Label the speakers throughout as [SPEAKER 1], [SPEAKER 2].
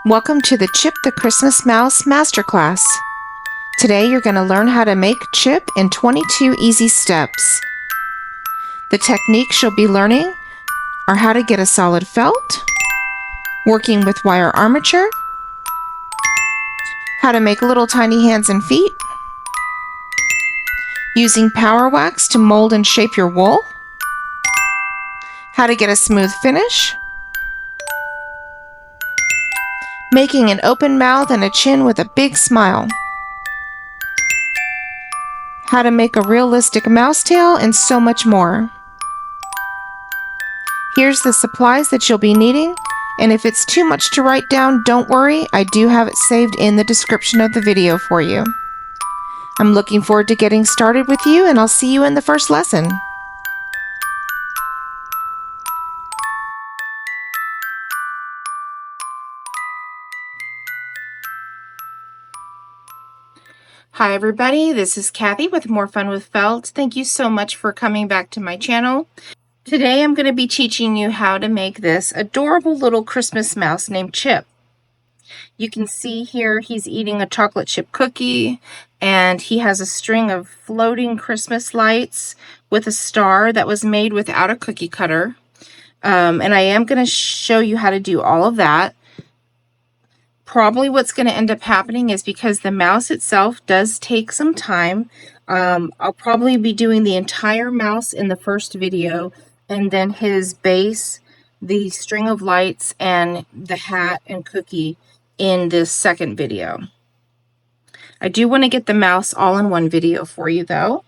[SPEAKER 1] Welcome to the Chip the Christmas Mouse masterclass. Today you're going to learn how to make Chip in 22 easy steps. The techniques you'll be learning are how to get a solid felt, working with wire armature, how to make little tiny hands and feet, using power wax to mold and shape your wool, how to get a smooth finish, making an open mouth and a chin with a big smile, how to make a realistic mouse tail, and so much more. Here's the supplies that you'll be needing, and if it's too much to write down, don't worry, I do have it saved in the description of the video for you. I'm looking forward to getting started with you, and I'll see you in the first lesson. Hi everybody, this is Kathy with More Fun with Felt. Thank you so much for coming back to my channel. Today I'm going to be teaching you how to make this adorable little Christmas mouse named Chip. You can see here he's eating a chocolate chip cookie, and he has a string of floating Christmas lights with a star that was made without a cookie cutter. And I am going to show you how to do all of that. Probably what's going to end up happening is because the mouse itself does take some time. I'll probably be doing the entire mouse in the first video, and then his base, the string of lights, and the hat and cookie in this second video. I do want to get the mouse all in one video for you though.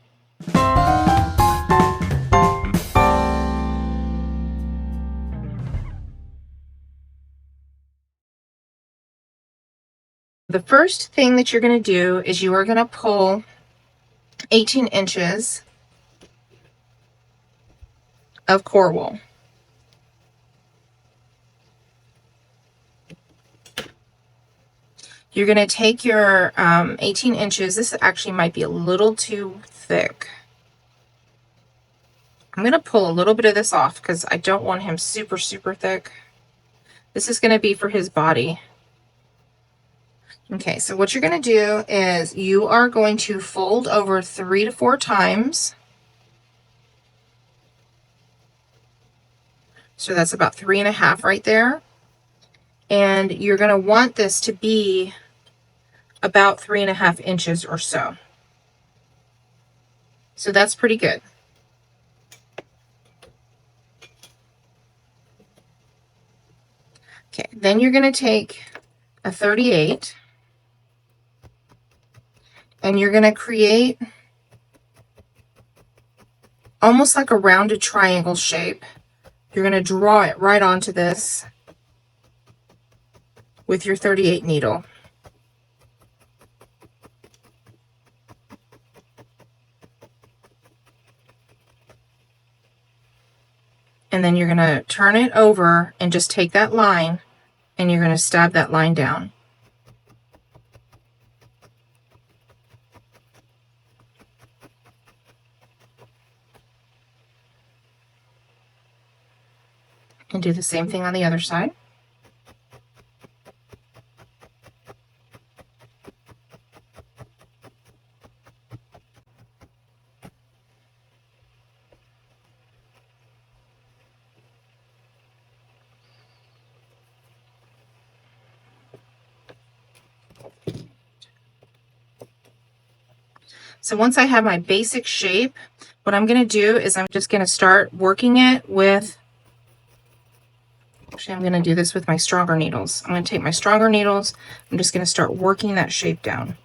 [SPEAKER 1] The first thing that you're going to do is you are going to pull 18 inches of core wool. You're going to take your 18 inches. This actually might be a little too thick. I'm going to pull a little bit of this off because I don't want him super thick. This is going to be for his body. Okay, so what you're going to do is you are going to fold over 3 to 4 times. So that's about 3.5 right there. And you're going to want this to be about 3.5 inches or so. So that's pretty good. Okay, then you're going to take a 38 and you're going to create almost like a rounded triangle shape. You're going to draw it right onto this with your 38 needle. And then you're going to turn it over and just take that line and you're going to stab that line down. And do the same thing on the other side. So once I have my basic shape, what I'm going to do is I'm just going to start working it with, actually I'm going to do this with my stronger needles. I'm going to take my stronger needles, I'm just going to start working that shape down.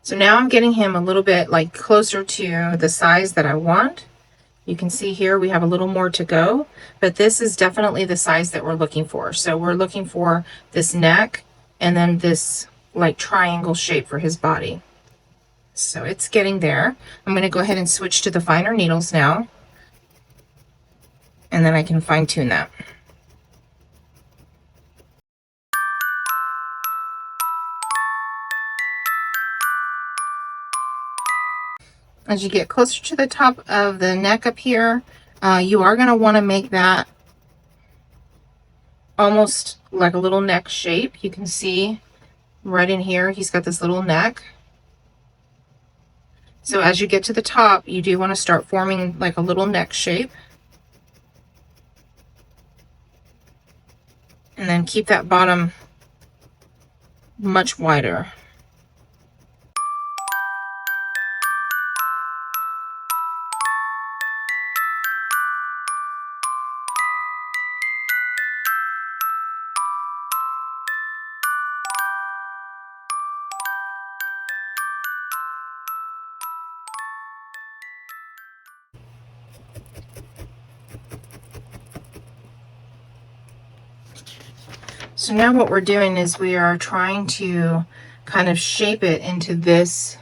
[SPEAKER 1] So now I'm getting him a little bit like closer to the size that I want. You can see here we have a little more to go, but this is definitely the size that we're looking for. So we're looking for this neck and then this like triangle shape for his body. So it's getting there. I'm going to go ahead and switch to the finer needles now, and then I can fine tune that. As you get closer to the top of the neck up here, you are going to want to make that almost like a little neck shape. You can see right in here, he's got this little neck. So as you get to the top, you do want to start forming like a little neck shape. And then keep that bottom much wider. So now what we're doing is we are trying to kind of shape it into this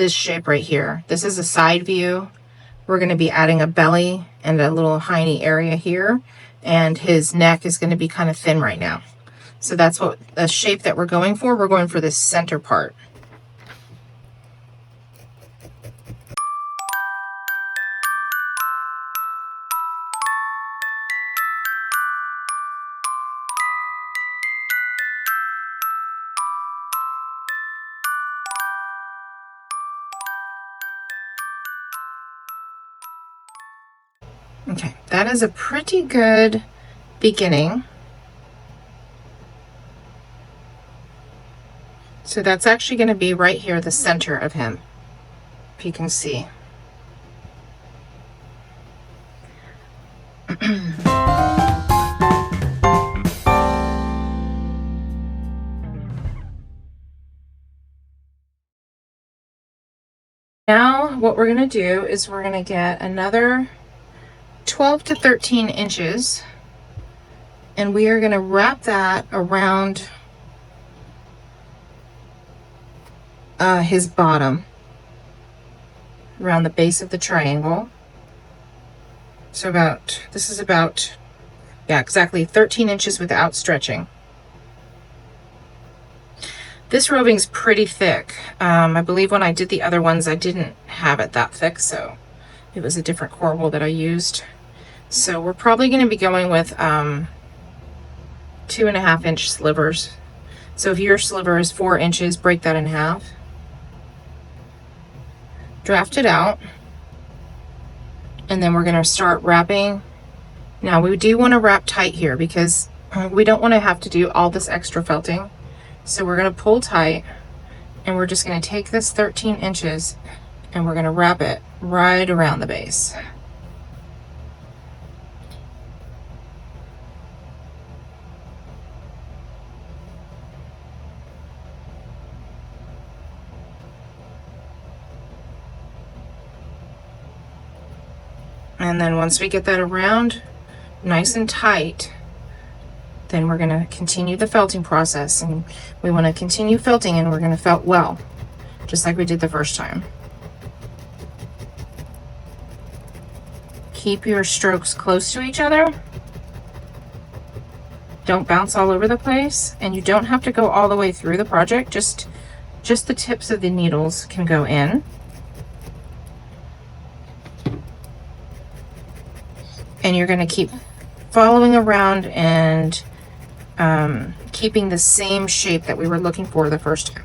[SPEAKER 1] shape right here. This is a side view. We're going to be adding a belly and a little hiney area here, and his neck is going to be kind of thin right now. So that's what the shape that we're going for. We're going for this center part. Okay, that is a pretty good beginning. So that's actually going to be right here, the center of him, if you can see. Now what we're going to do is we're going to get another 12 to 13 inches, and we are going to wrap that around his bottom, around the base of the triangle. So this is about, yeah, exactly 13 inches without stretching. This roving's pretty thick. I believe when I did the other ones, I didn't have it that thick, so it was a different corbel that I used. So we're probably going to be going with 2.5 inch slivers. So if your sliver is 4 inches, break that in half. Draft it out. And then we're going to start wrapping. Now we do want to wrap tight here because we don't want to have to do all this extra felting. So we're going to pull tight, and we're just going to take this 13 inches and we're going to wrap it right around the base. And then once we get that around nice and tight, then we're going to continue the felting process, and we want to continue felting, and we're going to felt well, just like we did the first time. Keep your strokes close to each other. Don't bounce all over the place, and you don't have to go all the way through the project. Just the tips of the needles can go in. And you're going to keep following around and keeping the same shape that we were looking for the first time.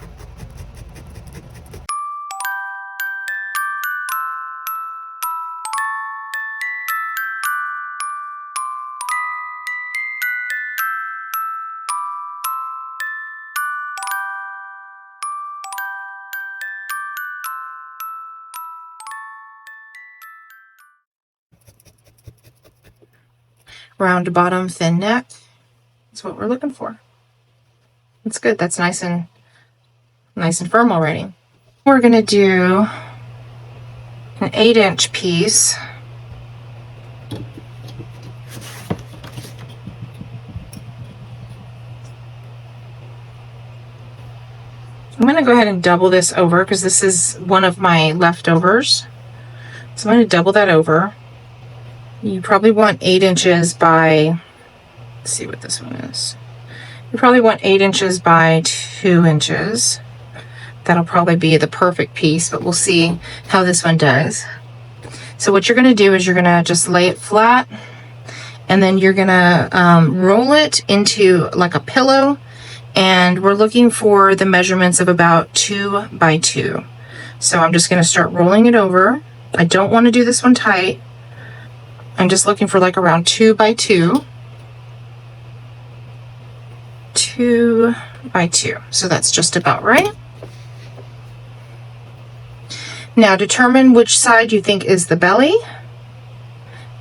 [SPEAKER 1] Round bottom, thin neck. That's what we're looking for. That's good. That's nice and nice and firm already. We're going to do an 8-inch piece. I'm going to go ahead and double this over because this is one of my leftovers. So I'm going to double that over. You probably want 8 inches by, let's see what this one is. You probably want 8 inches by 2 inches. That'll probably be the perfect piece, but we'll see how this one does. So what you're going to do is you're going to just lay it flat, and then you're going to roll it into like a pillow, and we're looking for the measurements of about 2 by 2. So I'm just going to start rolling it over. I don't want to do this one tight. I'm just looking for like around 2 by 2. 2 by 2. So that's just about right. Now determine which side you think is the belly,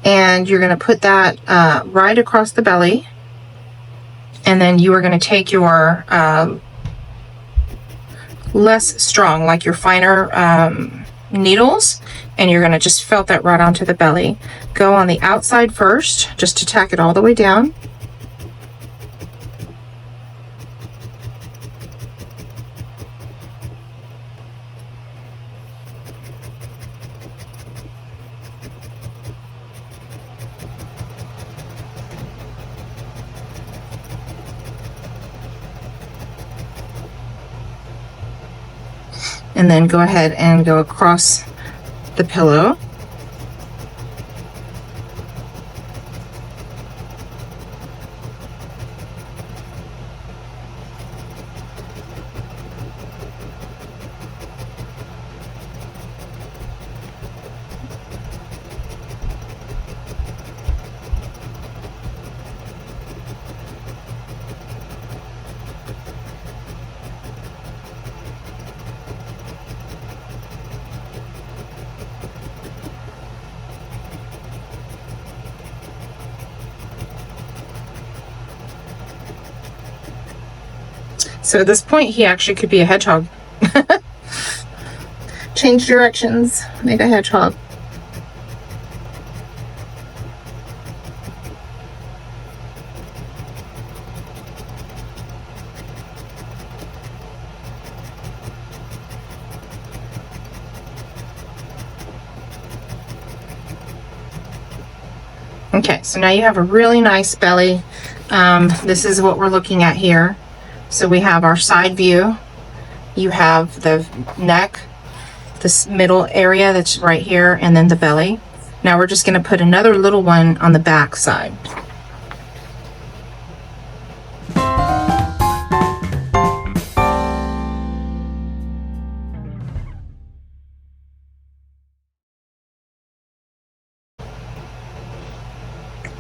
[SPEAKER 1] and you're going to put that right across the belly, and then you are going to take your less strong, like your finer needles, and you're going to just felt that right onto the belly. Go on the outside first, just to tack it all the way down. And then go ahead and go across the pillow. So at this point, he actually could be a hedgehog. Change directions, make a hedgehog. Okay, so now you have a really nice belly. This is what we're looking at here. So we have our side view, you have the neck, this middle area that's right here, and then the belly. Now we're just going to put another little one on the back side.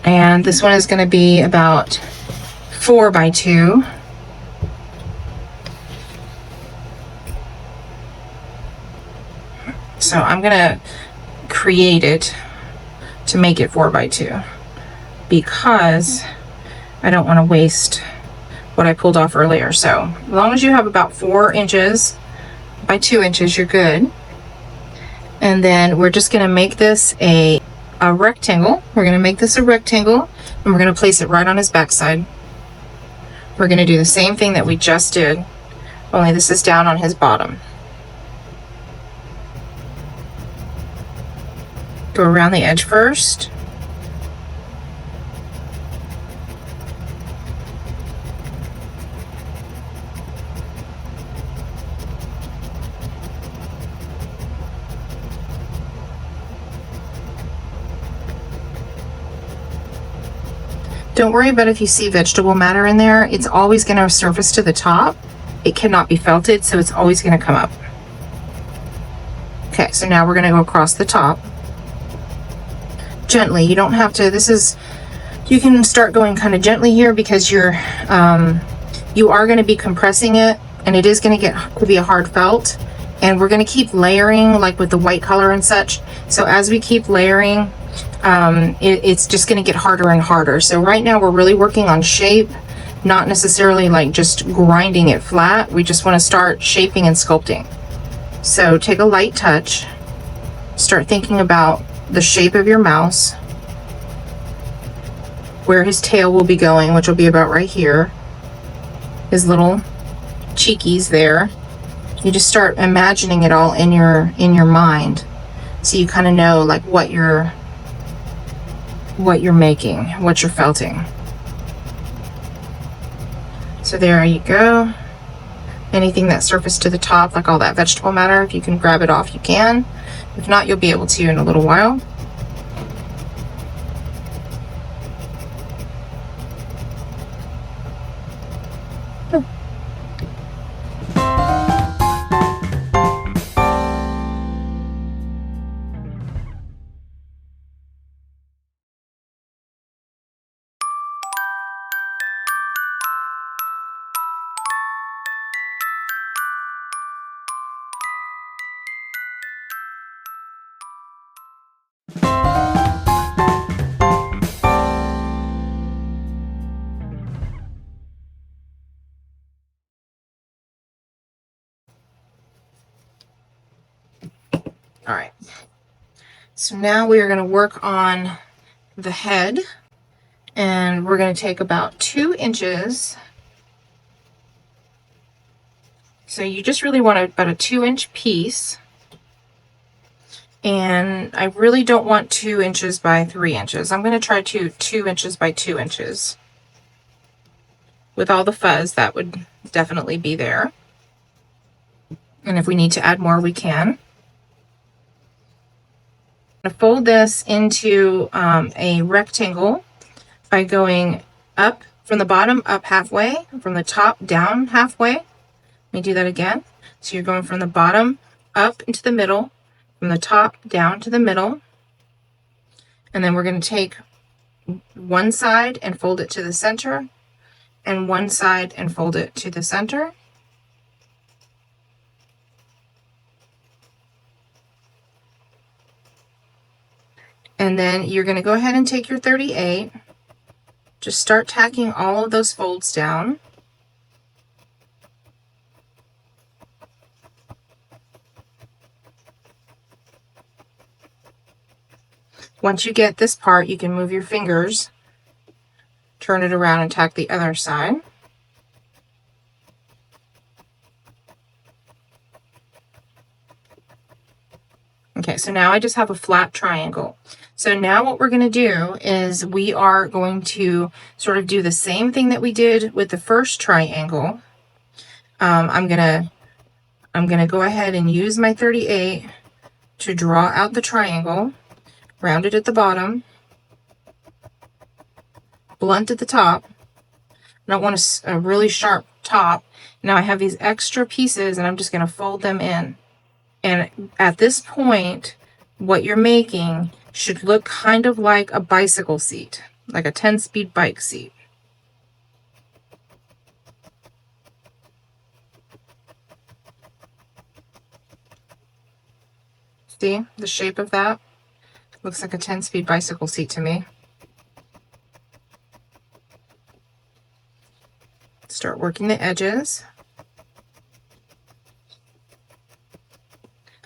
[SPEAKER 1] And this one is going to be about 4 by 2. So I'm going to create it to make it 4 by 2 because I don't want to waste what I pulled off earlier. So as long as you have about 4 inches by 2 inches, you're good. And then we're just going to make this a rectangle. We're going to make this a rectangle, and we're going to place it right on his backside. We're going to do the same thing that we just did, only this is down on his bottom. Go around the edge first. Don't worry about if you see vegetable matter in there. It's always going to surface to the top. It cannot be felted, so it's always going to come up. Okay, so now we're going to go across the top. Gently, you don't have to, you can start going kind of gently here because you are going to be compressing it, and it is going to get to be a hard felt, and we're going to keep layering like with the white color and such. So as we keep layering, it's just going to get harder and harder. So right now we're really working on shape, not necessarily like just grinding it flat. We just want to start shaping and sculpting. So take a light touch, start thinking about the shape of your mouse, where his tail will be going, which will be about right here, his little cheekies there. You just start imagining it all in your mind, so you kind of know like what you're making, what you're felting. So there you go. Anything that surfaced to the top, like all that vegetable matter, if you can grab it off, you can. If not, you'll be able to in a little while. All right, so now we are going to work on the head, and we're going to take about 2 inches. So you just really want about a 2-inch piece, and I really don't want 2 inches by 3 inches. I'm going to try 2 inches by 2 inches. With all the fuzz, that would definitely be there. And if we need to add more, we can. I'm going to fold this into a rectangle by going up from the bottom, up halfway, from the top down halfway. Let me do that again. So you're going from the bottom up into the middle, from the top down to the middle. And then we're going to take one side and fold it to the center, and one side and fold it to the center. And then you're going to go ahead and take your 38, just start tacking all of those folds down. Once you get this part, you can move your fingers, turn it around and tack the other side. Okay, so now I just have a flat triangle. So now what we're going to do is we are going to sort of do the same thing that we did with the first triangle. I'm gonna go ahead and use my 38 to draw out the triangle, round it at the bottom, blunt at the top. I don't want a really sharp top. Now I have these extra pieces, and I'm just going to fold them in. And at this point, what you're making should look kind of like a bicycle seat, like a 10-speed bike seat. See the shape of that? Looks like a 10-speed bicycle seat to me. Start working the edges.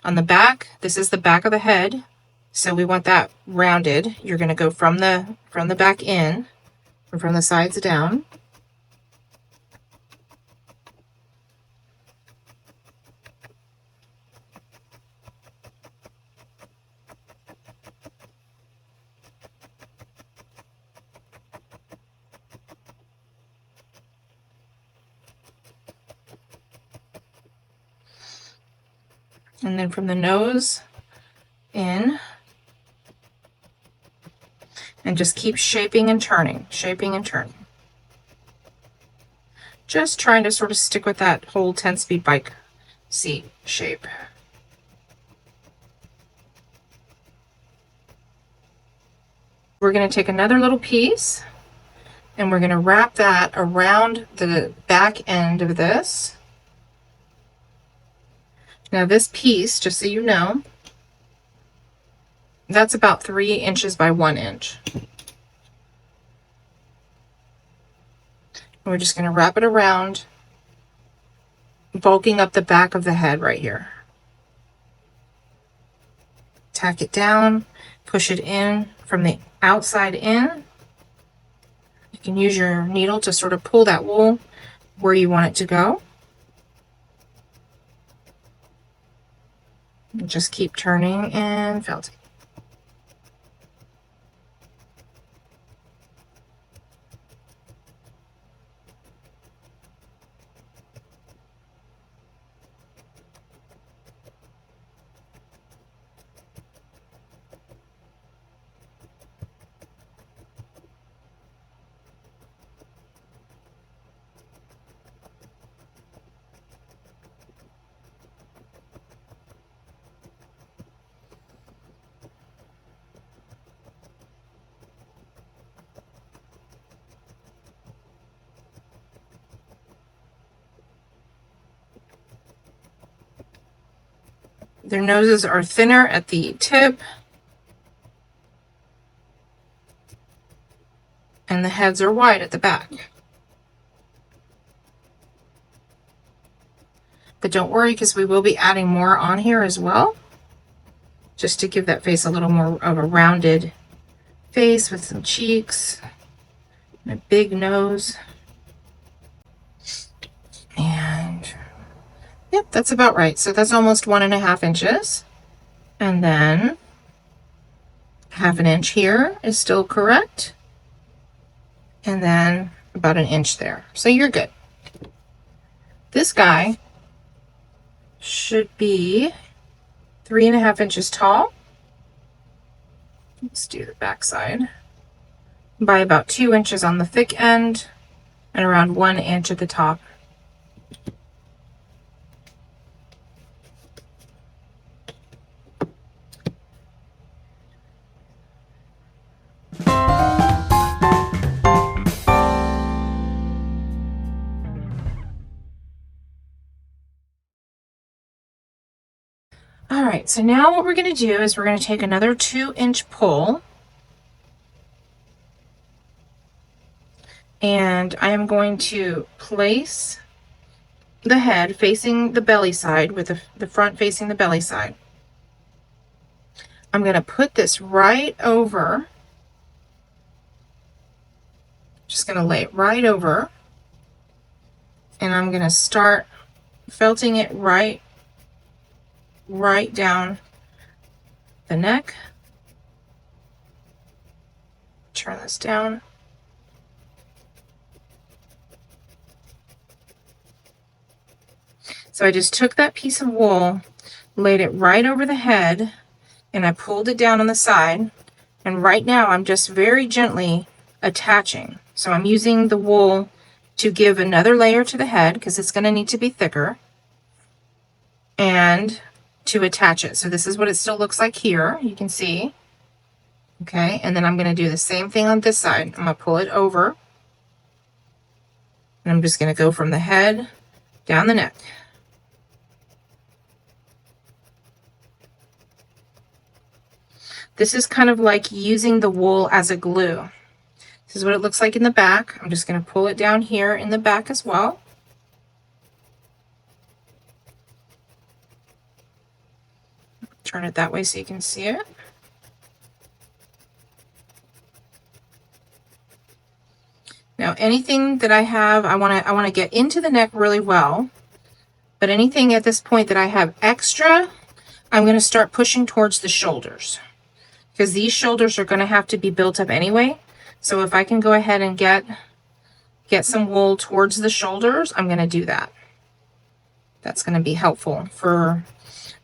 [SPEAKER 1] On the back, this is the back of the head, so we want that rounded. You're going to go from the back in, and from the sides down. And then from the nose in, and just keep shaping and turning, shaping and turning. Just trying to sort of stick with that whole 10-speed bike seat shape. We're going to take another little piece, and we're going to wrap that around the back end of this. Now this piece, just so you know, that's about 3 inches by 1 inch. we're just going to wrap it around, bulking up the back of the head right here. Tack it down, push it in from the outside in. You can use your needle to sort of pull that wool where you want it to go. And just keep turning and felting. Their noses are thinner at the tip, and the heads are wide at the back. But don't worry, because we will be adding more on here as well, just to give that face a little more of a rounded face with some cheeks and a big nose. And yep, that's about right. So that's almost 1.5 inches. And then 1/2 inch here is still correct. And then about 1 inch there. So you're good. This guy should be 3.5 inches tall. Let's do the back side. By about 2 inches on the thick end and around 1 inch at the top. All right, so now what we're going to do is we're going to take another 2-inch pull, and I am going to place the head facing the belly side with the front facing the belly side. I'm going to put this right over, just going to lay it right over, and I'm going to start felting it right down the neck. Turn this down. So I just took that piece of wool, laid it right over the head, and I pulled it down on the side. And right now I'm just very gently attaching. So I'm using the wool to give another layer to the head because it's going to need to be thicker, and to attach it. So this is what it still looks like here. You can see. Okay, and then I'm going to do the same thing on this side. I'm going to pull it over, and I'm just going to go from the head down the neck. This is kind of like using the wool as a glue. This is what it looks like in the back. I'm just going to pull it down here in the back as well. Turn it that way so you can see it. Now anything that I have, I want to get into the neck really well, but anything at this point that I have extra, I'm going to start pushing towards the shoulders, because these shoulders are going to have to be built up anyway. So if I can go ahead and get some wool towards the shoulders, I'm going to do that. That's going to be helpful for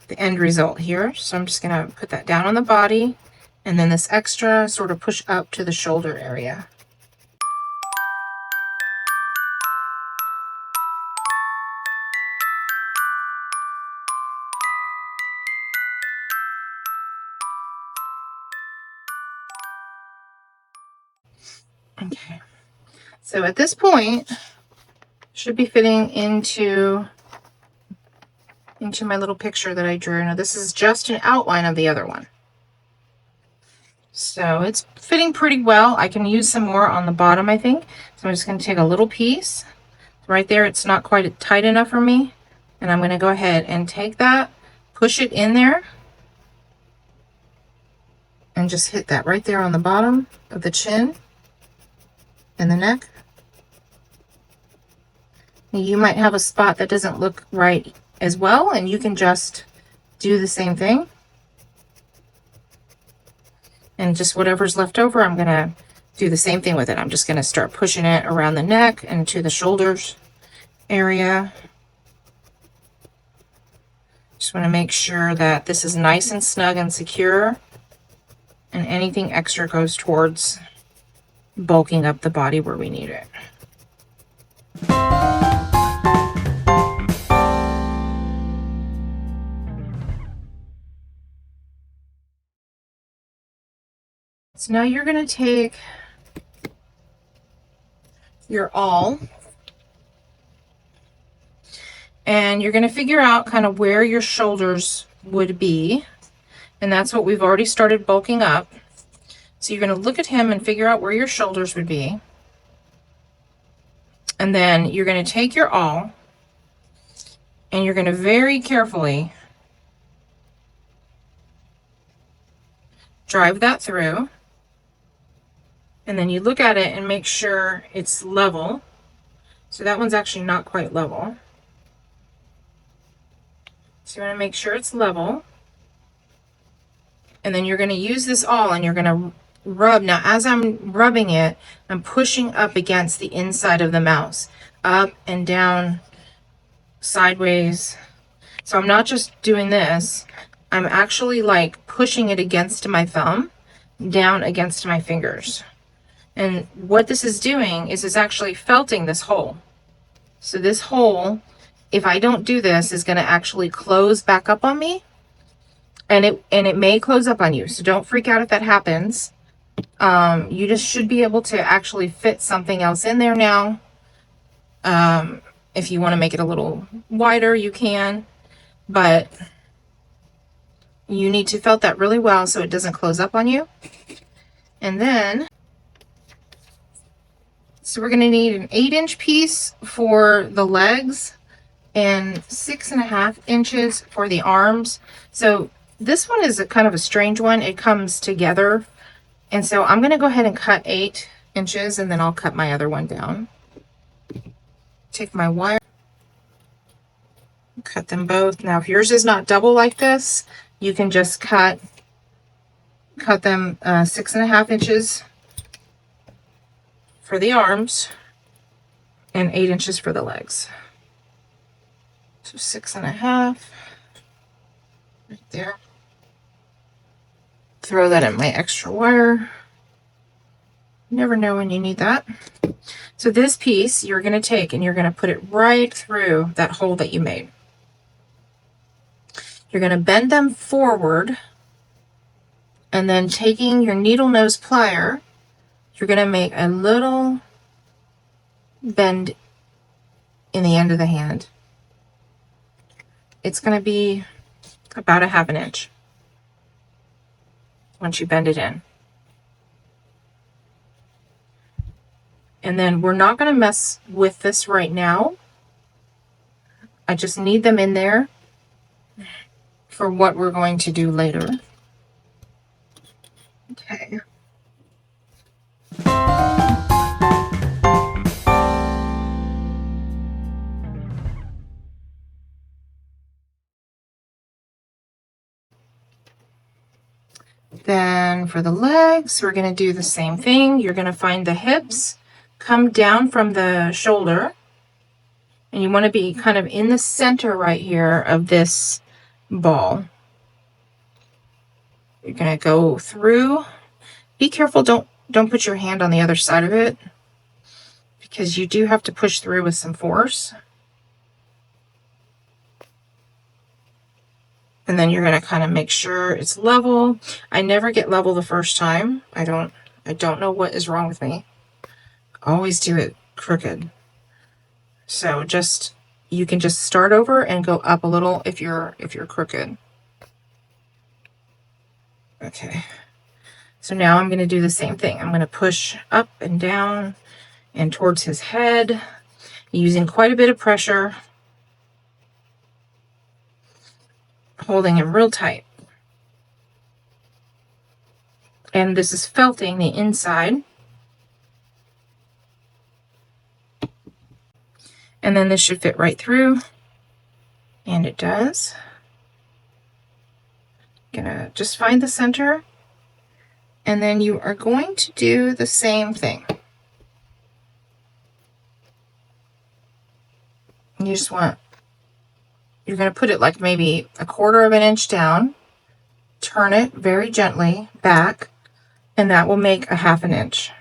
[SPEAKER 1] the end result here. So I'm just going to put that down on the body, and then this extra sort of push up to the shoulder area. Okay, so at this point, should be fitting into my little picture that I drew. Now this is just an outline of the other one. So it's fitting pretty well. I can use some more on the bottom, I think. So I'm just going to take a little piece. Right there, it's not quite tight enough for me. And I'm going to go ahead and take that, push it in there, and just hit that right there on the bottom of the chin and the neck. You might have a spot that doesn't look right as well, and you can just do the same thing. And just whatever's left over, I'm going to do the same thing with it. I'm just going to start pushing it around the neck and to the shoulders area. Just want to make sure that this is nice and snug and secure, and anything extra goes towards bulking up the body where we need it. So now you're going to take your awl and you're going to figure out kind of where your shoulders would be. And that's what we've already started bulking up. So you're going to look at him and figure out where your shoulders would be. And then you're going to take your awl and you're going to very carefully drive that through. And then you look at it and make sure it's level. So that one's actually not quite level. So you want to make sure it's level. And then you're going to use this awl and you're going to rub. Now, as I'm rubbing it, I'm pushing up against the inside of the mouse, up and down, sideways. So I'm not just doing this. I'm actually like pushing it against my thumb, down against my fingers. And what this is doing is it's actually felting this hole. So this hole, if I don't do this, is going to actually close back up on me. And it may close up on you. So don't freak out if that happens. You just should be able to actually fit something else in there now. If you want to make it a little wider, you can. But you need to felt that really well so it doesn't close up on you. And then, so we're going to need an 8-inch piece for the legs and 6.5 inches for the arms. So this one is a kind of a strange one. It comes together. And so I'm going to go ahead and cut 8 inches and then I'll cut my other one down. Take my wire, cut them both. Now, if yours is not double like this, you can just cut them 6.5 inches for the arms and 8 inches for the legs. So 6.5 right there. Throw that in my extra wire. You never know when you need that. So this piece you're going to take and you're going to put it right through that hole that you made. You're going to bend them forward, and then taking your needle nose plier, you're going to make a little bend in the end of the hand. It's going to be about 1/2 inch once you bend it in. And then we're not going to mess with this right now. I just need them in there for what we're going to do later. Okay. Then for the legs, we're going to do the same thing. You're going to find the hips, come down from the shoulder, and you want to be kind of in the center right here of this ball. You're going to go through. Be careful, don't put your hand on the other side of it, because you do have to push through with some force. And then you're going to kind of make sure it's level. I never get level the first time. I don't know what is wrong with me. I always do it crooked. So you can just start over and go up a little if you're crooked. Okay. So now I'm going to do the same thing. I'm going to push up and down and towards his head, using quite a bit of pressure, holding him real tight. And this is felting the inside. And then this should fit right through. And it does. Gonna just find the center. And then you are going to do the same thing. You just want, you're going to put it like maybe 1/4 of an inch down, turn it very gently back, and that will make 1/2 inch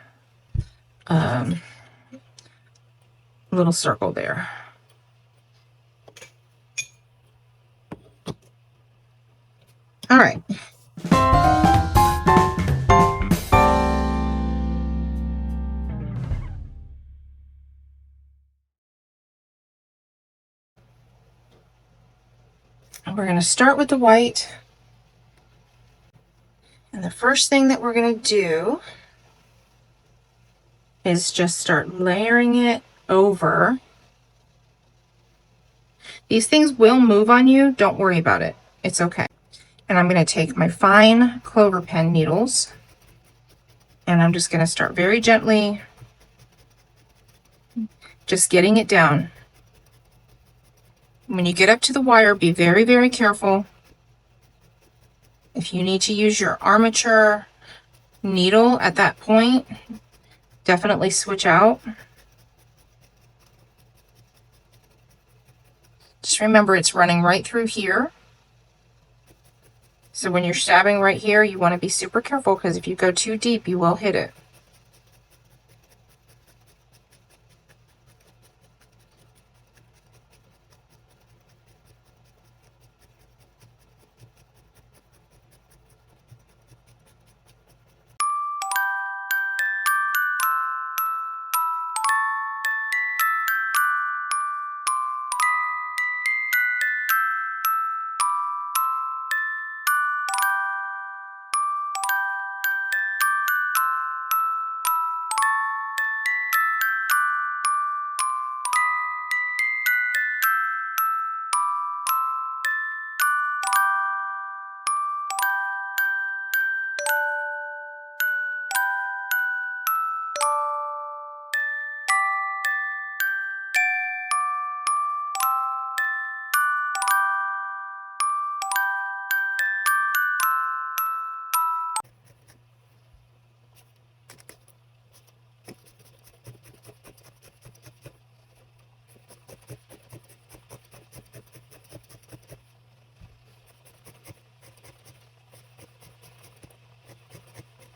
[SPEAKER 1] little circle there. All right. We're going to start with the white. And the first thing that we're going to do is just start layering it over. These things will move on you. Don't worry about it. It's okay. And I'm going to take my fine clover pen needles, and I'm just going to start very gently, just getting it down. When you get up to the wire, be very, very careful. If you need to use your armature needle at that point, definitely switch out. Just remember it's running right through here. So when you're stabbing right here, you want to be super careful, because if you go too deep, you will hit it.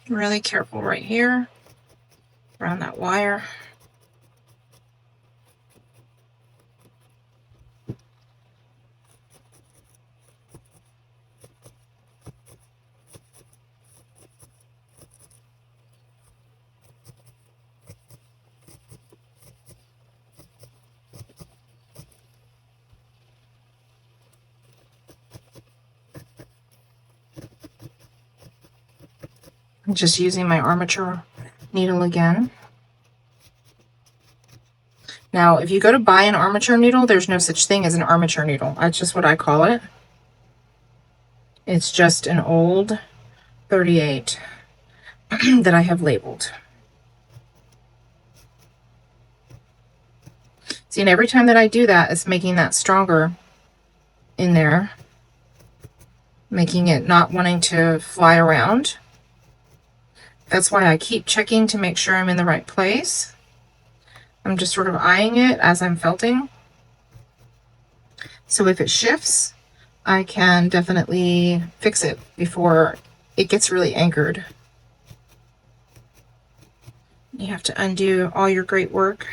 [SPEAKER 1] Really careful right here around that wire. I'm just using my armature needle again. Now, if you go to buy an armature needle, there's no such thing as an armature needle. That's just what I call it. It's just an old 38 that I have labeled. See, and every time that I do that, it's making that stronger in there, making it not wanting to fly around. That's why I keep checking to make sure I'm in the right place. I'm just sort of eyeing it as I'm felting. So if it shifts, I can definitely fix it before it gets really anchored. You have to undo all your great work.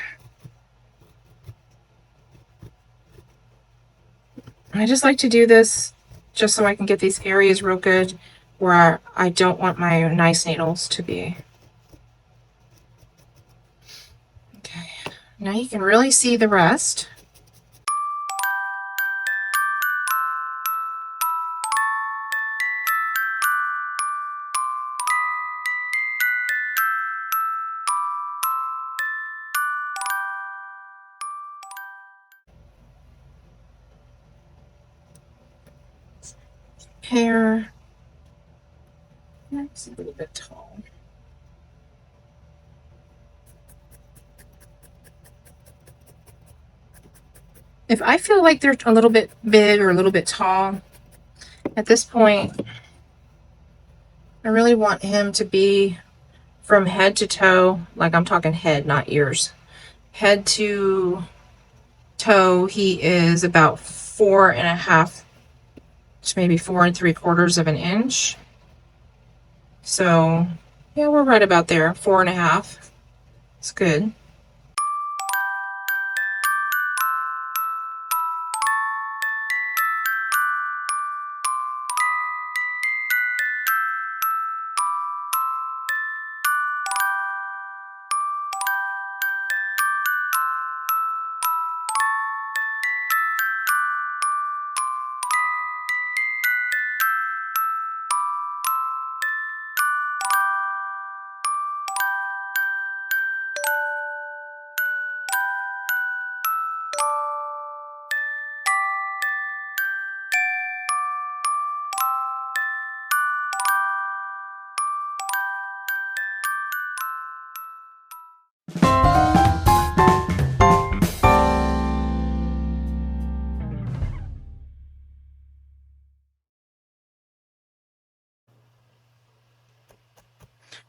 [SPEAKER 1] I just like to do this just so I can get these areas real good where I don't want my nice needles to be. Okay, now you can really see the rest. hair. That's a little bit tall. If I feel like they're a little bit big or a little bit tall, at this point, I really want him to be from head to toe, like I'm talking head, not ears. Head to toe, he is about 4.5, maybe 4 3/4 of an inch. So yeah, we're right about there, 4.5. It's good.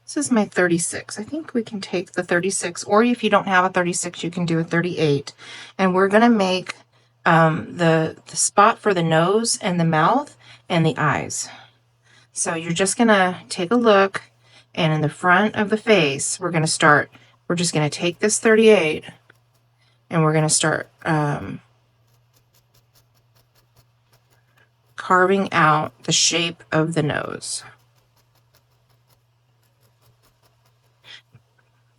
[SPEAKER 1] This is my 36. I think we can take the 36, or if you don't have a 36, you can do a 38. And we're going to make the spot for the nose and the mouth and the eyes. So you're just going to take a look, and in the front of the face, we're just going to take this 38, and we're going to start carving out the shape of the nose.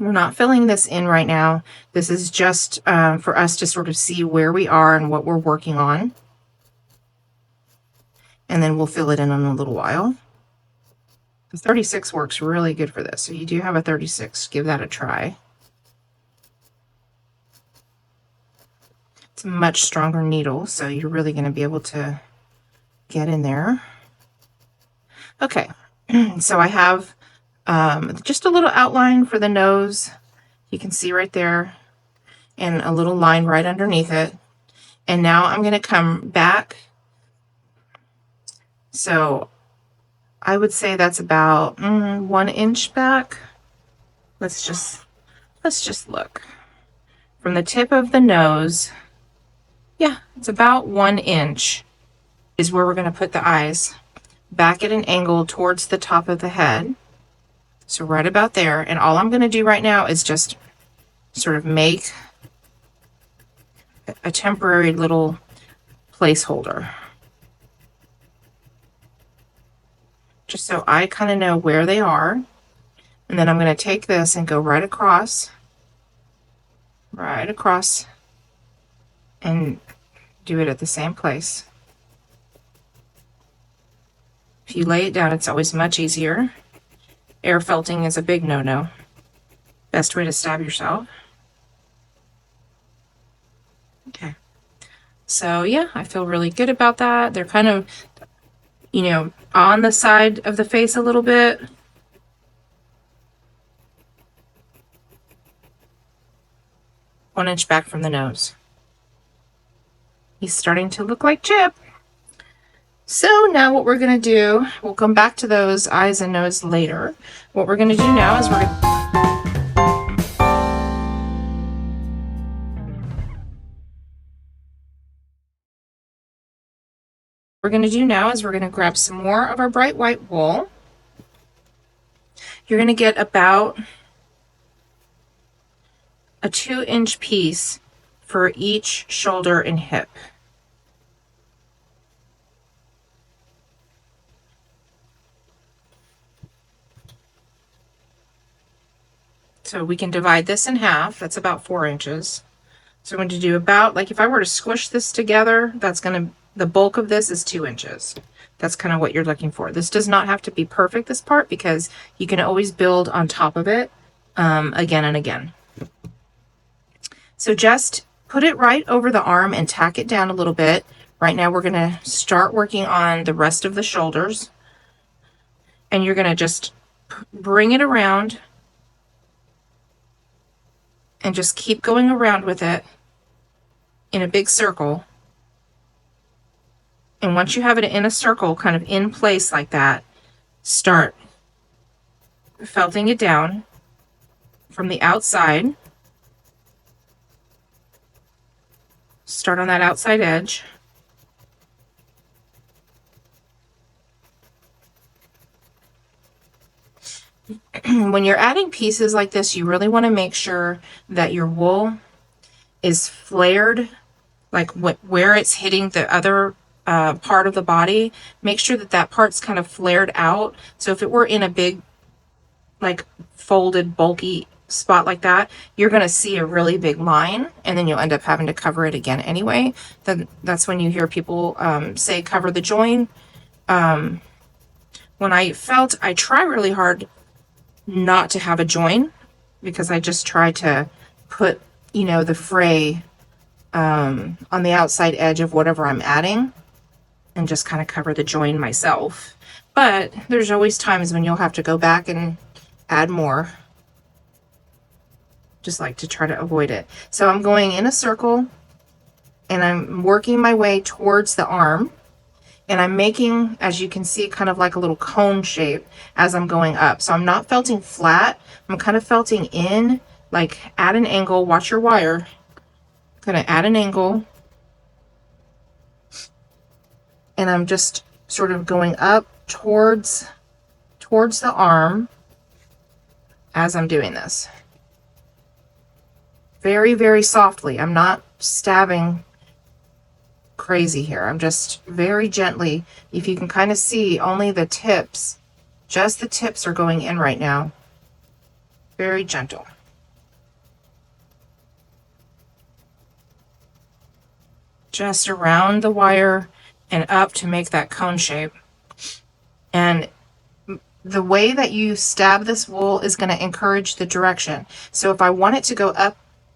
[SPEAKER 1] We're not filling this in right now. This is just for us to sort of see where we are and what we're working on. And then we'll fill it in a little while. The 36 works really good for this. So you do have a 36, give that a try. It's a much stronger needle, so you're really going to be able to get in there. Okay, so I have just a little outline for the nose. You can see right there, and a little line right underneath it. And now I'm going to come back. So I would say that's about 1 inch back. Let's just look. From the tip of the nose, yeah, it's about 1 inch is where we're going to put the eyes. Back at an angle towards the top of the head. So right about there. And all I'm going to do right now is just sort of make a temporary little placeholder. Just so I kind of know where they are. And then I'm going to take this and go right across, and do it at the same place. If you lay it down, it's always much easier. Air felting is a big no-no. Best way to stab yourself. Okay. So yeah, I feel really good about that. They're kind of, on the side of the face a little bit. One inch back from the nose. He's starting to look like Chip. So now what we're going to do, we'll come back to those eyes and nose later. What we're going to do now is we're going to grab some more of our bright white wool. You're going to get about a 2-inch piece for each shoulder and hip. So we can divide this in half. That's about 4 inches. So I'm going to do about, like if I were to squish this together, the bulk of this is 2 inches. That's kind of what you're looking for. This does not have to be perfect, this part, because you can always build on top of it again and again. So just put it right over the arm and tack it down a little bit Right now we're going to start working on the rest of the shoulders, and you're going to just bring it around and just keep going around with it in a big circle. And once you have it in a circle, kind of in place like that, start felting it down from the outside. Start on that outside edge. When you're adding pieces like this, you really want to make sure that your wool is flared, like where it's hitting the other part of the body. Make sure that that part's kind of flared out. So if it were in a big, like folded, bulky spot like that, you're going to see a really big line, and then you'll end up having to cover it again anyway. Then that's when you hear people say cover the join. When I felt, I try really hard not to have a join, because I just try to put, you know, the fray on the outside edge of whatever I'm adding, and just kind of cover the join myself. But there's always times when you'll have to go back and add more. Just like to try to avoid it. So I'm going in a circle, and I'm working my way towards the arm, and I'm making, as you can see, kind of like a little cone shape as I'm going up. So I'm not felting flat. I'm kind of felting in, like at an angle. Watch your wire. I'm going to add an angle. And I'm just sort of going up towards the arm as I'm doing this. Very, very softly. I'm not stabbing crazy here. I'm just very gently. If you can kind of see, only the tips, just the tips are going in right now. Very gentle. Just around the wire and up to make that cone shape. And the way that you stab this wool is going to encourage the direction. So if I want it to go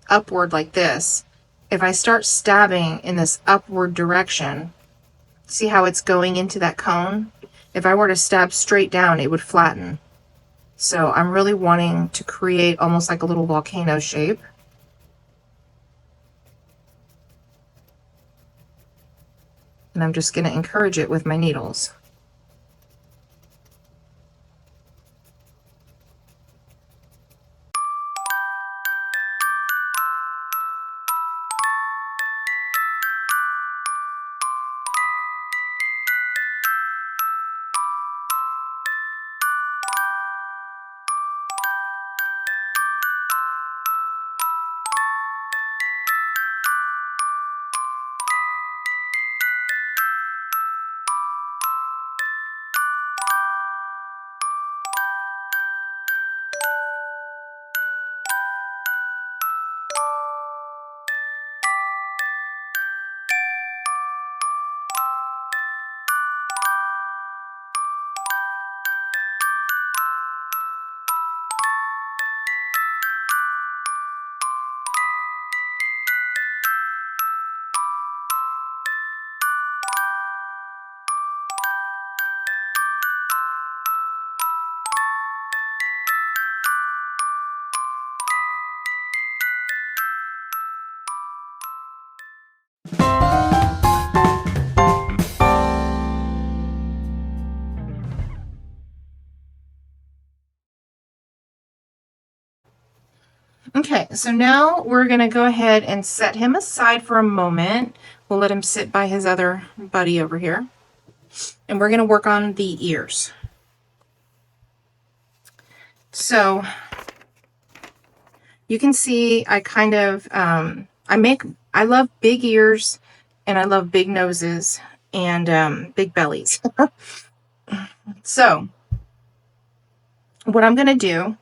[SPEAKER 1] upward like this, if I start stabbing in this upward direction, see how it's going into that cone? If I were to stab straight down, it would flatten. So I'm really wanting to create almost like a little volcano shape. And I'm just going to encourage it with my needles. Okay, so now we're going to go ahead and set him aside for a moment. We'll let him sit by his other buddy over here. And we're going to work on the ears. So you can see I kind of, I love big ears, and I love big noses, and big bellies. So what I'm going to do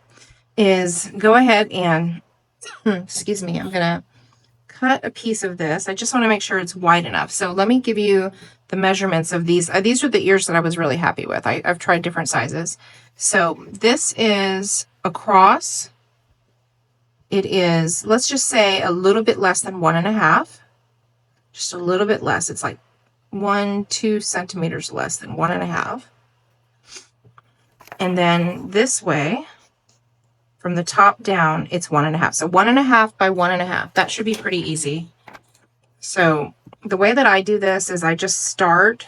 [SPEAKER 1] is go ahead and, excuse me, I'm going to cut a piece of this. I just want to make sure it's wide enough. So let me give you the measurements of these. These are the ears that I was really happy with. I've tried different sizes. So this is across. It is, let's just say, a little bit less than 1.5. Just a little bit less. It's like 2 centimeters less than 1.5. And then this way, from the top down, it's 1.5. So 1.5 by 1.5. That should be pretty easy. So the way that I do this is I just cut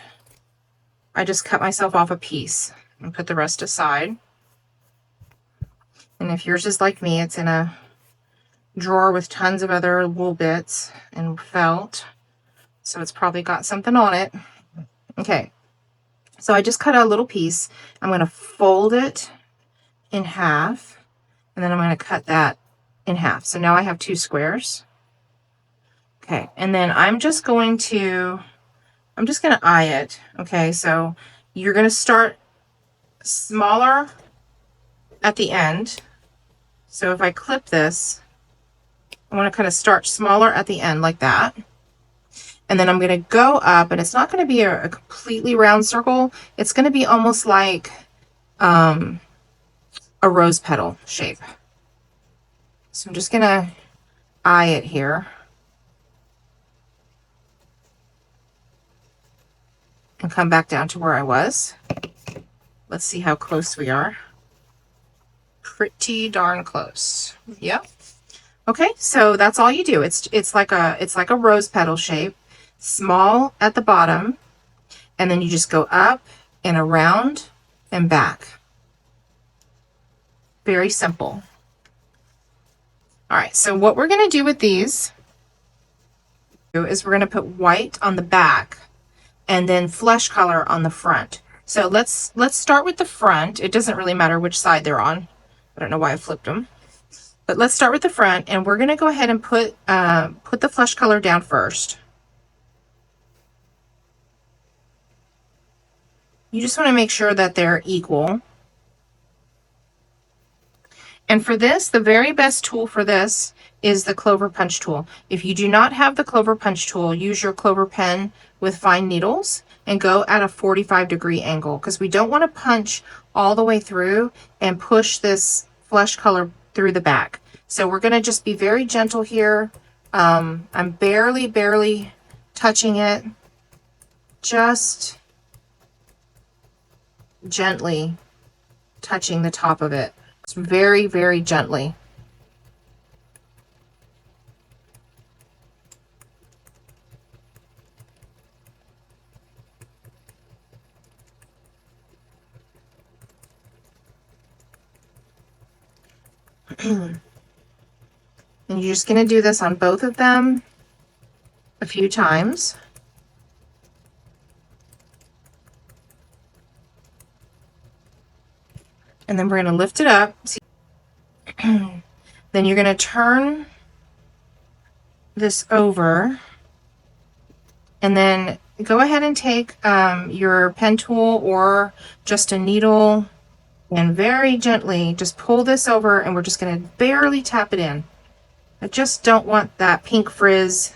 [SPEAKER 1] myself off a piece and put the rest aside. And if yours is like me, it's in a drawer with tons of other wool bits and felt. So it's probably got something on it. Okay. So I just cut out a little piece. I'm going to fold it in half, and then I'm going to cut that in half. So now I have 2 squares. Okay. And then I'm just going to eye it. Okay. So you're going to start smaller at the end. So if I clip this, I want to kind of start smaller at the end like that. And then I'm going to go up, and it's not going to be a completely round circle. It's going to be almost like a rose petal shape. So I'm just going to eye it here. And come back down to where I was. Let's see how close we are. Pretty darn close. Yep. Okay, so that's all you do. It's like a rose petal shape, small at the bottom, and then you just go up and around and back. Very simple. All right, so what we're going to do with these is we're going to put white on the back and then flesh color on the front. So let's start with the front. It doesn't really matter which side they're on. I don't know why I flipped them. But let's start with the front, and we're going to go ahead and put the flesh color down first. You just want to make sure that they're equal. And for this, the very best tool for this is the clover punch tool. If you do not have the clover punch tool, use your clover pen with fine needles and go at a 45-degree angle, because we don't want to punch all the way through and push this flesh color through the back. So we're going to just be very gentle here. I'm barely touching it, just gently touching the top of it. It's very, very gently. And you're just going to do this on both of them a few times. And then we're going to lift it up. Then you're going to turn this over, and then go ahead and take your pen tool or just a needle, and very gently just pull this over, and we're just going to barely tap it in. I just don't want that pink frizz,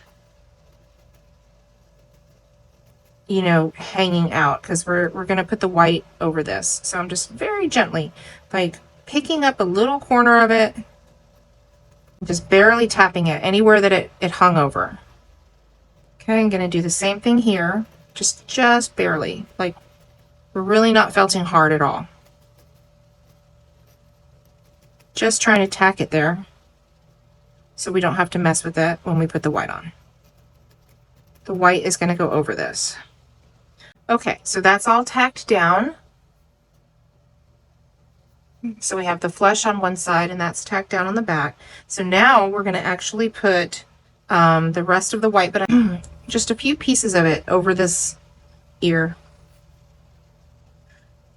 [SPEAKER 1] you know, hanging out, because we're going to put the white over this. So I'm just very gently, like picking up a little corner of it, just barely tapping it anywhere that it hung over. Okay, I'm going to do the same thing here, just barely, like we're really not felting hard at all. Just trying to tack it there so we don't have to mess with it when we put the white on. The white is going to go over this. Okay, so that's all tacked down. So we have the flesh on one side, and that's tacked down on the back. So now we're going to actually put the rest of the white, but just a few pieces of it over this ear.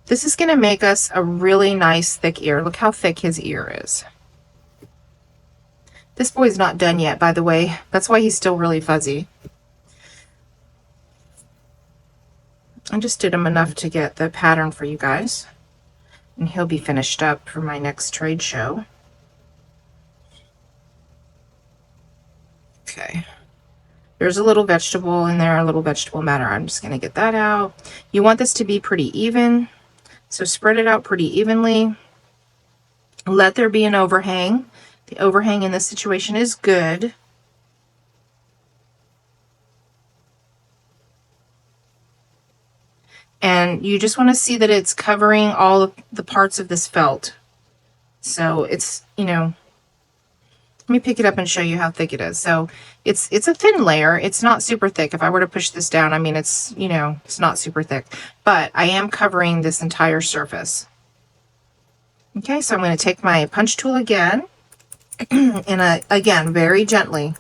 [SPEAKER 1] This is going to make us a really nice thick ear. Look how thick his ear is. This boy's not done yet, by the way. That's why he's still really fuzzy. I just did him enough to get the pattern for you guys, and he'll be finished up for my next trade show. Okay. There's a little vegetable in there, a little vegetable matter. I'm just going to get that out. You want this to be pretty even, so spread it out pretty evenly. Let there be an overhang. The overhang in this situation is good. And you just want to see that it's covering all of the parts of this felt. So it's, you know, let me pick it up and show you how thick it is. So it's a thin layer. It's not super thick. If I were to push this down, I mean, it's, you know, it's not super thick, but I am covering this entire surface. Okay, so I'm going to take my punch tool again, and again, very gently.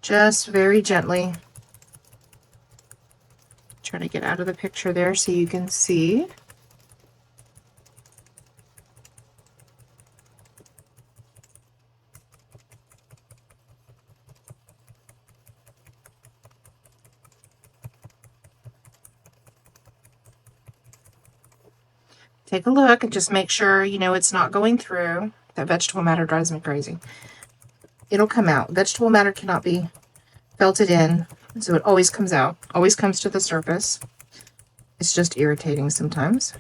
[SPEAKER 1] Just very gently. Try to get out of the picture there so you can see. Take a look and just make sure, you know, it's not going through. That vegetable matter drives me crazy. It'll come out. Vegetable matter cannot be felted in, so it always comes out, always comes to the surface. It's just irritating sometimes.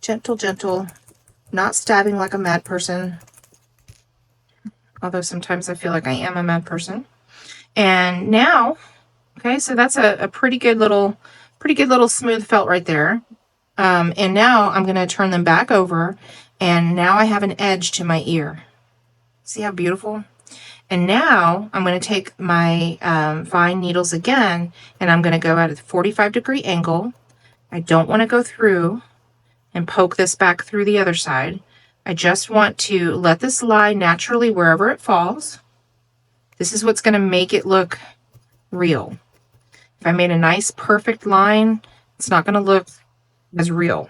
[SPEAKER 1] Gentle, gentle, not stabbing like a mad person. Although sometimes I feel like I am a mad person. And now, okay, so that's a pretty good little smooth felt right there. And now I'm going to turn them back over, and now I have an edge to my ear. See how beautiful? And now I'm going to take my fine needles again, and I'm going to go at a 45-degree angle. I don't want to go through and poke this back through the other side. I just want to let this lie naturally wherever it falls. This is what's going to make it look real. If I made a nice perfect line, it's not going to look as real.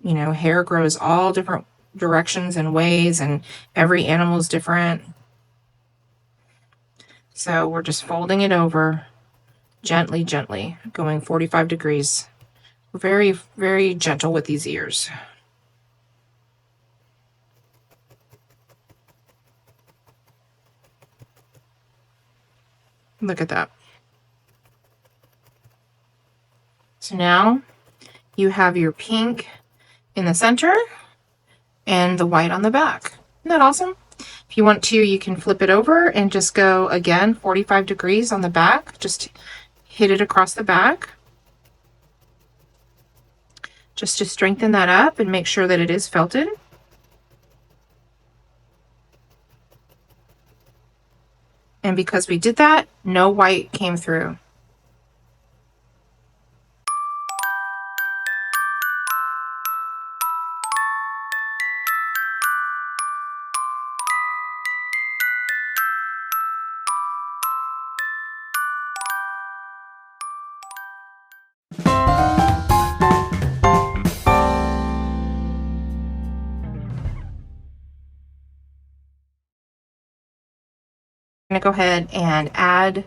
[SPEAKER 1] You know, hair grows all different directions and ways, and every animal is different. So we're just folding it over gently, gently, going 45 degrees. Very, very gentle with these ears. Look at that. So now you have your pink in the center and the white on the back. Isn't that awesome? If you want to, you can flip it over and just go again 45 degrees on the back. Just hit it across the back. Just to strengthen that up and make sure that it is felted. And because we did that, no white came through. I'm going to go ahead and add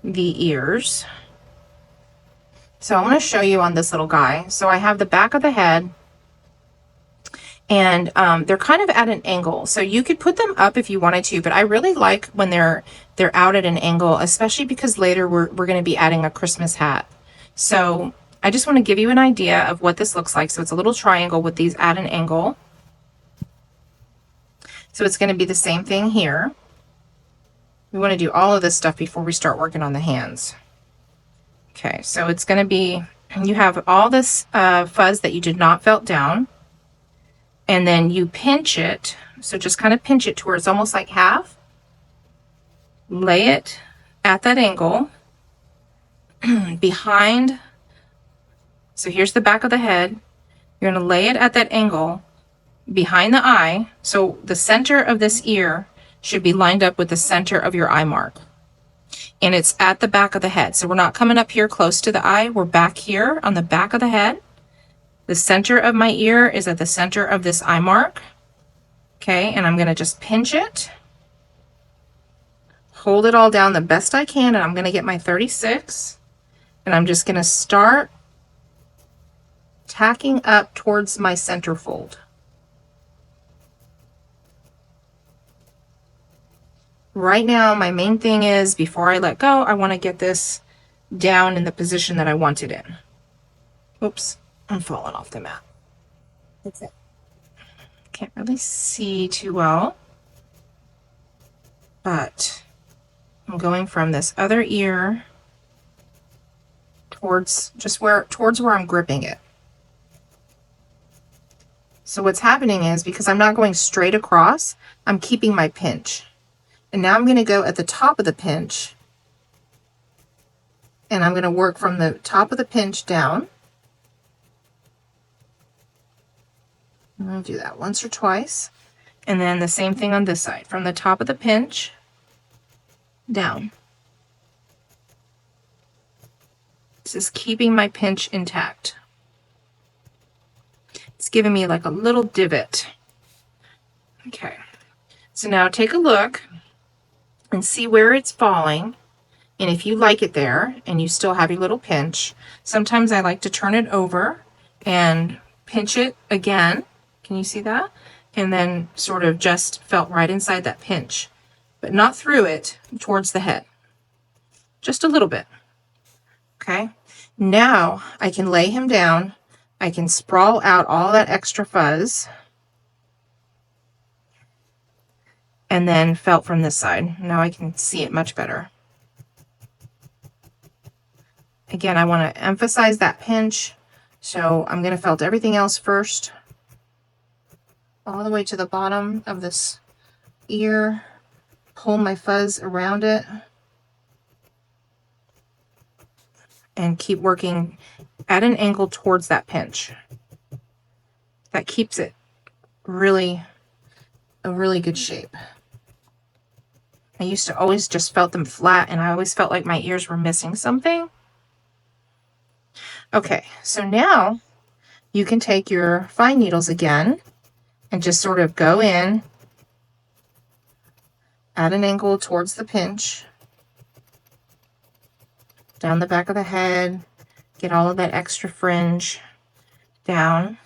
[SPEAKER 1] the ears. So I want to show you on this little guy. So I have the back of the head, and they're kind of at an angle. So you could put them up if you wanted to, but I really like when they're out at an angle, especially because later we're going to be adding a Christmas hat. So I just want to give you an idea of what this looks like. So it's a little triangle with these at an angle. So it's going to be the same thing here. We want to do all of this stuff before we start working on the hands. Okay, so it's going to be, you have all this fuzz that you did not felt down, and then you pinch it. So just kind of pinch it to where it's almost like half. Lay it at that angle behind. So here's the back of the head. You're going to lay it at that angle behind the eye. So the center of this ear should be lined up with the center of your eye mark. And it's at the back of the head. So we're not coming up here close to the eye. We're back here on the back of the head. The center of my ear is at the center of this eye mark. Okay, and I'm going to just pinch it. Hold it all down the best I can, and I'm going to get my 36. And I'm just going to start tacking up towards my center fold. Right now, my main thing is, before I let go, I want to get this down in the position that I want it in. Oops, I'm falling off the mat. That's it. Can't really see too well, but I'm going from this other ear towards where I'm gripping it. So what's happening is, because I'm not going straight across, I'm keeping my pinch. And now I'm going to go at the top of the pinch, and I'm going to work from the top of the pinch down. I'm going to do that once or twice. And then the same thing on this side, from the top of the pinch down. This is keeping my pinch intact. It's giving me like a little divot. Okay, so now take a look and see where it's falling. And if you like it there and you still have your little pinch, sometimes I like to turn it over and pinch it again. Can you see that? And then sort of just felt right inside that pinch, but not through it, towards the head. Just a little bit. Okay. Now I can lay him down. I can sprawl out all that extra fuzz. And then felt from this side. Now I can see it much better. Again, I want to emphasize that pinch. So I'm going to felt everything else first. All the way to the bottom of this ear. Pull my fuzz around it. And keep working at an angle towards that pinch. That keeps it a really good shape. I used to always just felt them flat, and I always felt like my ears were missing something. Okay, so now you can take your fine needles again and just sort of go in at an angle towards the pinch. Down the back of the head, get all of that extra fringe down.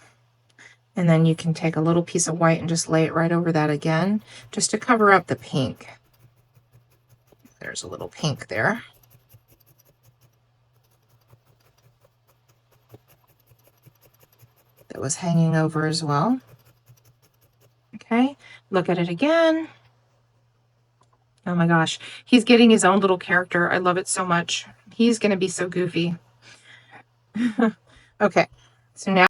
[SPEAKER 1] And then you can take a little piece of white and just lay it right over that again, just to cover up the pink. There's a little pink there. That was hanging over as well. Okay, look at it again. Oh my gosh, he's getting his own little character. I love it so much. He's gonna be so goofy. Okay, so now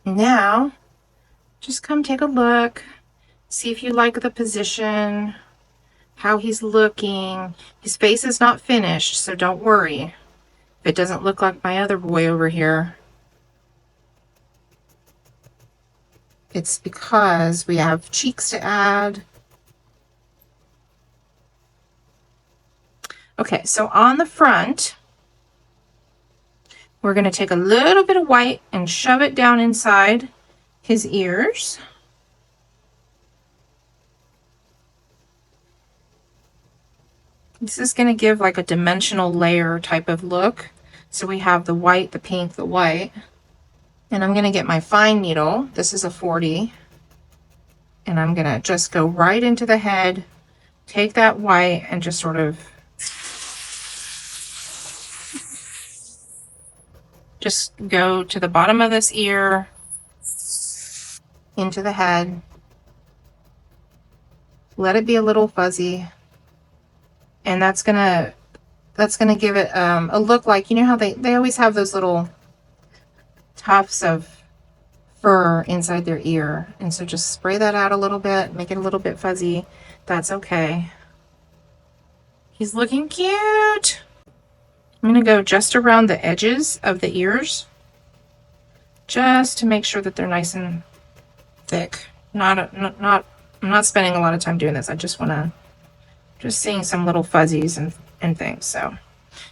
[SPEAKER 1] now just come take a look, see if you like the position, how he's looking. His face is not finished, so don't worry if it doesn't look like my other boy over here. It's because we have cheeks to add. Okay, so on the front, we're going to take a little bit of white and shove it down inside his ears. This is going to give like a dimensional layer type of look. So we have the white, the pink, the white. And I'm going to get my fine needle. This is a 40. And I'm going to just go right into the head, take that white and just sort of just go to the bottom of this ear, into the head. Let it be a little fuzzy. And that's gonna give it a look like, you know how they always have those little tufts of fur inside their ear. And so just spray that out a little bit, make it a little bit fuzzy. That's okay. He's looking cute. I'm going to go just around the edges of the ears, just to make sure that they're nice and thick. I'm not spending a lot of time doing this. I just want to, just seeing some little fuzzies and things. So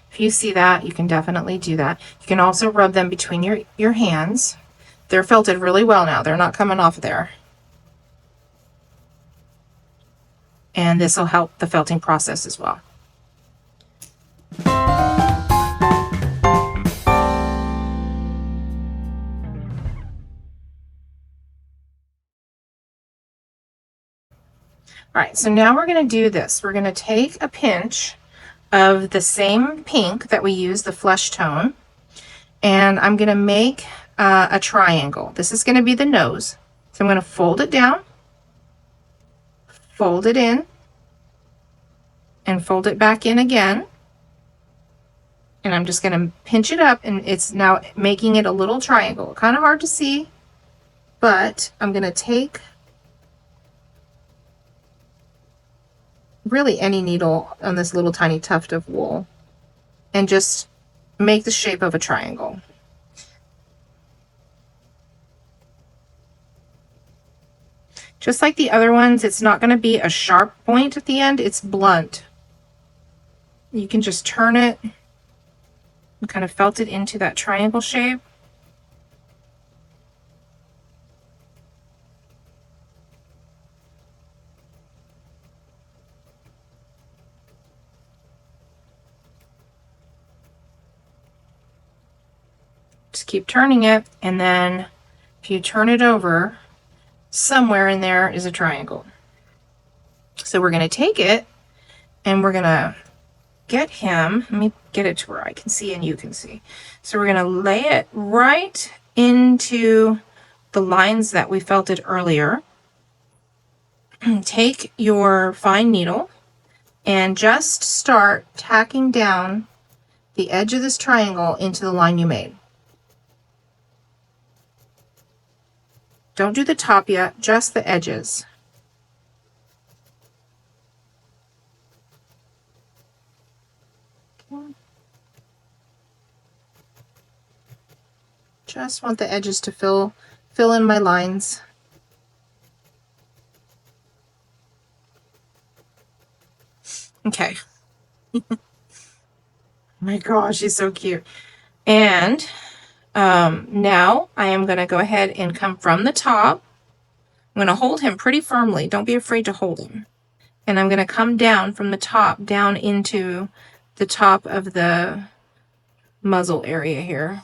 [SPEAKER 1] if you see that, you can definitely do that. You can also rub them between your hands. They're felted really well now. They're not coming off there. And this will help the felting process as well. All right, so now we're going to do this. We're going to take a pinch of the same pink that we used, the flesh tone, and I'm going to make a triangle. This is going to be the nose. So I'm going to fold it down, fold it in, and fold it back in again. And I'm just going to pinch it up, and it's now making it a little triangle. Kind of hard to see, but I'm going to take really any needle on this little tiny tuft of wool and just make the shape of a triangle. Just like the other ones, it's not going to be a sharp point at the end, it's blunt. You can just turn it and kind of felt it into that triangle shape. Just keep turning it, and then if you turn it over, somewhere in there is a triangle. So we're going to take it and we're going to get him, let me get it to where I can see and you can see. So we're going to lay it right into the lines that we felted earlier. Take your fine needle and just start tacking down the edge of this triangle into the line you made. Don't do the top yet, just the edges. Just want the edges to fill in my lines. Okay. My gosh, she's so cute. And now I am going to go ahead and come from the top. I'm going to hold him pretty firmly. Don't be afraid to hold him. And I'm going to come down from the top down into the top of the muzzle area here.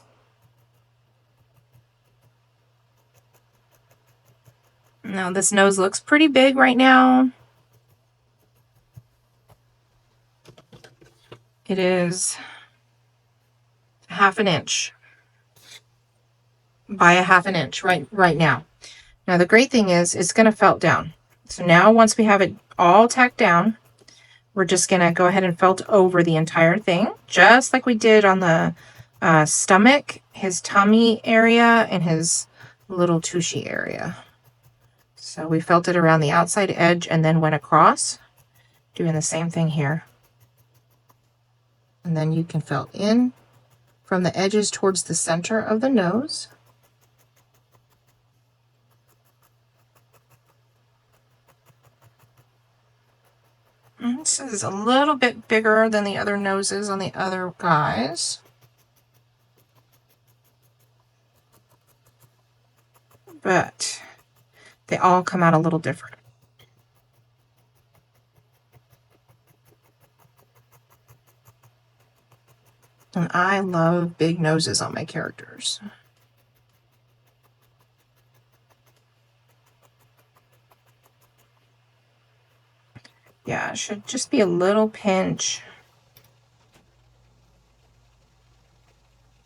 [SPEAKER 1] Now this nose looks pretty big right now. It is 1/2 inch by 1/2 inch right now. Now the great thing is it's going to felt down. So now once we have it all tacked down, we're just going to go ahead and felt over the entire thing, just like we did on the stomach, his tummy area, and his little tushy area. So we felt it around the outside edge and then went across, doing the same thing here. And then you can felt in from the edges towards the center of the nose. And this is a little bit bigger than the other noses on the other guys. But they all come out a little different. And I love big noses on my characters. Yeah, it should just be a little pinch.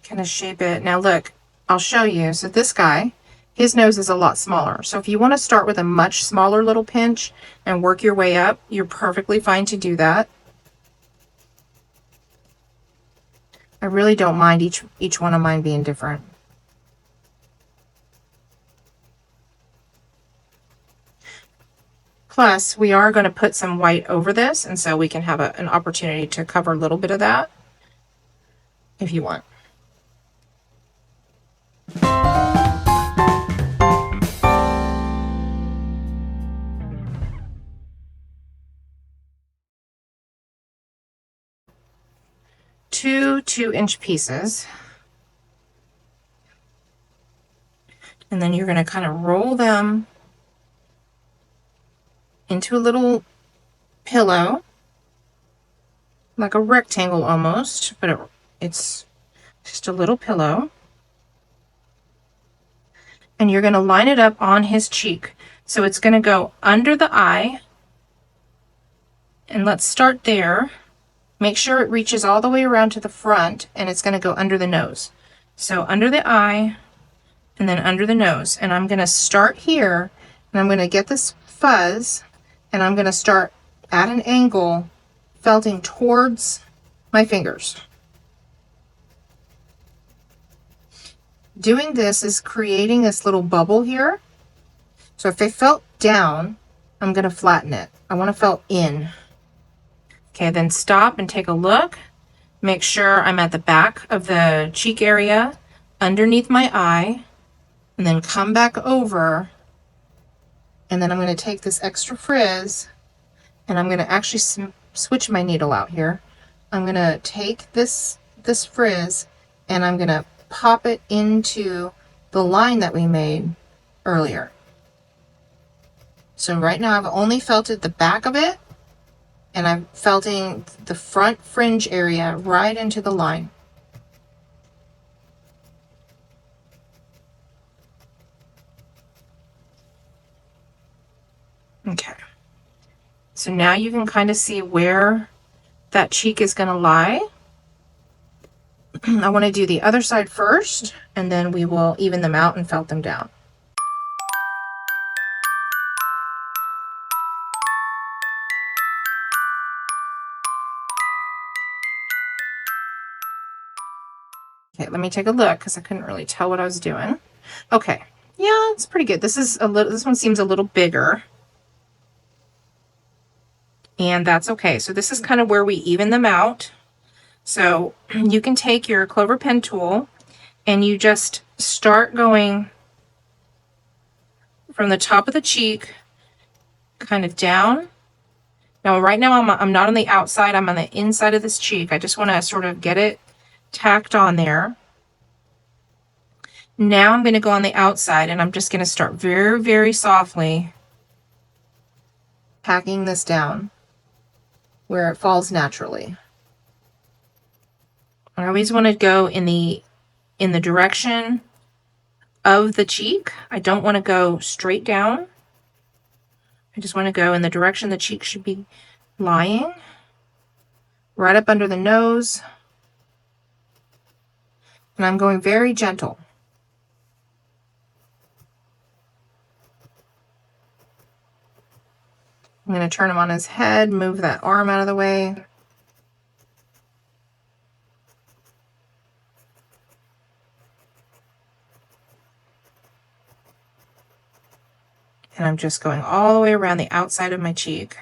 [SPEAKER 1] Kind of shape it. Now look, I'll show you. So this guy, his nose is a lot smaller. So if you want to start with a much smaller little pinch and work your way up, you're perfectly fine to do that. I really don't mind each one of mine being different. Plus, we are going to put some white over this, and so we can have an opportunity to cover a little bit of that if you want. Two 2-inch pieces. And then you're going to kind of roll them into a little pillow, like a rectangle almost, but it's just a little pillow. And you're going to line it up on his cheek. So it's going to go under the eye And let's start there. Make sure it reaches all the way around to the front, and it's going to go under the nose. So under the eye and then under the nose. And I'm going to start here, and I'm going to get this fuzz, and I'm going to start at an angle felting towards my fingers. Doing this is creating this little bubble here. So if I felt down, I'm going to flatten it. I want to felt in. Okay, then stop and take a look. Make sure I'm at the back of the cheek area, underneath my eye, and then come back over. And then I'm going to take this extra frizz, and I'm going to actually switch my needle out here. I'm going to take this frizz, and I'm going to pop it into the line that we made earlier. So right now I've only felted the back of it, and I'm felting the front fringe area right into the line. Okay. So now you can kind of see where that cheek is going to lie. I want to do the other side first, and then we will even them out and felt them down. Okay, let me take a look because I couldn't really tell what I was doing. Okay, yeah, it's pretty good. This one seems a little bigger, and that's okay. So this is kind of where we even them out. So you can take your clover pen tool and you just start going from the top of the cheek kind of down. Now right now I'm not on the outside, I'm on the inside of this cheek. I just want to sort of get it tacked on there. Now I'm going to go on the outside, and I'm just going to start very, very softly packing this down where it falls naturally. I always want to go in the direction of the cheek. I don't want to go straight down. I just want to go in the direction the cheek should be lying, right up under the nose. And I'm going very gentle. I'm going to turn him on his head, move that arm out of the way. And I'm just going all the way around the outside of my cheek.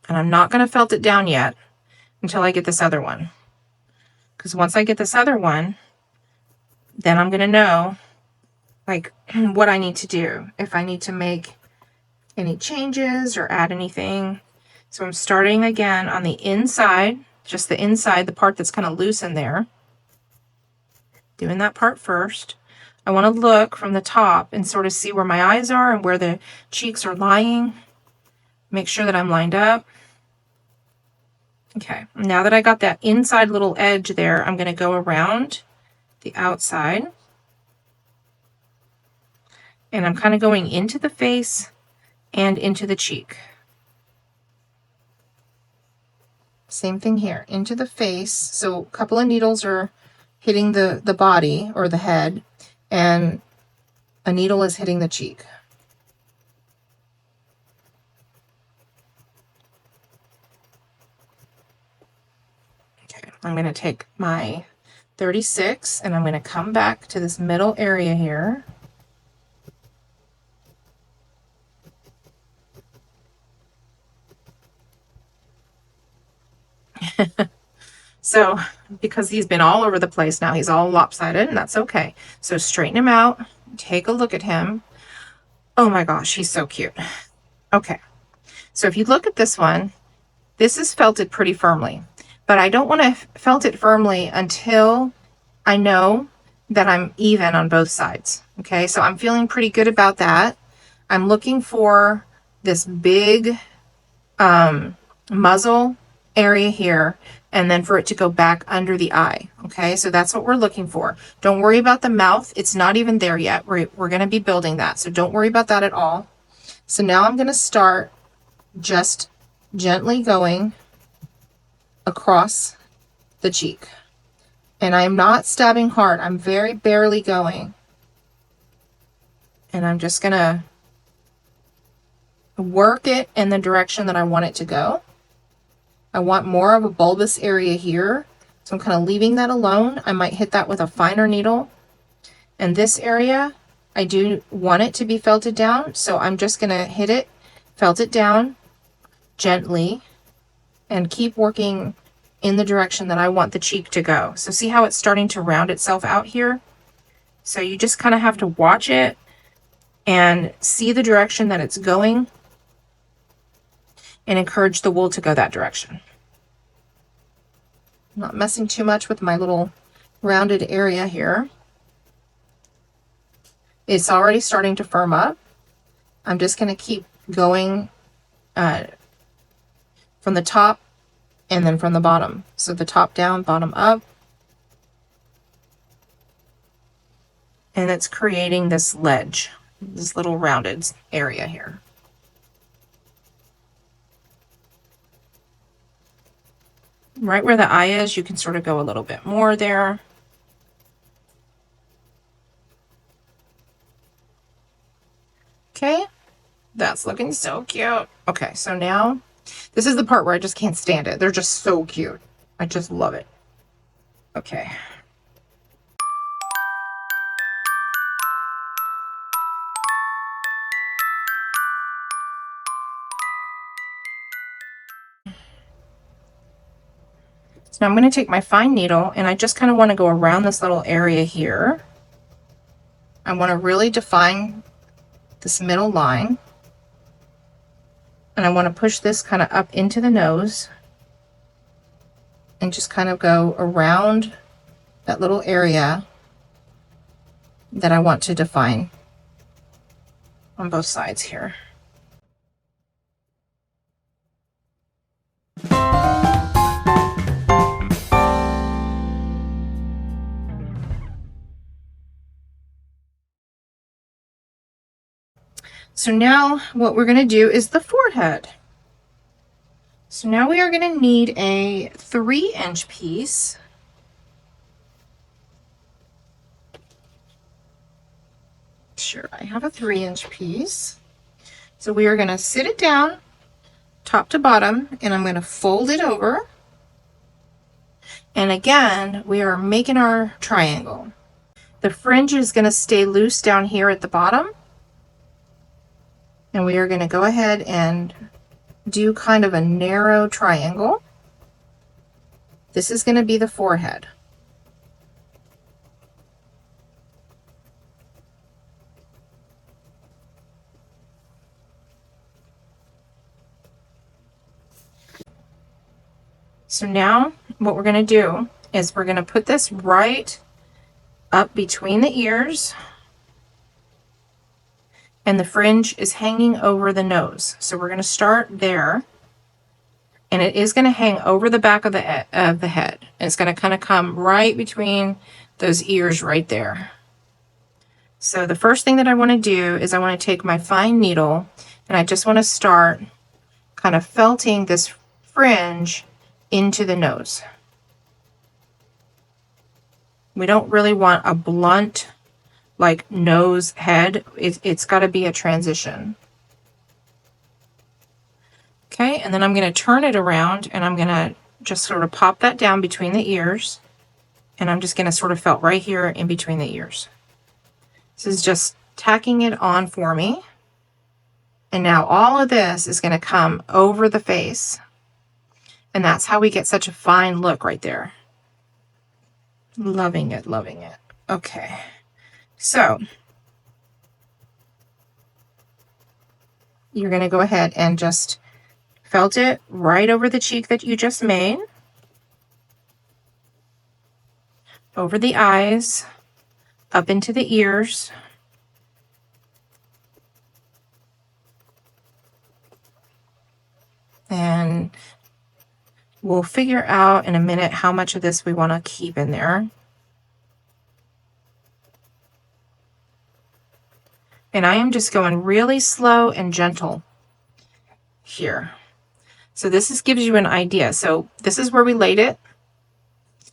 [SPEAKER 1] And I'm not going to felt it down yet until I get this other one. Because once I get this other one, then I'm going to know like what I need to do, if I need to make any changes or add anything. So I'm starting again on the inside, just the inside, the part that's kind of loose in there. Doing that part first. I want to look from the top and sort of see where my eyes are and where the cheeks are lying. Make sure that I'm lined up. Okay, now that I got that inside little edge there, I'm going to go around the outside. And I'm kind of going into the face and into the cheek. Same thing here, into the face. So a couple of needles are hitting the body or the head, and a needle is hitting the cheek. Okay, I'm going to take my 36 and I'm going to come back to this middle area here. So because he's been all over the place now, he's all lopsided, and that's okay. So straighten him out, take a look at him. Oh my gosh, he's so cute. Okay, so if you look at this one, this is felted pretty firmly, but I don't want to felt it firmly until I know that I'm even on both sides. Okay, so I'm feeling pretty good about that. I'm looking for this big muzzle area here, and then for it to go back under the eye. Okay, so that's what we're looking for. Don't worry about the mouth. It's not even there yet. We're going to be building that, so don't worry about that at all. So now I'm going to start just gently going across the cheek. And I'm not stabbing hard. I'm very barely going. And I'm just gonna work it in the direction that I want it to go. I want more of a bulbous area here, so I'm kind of leaving that alone. I might hit that with a finer needle. And this area, I do want it to be felted down, so I'm just gonna hit it, felt it down gently, and keep working in the direction that I want the cheek to go. So see how it's starting to round itself out here? So you just kind of have to watch it and see the direction that it's going and encourage the wool to go that direction. I'm not messing too much with my little rounded area here. It's already starting to firm up. I'm just going to keep going from the top and then from the bottom. So the top down, bottom up. And it's creating this ledge, this little rounded area here. Right where the eye is, you can sort of go a little bit more there. Okay, that's looking so cute. Okay, so now this is the part where I just can't stand it. They're just so cute. I just love it. Okay. So now I'm going to take my fine needle and I just kind of want to go around this little area here. I want to really define this middle line. And I want to push this kind of up into the nose and just kind of go around that little area that I want to define on both sides here. So now what we're going to do is the forehead. So now we are going to need a 3-inch piece. Sure, I have a 3-inch piece. So we are going to sit it down top to bottom and I'm going to fold it over. And again, we are making our triangle. The fringe is going to stay loose down here at the bottom. And we are going to go ahead and do kind of a narrow triangle. This is going to be the forehead. So now what we're going to do is we're going to put this right up between the ears. And the fringe is hanging over the nose. So we're going to start there. And it is going to hang over the back of the head. And it's going to kind of come right between those ears right there. So the first thing that I want to do is I want to take my fine needle and I just want to start kind of felting this fringe into the nose. We don't really want a blunt like nose head. It's got to be a transition. Okay, and then I'm going to turn it around and I'm going to just sort of pop that down between the ears. And I'm just going to sort of felt right here in between the ears. This is just tacking it on for me. And now all of this is going to come over the face. And that's how we get such a fine look right there. Loving it, loving it. Okay. So you're going to go ahead and just felt it right over the cheek that you just made, over the eyes, up into the ears, and we'll figure out in a minute how much of this we want to keep in there. And I am just going really slow and gentle here. So this gives you an idea. So this is where we laid it.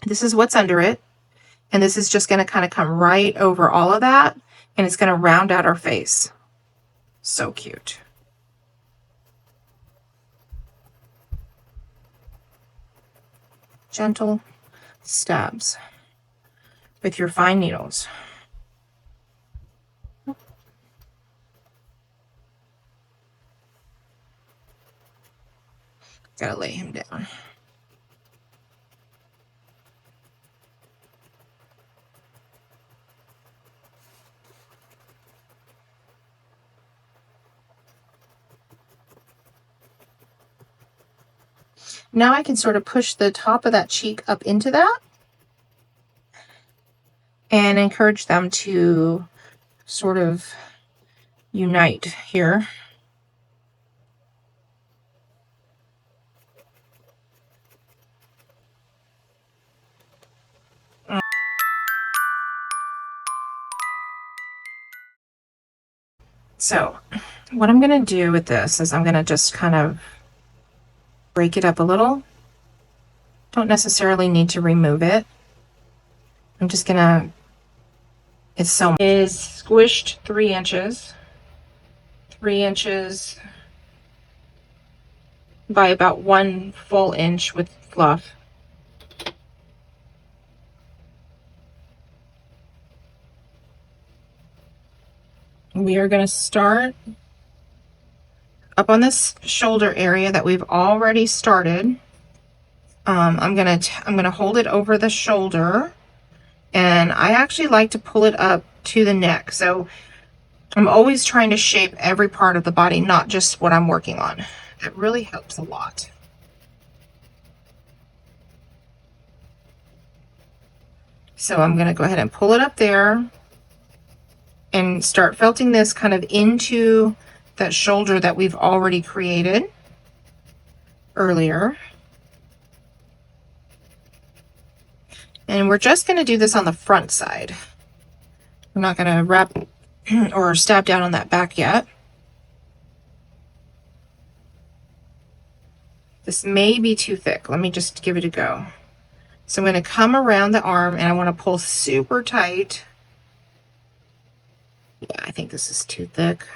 [SPEAKER 1] This is what's under it. And this is just going to kind of come right over all of that. And it's going to round out our face. So cute. Gentle stabs with your fine needles. Gotta lay him down. Now I can sort of push the top of that cheek up into that and encourage them to sort of unite here. So what I'm going to do with this is I'm going to just kind of break it up a little. Don't necessarily need to remove it. I'm just going to, it is squished 3 inches. 3 inches by about 1 full inch with fluff. We are going to start up on this shoulder area that we've already started. I'm gonna hold it over the shoulder, and I actually like to pull it up to the neck. So I'm always trying to shape every part of the body, not just what I'm working on. It really helps a lot. So I'm gonna go ahead and pull it up there and start felting this kind of into that shoulder that we've already created earlier. And we're just going to do this on the front side. We're not going to wrap or stab down on that back yet. This may be too thick. Let me just give it a go. So I'm going to come around the arm and I want to pull super tight. Yeah, I think this is too thick.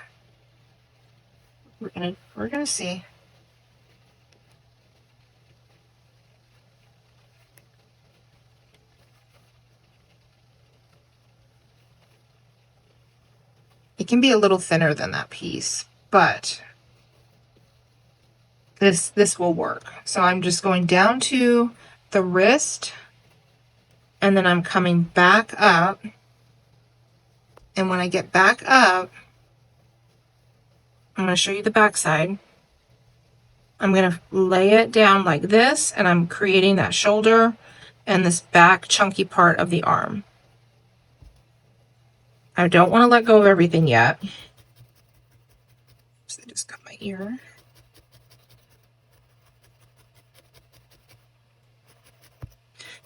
[SPEAKER 1] We're gonna see. It can be a little thinner than that piece, but this will work. So I'm just going down to the wrist, and then I'm coming back up. And when I get back up, I'm going to show you the back side. I'm going to lay it down like this, and I'm creating that shoulder and this back chunky part of the arm. I don't want to let go of everything yet. So I just got my ear.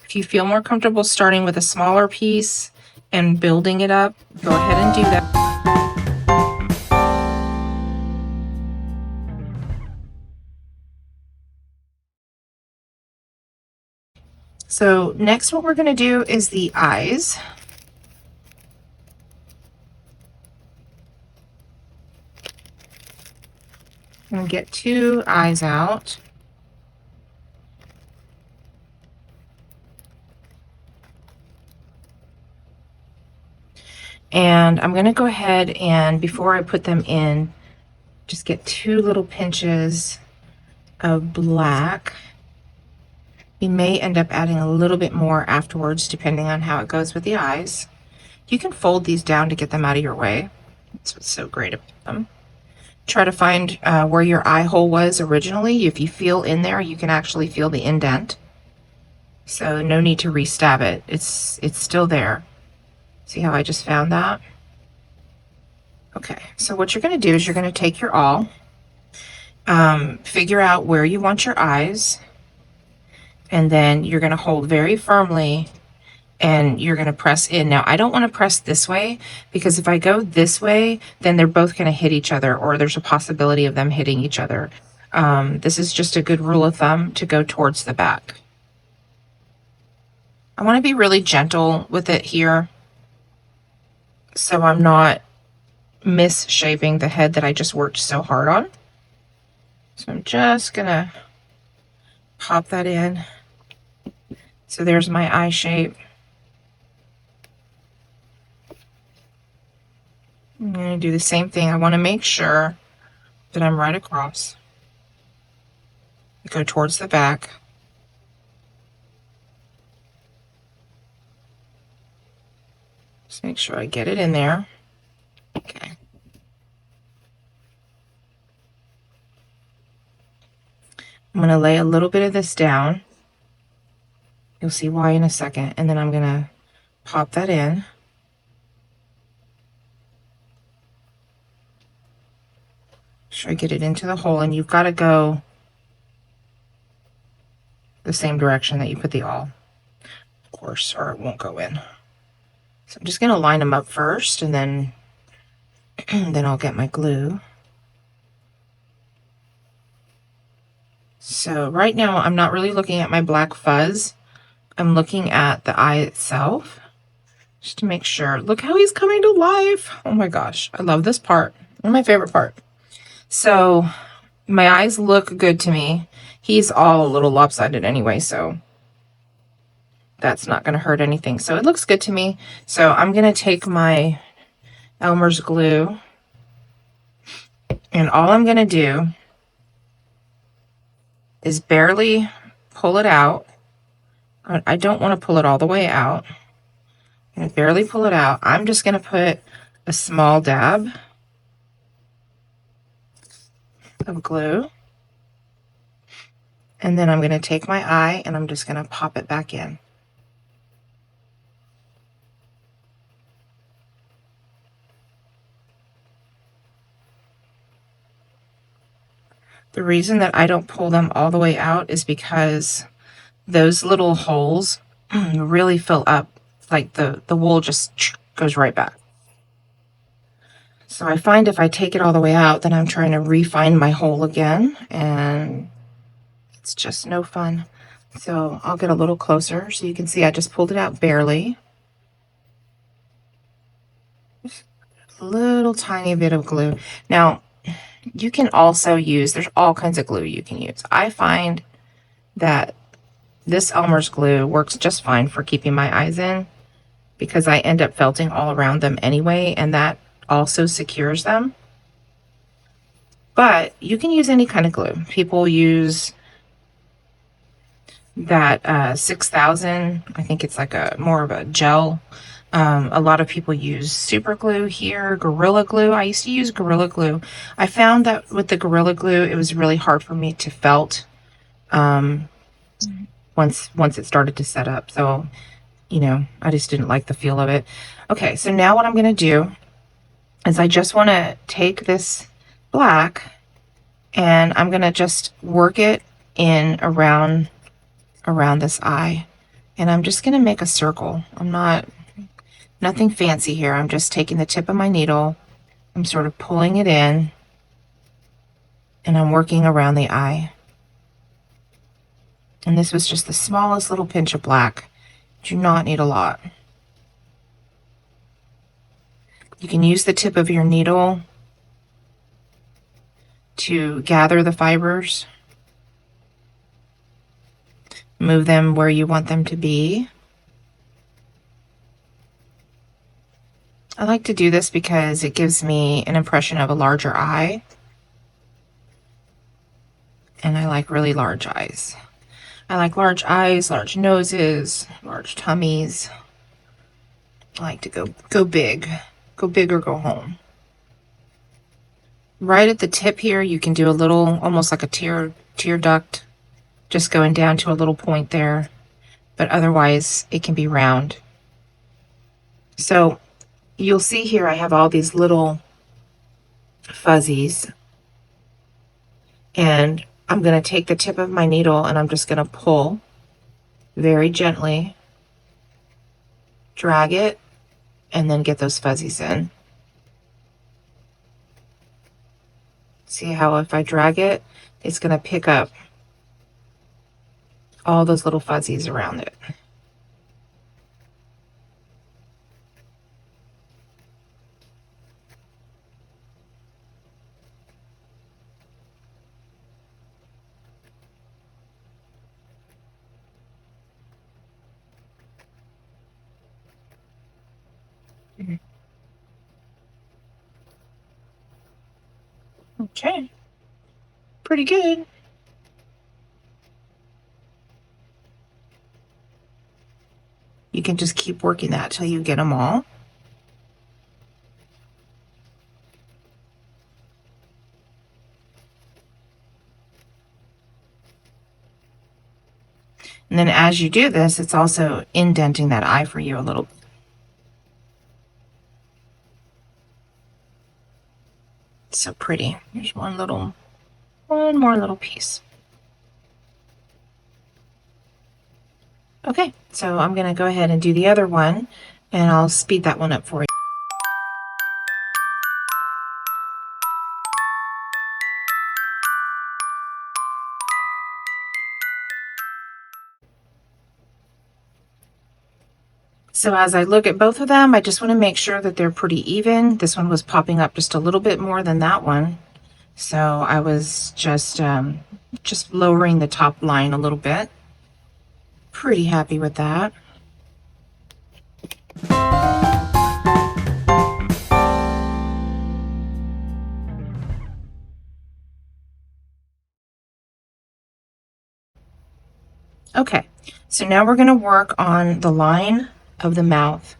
[SPEAKER 1] If you feel more comfortable starting with a smaller piece and building it up, go ahead and do that. So next what we're going to do is the eyes. I'm going to get 2 eyes out. And I'm going to go ahead and, before I put them in, just get 2 little pinches of black. We may end up adding a little bit more afterwards, depending on how it goes with the eyes. You can fold these down to get them out of your way. That's what's so great about them. Try to find where your eye hole was originally. If you feel in there, you can actually feel the indent. So no need to re-stab it. It's still there. See how I just found that? Okay, so what you're going to do is you're going to take your awl, figure out where you want your eyes, and then you're going to hold very firmly and you're going to press in. Now, I don't want to press this way, because if I go this way, then they're both going to hit each other, or there's a possibility of them hitting each other. This is just a good rule of thumb to go towards the back. I want to be really gentle with it here, so I'm not misshaping the head that I just worked so hard on. So I'm just gonna pop that in. So there's my eye shape. I'm gonna do the same thing. I want to make sure that I'm right across. Go towards the back. Just make sure I get it in there. Okay. I'm going to lay a little bit of this down. You'll see why in a second. And then I'm going to pop that in. Sure I get it into the hole, and you've got to go the same direction that you put the awl, of course, or it won't go in. So I'm just going to line them up first, and then then I'll get my glue. So right now I'm not really looking at my black fuzz. I'm looking at the eye itself just to make sure. Look how he's coming to life. Oh my gosh, I love this part. One of my favorite part. So my eyes look good to me. He's all a little lopsided anyway, so that's not going to hurt anything. So it looks good to me. So I'm going to take my Elmer's glue, and all I'm going to do is barely pull it out. I don't want to pull it all the way out. I'm going to barely pull it out. I'm just going to put a small dab of glue. And then I'm going to take my eye and I'm just going to pop it back in. The reason that I don't pull them all the way out is because those little holes really fill up, like the wool just goes right back. So I find if I take it all the way out, then I'm trying to refine my hole again, and it's just no fun. So I'll get a little closer so you can see I just pulled it out barely. Just a little tiny bit of glue. Now, you can also use, there's all kinds of glue you can use. I find that this Elmer's glue works just fine for keeping my eyes in, because I end up felting all around them anyway, and that also secures them. But you can use any kind of glue. People use that 6000, I think it's like a more of a gel. A lot of people use super glue here, Gorilla Glue. I used to use Gorilla Glue. I found that with the Gorilla Glue, it was really hard for me to felt once it started to set up. So, you know, I just didn't like the feel of it. Okay, so now what I'm going to do is I just want to take this black and I'm going to just work it in around this eye. And I'm just going to make a circle. Nothing fancy here. I'm just taking the tip of my needle. I'm sort of pulling it in and I'm working around the eye. And this was just the smallest little pinch of black. Do not need a lot. You can use the tip of your needle to gather the fibers. Move them where you want them to be. I like to do this because it gives me an impression of a larger eye. And I like really large eyes. I like large eyes, large noses, large tummies. I like to go big. Go big or go home. Right at the tip here, you can do a little, almost like a tear duct, just going down to a little point there. But otherwise, it can be round. So you'll see here I have all these little fuzzies. And I'm going to take the tip of my needle and I'm just going to pull very gently, drag it, and then get those fuzzies in. See how if I drag it, it's going to pick up all those little fuzzies around it. Okay, pretty good. You can just keep working that till you get them all. And then as you do this, it's also indenting that eye for you a little. So pretty. There's one more little piece. Okay, so I'm gonna go ahead and do the other one, and I'll speed that one up for you. So as I look at both of them, I just want to make sure that they're pretty even. This one was popping up just a little bit more than that one. So I was just lowering the top line a little bit. Pretty happy with that. Okay, so now we're going to work on the line of the mouth.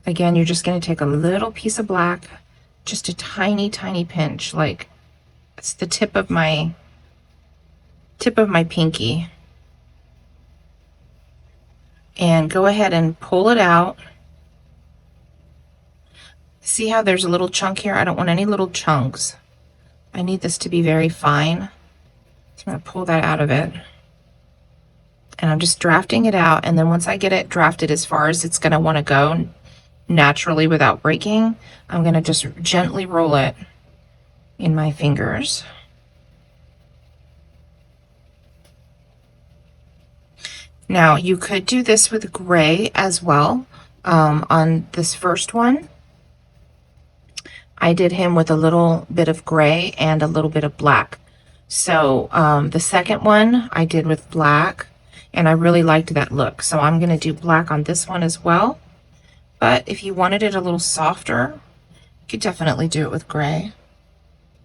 [SPEAKER 1] Again, you're just going to take a little piece of black, just a tiny, tiny pinch, like it's the tip of my pinky. And go ahead and pull it out. See how there's a little chunk here? I don't want any little chunks. I need this to be very fine. So I'm going to pull that out of it. And I'm just drafting it out. And then once I get it drafted as far as it's going to want to go naturally without breaking, I'm going to just gently roll it in my fingers. Now you could do this with gray as well. On this first one, I did him with a little bit of gray and a little bit of black. So the second one I did with black, and I really liked that look. So I'm going to do black on this one as well. But if you wanted it a little softer, you could definitely do it with gray.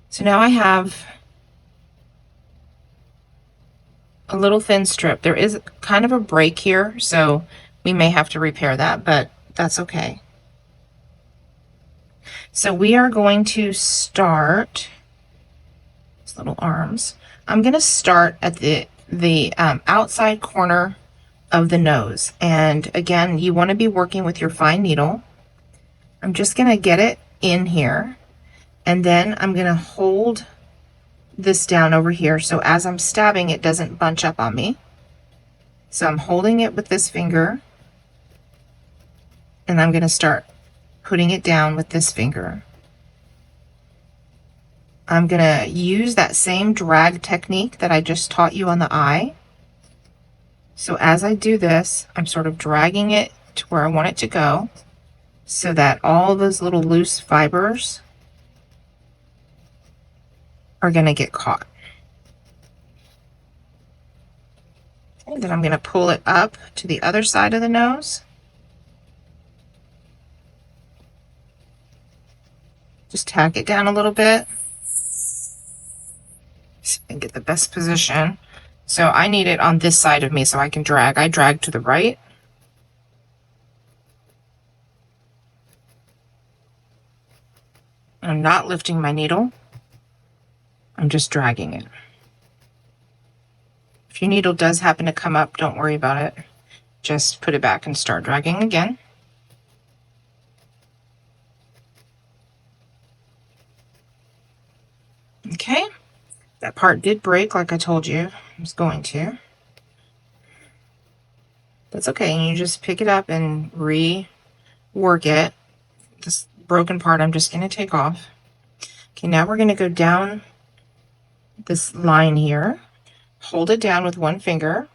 [SPEAKER 1] So now I have a little thin strip. There is kind of a break here, so we may have to repair that, but that's okay. So we are going to start these little arms. I'm going to start at the outside corner of the nose. And again, you want to be working with your fine needle. I'm just going to get it in here, and then I'm going to hold this down over here, so as I'm stabbing it doesn't bunch up on me. So I'm holding it with this finger, and I'm going to start putting it down with this finger. I'm going to use that same drag technique that I just taught you on the eye. So as I do this, I'm sort of dragging it to where I want it to go, so that all those little loose fibers are going to get caught. And then I'm going to pull it up to the other side of the nose. Just tack it down a little bit. So I can get the best position. So I need it on this side of me so I can drag. I drag to the right. I'm not lifting my needle. I'm just dragging it. If your needle does happen to come up, don't worry about it. Just put it back and start dragging again. Okay, that part did break like I told you I was going to. That's okay, and you just pick it up and rework it. This broken part I'm just going to take off. Okay, now we're going to go down this line here, hold it down with one finger,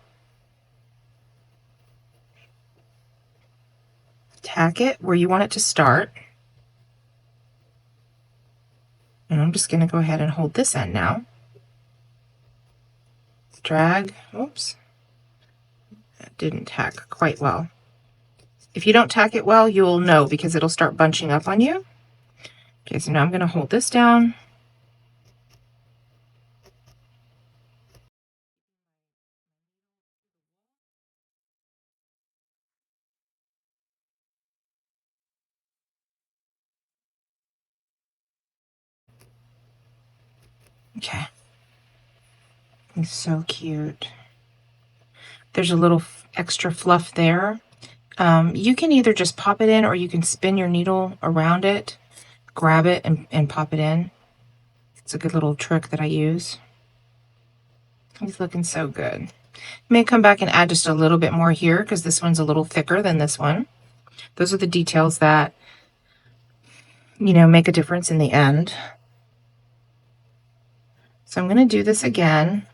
[SPEAKER 1] tack it where you want it to start, and I'm just going to go ahead and hold this end now. Drag, oops, that didn't tack quite well. If you don't tack it well, you'll know because it'll start bunching up on you. Okay, so now I'm going to hold this down. Okay. It's so cute. There's a little extra fluff there. You can either just pop it in or you can spin your needle around it, grab it and pop it in. It's a good little trick that I use. He's looking so good. May come back and add just a little bit more here because this one's a little thicker than this one. Those are the details that, you know, make a difference in the end. So I'm going to do this again,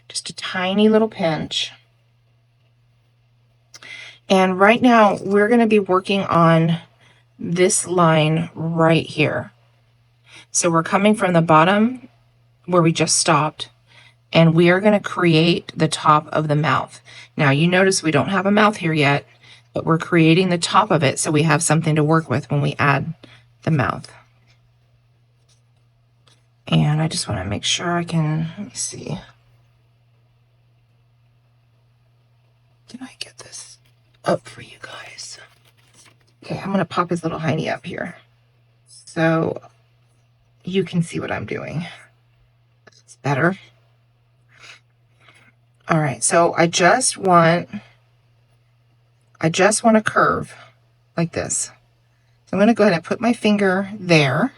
[SPEAKER 1] just a tiny little pinch. And right now we're going to be working on this line right here. So we're coming from the bottom where we just stopped, and we are going to create the top of the mouth. Now you notice we don't have a mouth here yet, but we're creating the top of it so we have something to work with when we add the mouth. And I just want to make sure I can, let me see. Did I get this up for you guys? Okay, I'm going to pop his little hiney up here so you can see what I'm doing. It's better. All right, so I just want a curve like this. So I'm going to go ahead and put my finger there,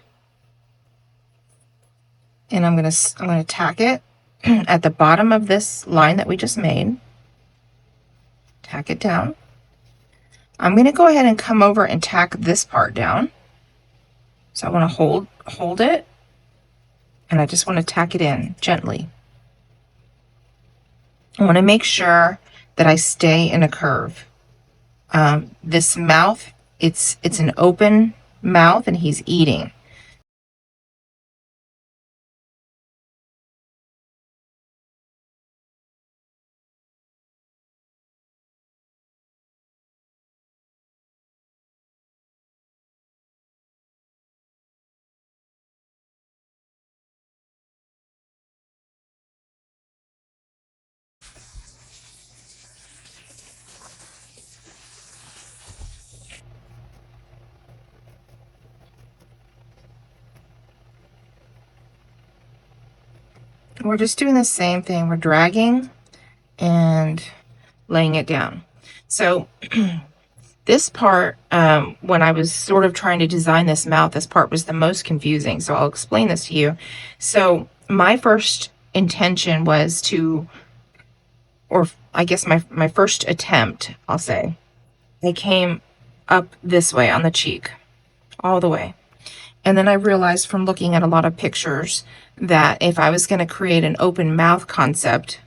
[SPEAKER 1] and I'm going to tack it at the bottom of this line that we just made. Tack it down. I'm going to go ahead and come over and tack this part down. So I want to hold it, and I just want to tack it in gently. I want to make sure that I stay in a curve. This mouth, it's an open mouth, and he's eating. We're just doing the same thing. We're dragging and laying it down. So this part, when I was sort of trying to design this mouth, this part was the most confusing. So I'll explain this to you. So my first intention was to, or I guess my first attempt, I'll say, I came up this way on the cheek, all the way. And then I realized from looking at a lot of pictures that if I was going to create an open mouth concept,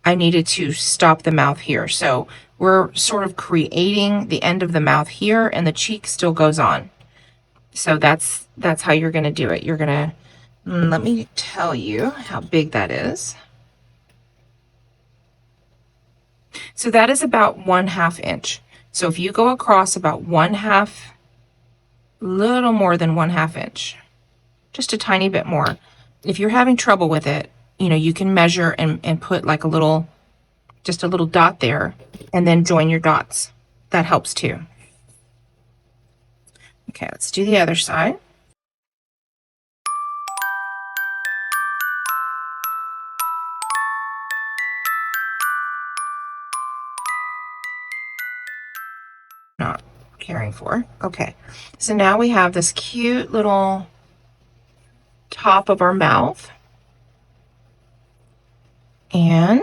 [SPEAKER 1] I needed to stop the mouth here. So we're sort of creating the end of the mouth here, and the cheek still goes on. So that's how you're going to do it. You're going to, let me tell you how big that is. So that is about 1/2 inch. So if you go across about 1/2, little more than 1/2 inch, just a tiny bit more. If you're having trouble with it, you know, you can measure and put like a little, just a little dot there, and then join your dots. That helps too. Okay, let's do the other side. Not caring for. Okay, so now we have this cute little top of our mouth. And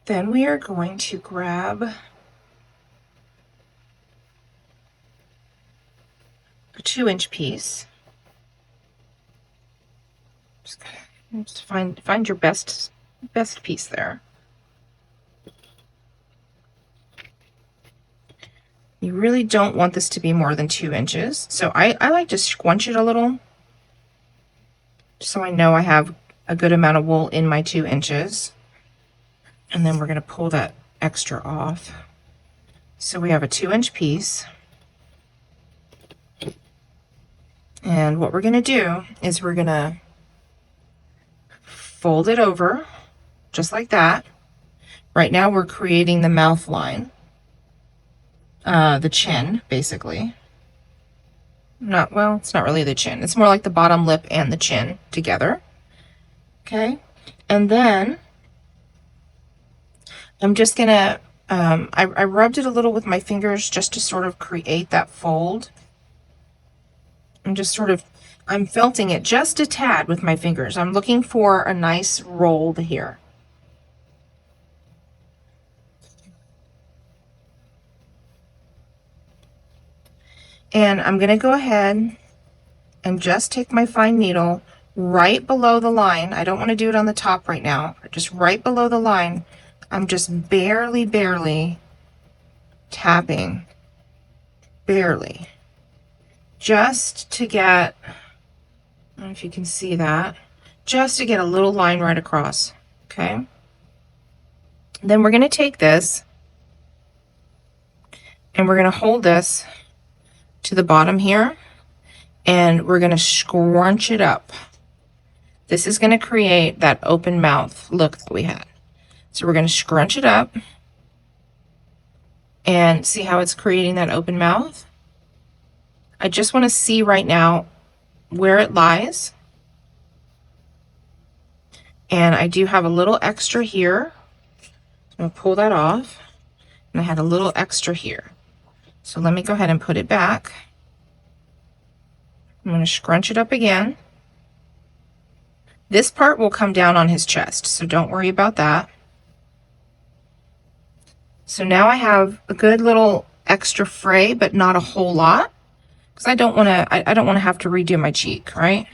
[SPEAKER 1] Then we are going to grab a 2-inch piece. Just find your best piece there. You really don't want this to be more than 2 inches. So I like to squunch it a little, so I know I have a good amount of wool in my 2 inches. And then we're going to pull that extra off. So we have a 2-inch piece. And what we're going to do is we're going to fold it over just like that. Right now we're creating the mouth line, the chin, basically. Well, it's not really the chin. It's more like the bottom lip and the chin together. Okay. And then I'm just gonna, I rubbed it a little with my fingers just to sort of create that fold. I'm felting it just a tad with my fingers. I'm looking for a nice roll here. And I'm gonna go ahead and just take my fine needle right below the line. I don't want to do it on the top right now, just right below the line. I'm just barely tapping, barely, just to get, I don't know if you can see that, just to get a little line right across. Okay. Then we're going to take this and we're going to hold this to the bottom here, and we're going to scrunch it up. This is going to create that open mouth look that we had. So we're going to scrunch it up and see how it's creating that open mouth. I just want to see right now where it lies. And I do have a little extra here. I'm going to pull that off. And I had a little extra here. So let me go ahead and put it back. I'm going to scrunch it up again. This part will come down on his chest, so don't worry about that. So now I have a good little extra fray, but not a whole lot, because I don't want to have to redo my cheek, right?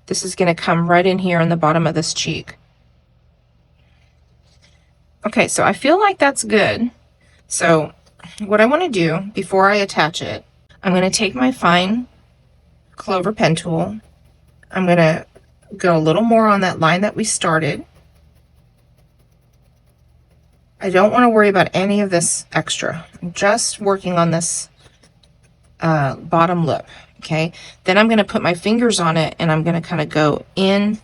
[SPEAKER 1] This is going to come right in here in the bottom of this cheek. Okay, so I feel like that's good. So what I want to do before I attach it, I'm going to take my fine clover pen tool. I'm going to go a little more on that line that we started. I don't want to worry about any of this extra. I'm just working on this bottom lip, okay? Then I'm going to put my fingers on it and I'm going to kind of go in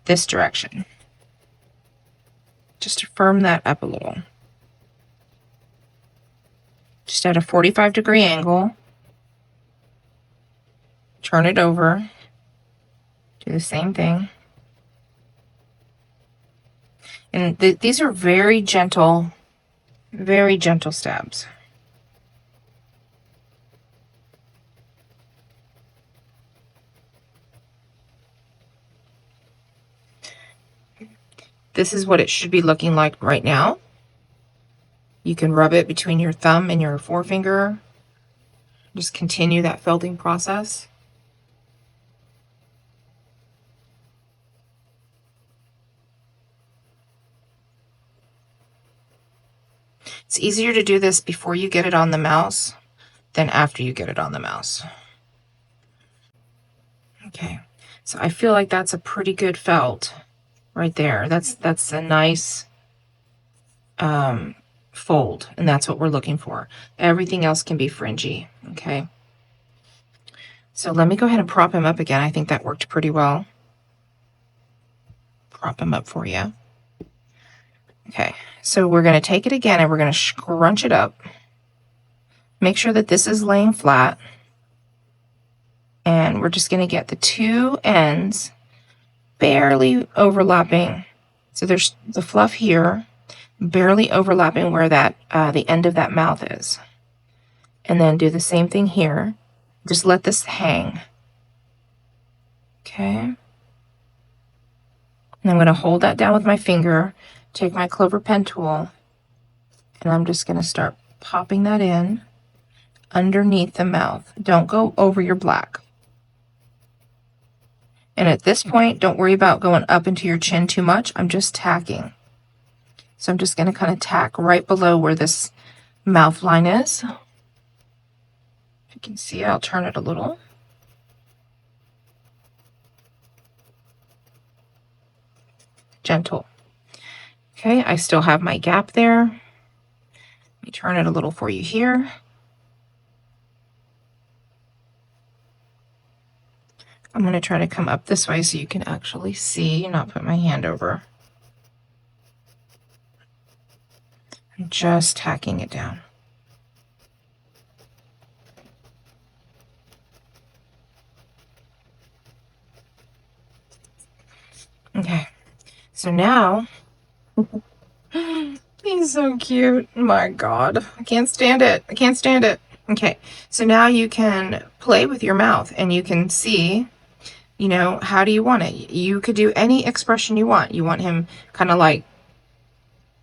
[SPEAKER 1] this direction, just to firm that up a little. Just at a 45-degree angle. Turn it over. Do the same thing. And these are very gentle stabs. This is what it should be looking like right now. You can rub it between your thumb and your forefinger. Just continue that felting process. It's easier to do this before you get it on the mouse than after you get it on the mouse. Okay, so I feel like that's a pretty good felt right there. That's a nice fold, and that's what we're looking for. Everything else can be fringy, okay? So let me go ahead and prop him up again. I think that worked pretty well. Prop him up for you. Okay, so we're going to take it again and we're going to scrunch it up. Make sure that this is laying flat. And we're just going to get the two ends barely overlapping. So there's the fluff here, barely overlapping where that the end of that mouth is. And then do the same thing here. Just let this hang. Okay. And I'm going to hold that down with my finger. Take my clover pen tool And I'm just going to start popping that in underneath the mouth. Don't go over your black. And at this point, don't worry about going up into your chin too much. I'm just tacking. So I'm just going to kind of tack right below where this mouth line is. If you can see, I'll turn it a little. Gentle. Okay, I still have my gap there. Let me turn it a little for you here. I'm going to try to come up this way so you can actually see, not put my hand over. I'm just tacking it down. Okay, so now, he's so cute. My God, I can't stand it. I can't stand it. Okay, so now you can play with your mouth and you can see, you know, how do you want it? You could do any expression you want. You want him kind of like,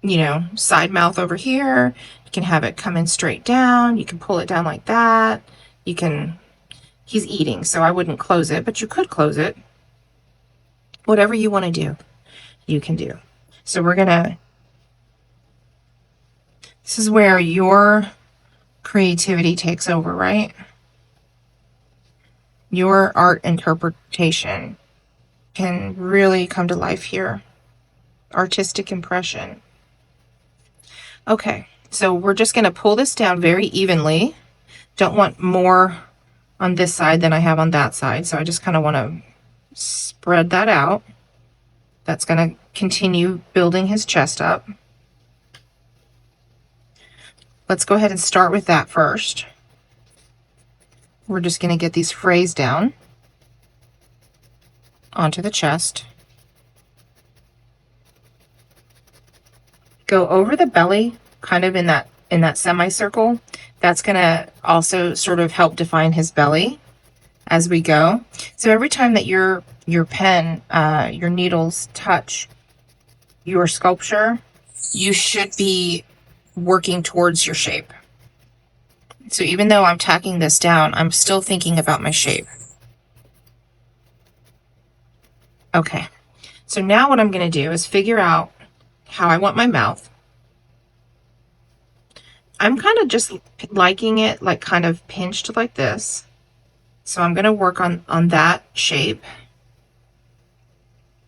[SPEAKER 1] you know, side mouth over here. You can have it come in straight down. You can pull it down like that. You can, he's eating, so I wouldn't close it, but you could close it. Whatever you want to do, you can do. So we're gonna, this is where your creativity takes over, right? Your art interpretation can really come to life here. Artistic impression. Okay, so we're just going to pull this down very evenly. Don't want more on this side than I have on that side, so I just kind of want to spread that out. That's going to continue building his chest up. Let's go ahead and start with that first. We're just going to get these frays down onto the chest. Go over the belly, kind of in that semicircle. That's going to also sort of help define his belly as we go. So every time that your pen, your needles touch your sculpture, you should be working towards your shape. So even though I'm tacking this down, I'm still thinking about my shape. Okay, so now what I'm going to do is figure out how I want my mouth. I'm kind of just liking it like kind of pinched like this. So I'm going to work on that shape.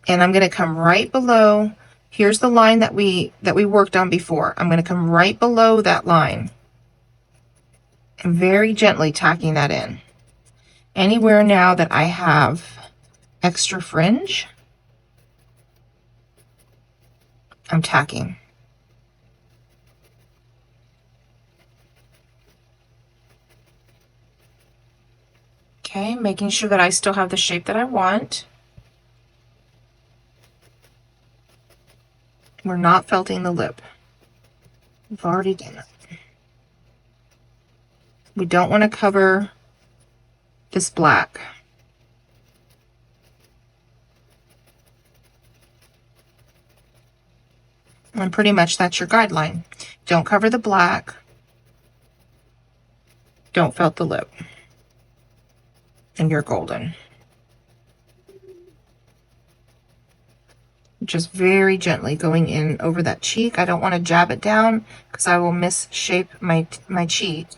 [SPEAKER 1] And I'm going to come right below. Here's the line that we worked on before. I'm going to come right below that line and very gently tacking that in. Anywhere now that I have extra fringe, I'm tacking. Okay, making sure that I still have the shape that I want. We're not felting the lip. We've already done it. We don't want to cover this black. And pretty much that's your guideline. Don't cover the black. Don't felt the lip. And you're golden. Just very gently going in over that cheek. I don't want to jab it down because I will misshape my cheek.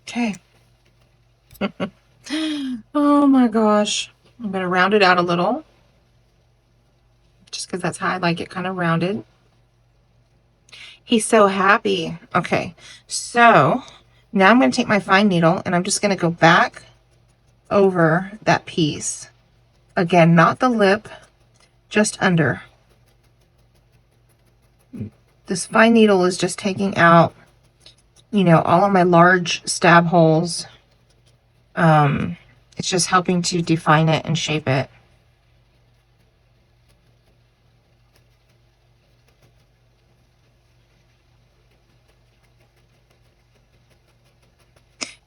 [SPEAKER 1] Okay. Oh my gosh. I'm going to round it out a little. Just because that's how I like it, kind of rounded. He's so happy. Okay. So now I'm going to take my fine needle and I'm just going to go back over that piece. Again, not the lip, just under. This fine needle is just taking out, you know, all of my large stab holes. It's just helping to define it and shape it.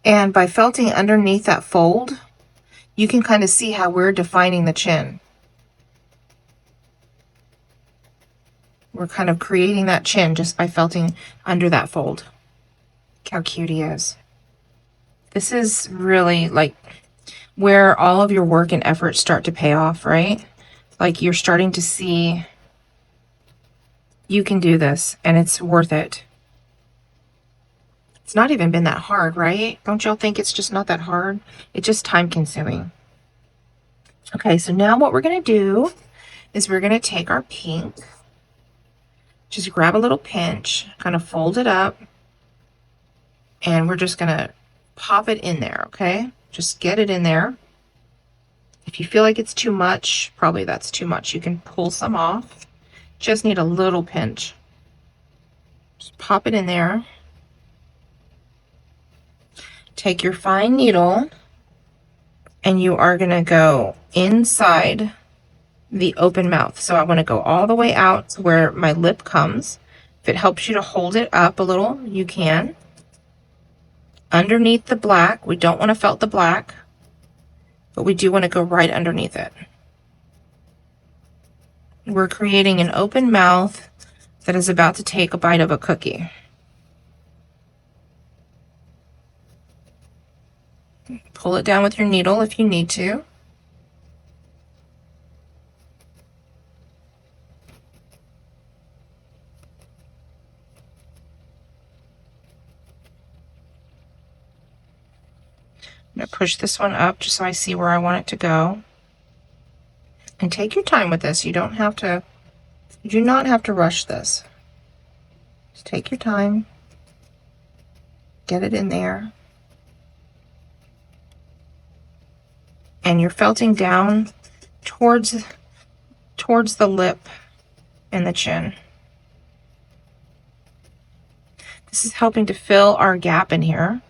[SPEAKER 1] And by felting underneath that fold, you can kind of see how we're defining the chin. We're kind of creating that chin just by felting under that fold. Look how cute he is. This is really like where all of your work and effort start to pay off, right? Like you're starting to see you can do this and it's worth it. It's not even been that hard, right? Don't y'all think it's just not that hard? It's just time consuming. Okay, so now what we're gonna do is we're gonna take our pink, just grab a little pinch, kind of fold it up, and we're just gonna pop it in there, okay? Just get it in there. If you feel like it's too much, probably that's too much. You can pull some off. Just need a little pinch. Just pop it in there. Take your fine needle and you are gonna go inside the open mouth. So I wanna go all the way out to where my lip comes. If it helps you to hold it up a little, you can. Underneath the black, we don't wanna felt the black, but we do wanna go right underneath it. We're creating an open mouth that is about to take a bite of a cookie. Pull it down with your needle if you need to. I'm going to push this one up just so I see where I want it to go. And take your time with this. You do not have to rush this. Just take your time. Get it in there. And you're felting down towards the lip and the chin. This is helping to fill our gap in here.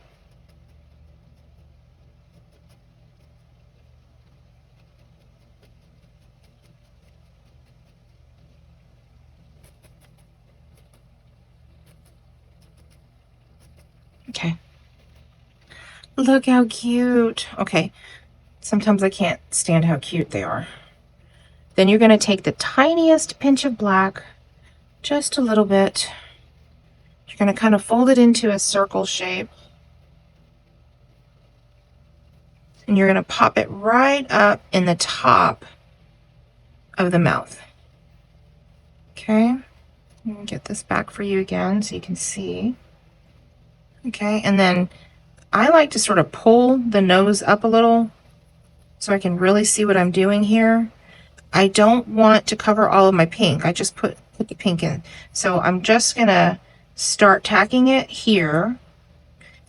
[SPEAKER 1] Okay. Look how cute. Okay. Sometimes I can't stand how cute they are. Then you're going to take the tiniest pinch of black, just a little bit. You're going to kind of fold it into a circle shape. And you're going to pop it right up in the top of the mouth. Okay. Let me get this back for you again so you can see. Okay. And then I like to sort of pull the nose up a little so I can really see what I'm doing here. I don't want to cover all of my pink. I just put the pink in. So I'm just going to start tacking it here.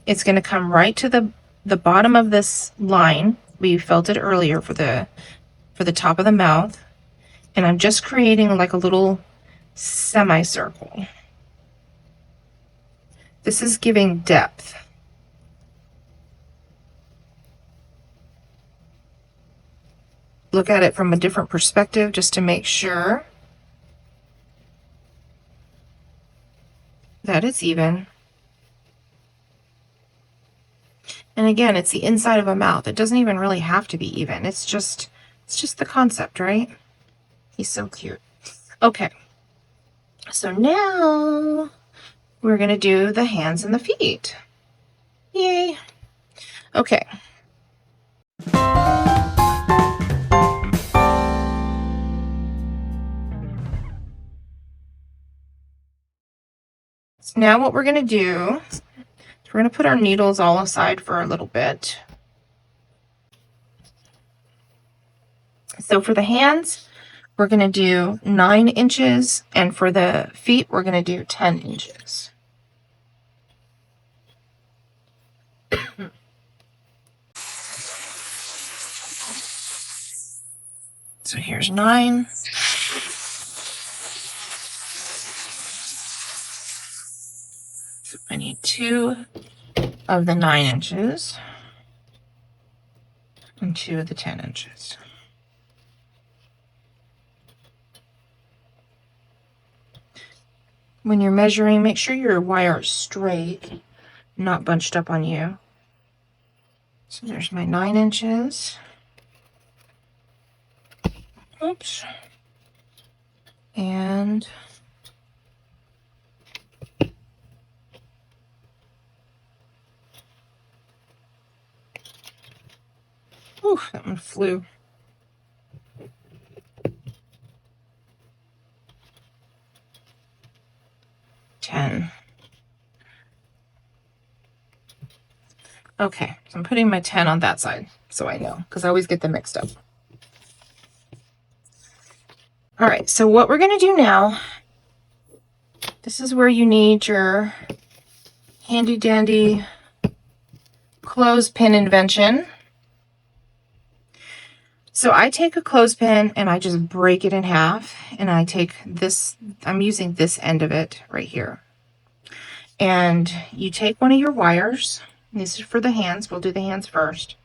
[SPEAKER 1] It's going to come right to the bottom of this line we felted earlier for the top of the mouth. And I'm just creating like a little semicircle. This is giving depth. Look at it from a different perspective just to make sure that it's even. And again, it's the inside of a mouth. It doesn't even really have to be even. It's just the concept, right? He's so cute. Okay. So now we're going to do the hands and the feet. Yay. Okay. So now what we're going to do is we're going to put our needles all aside for a little bit. So for the hands, we're going to do 9 inches, and for the feet, we're going to do 10 inches. So here's 9. So I need 2 of the 9 inches and 2 of the 10 inches. When you're measuring, make sure your wire is straight, not bunched up on you. So there's my 9 inches. Oops. And ooh, that one flew. 10. Okay, so I'm putting my 10 on that side so I know, because I always get them mixed up. All right, so what we're going to do now, this is where you need your handy dandy clothespin invention. So I take a clothespin and I just break it in half, and I take this, I'm using this end of it right here. And you take one of your wires, this is for the hands, we'll do the hands first.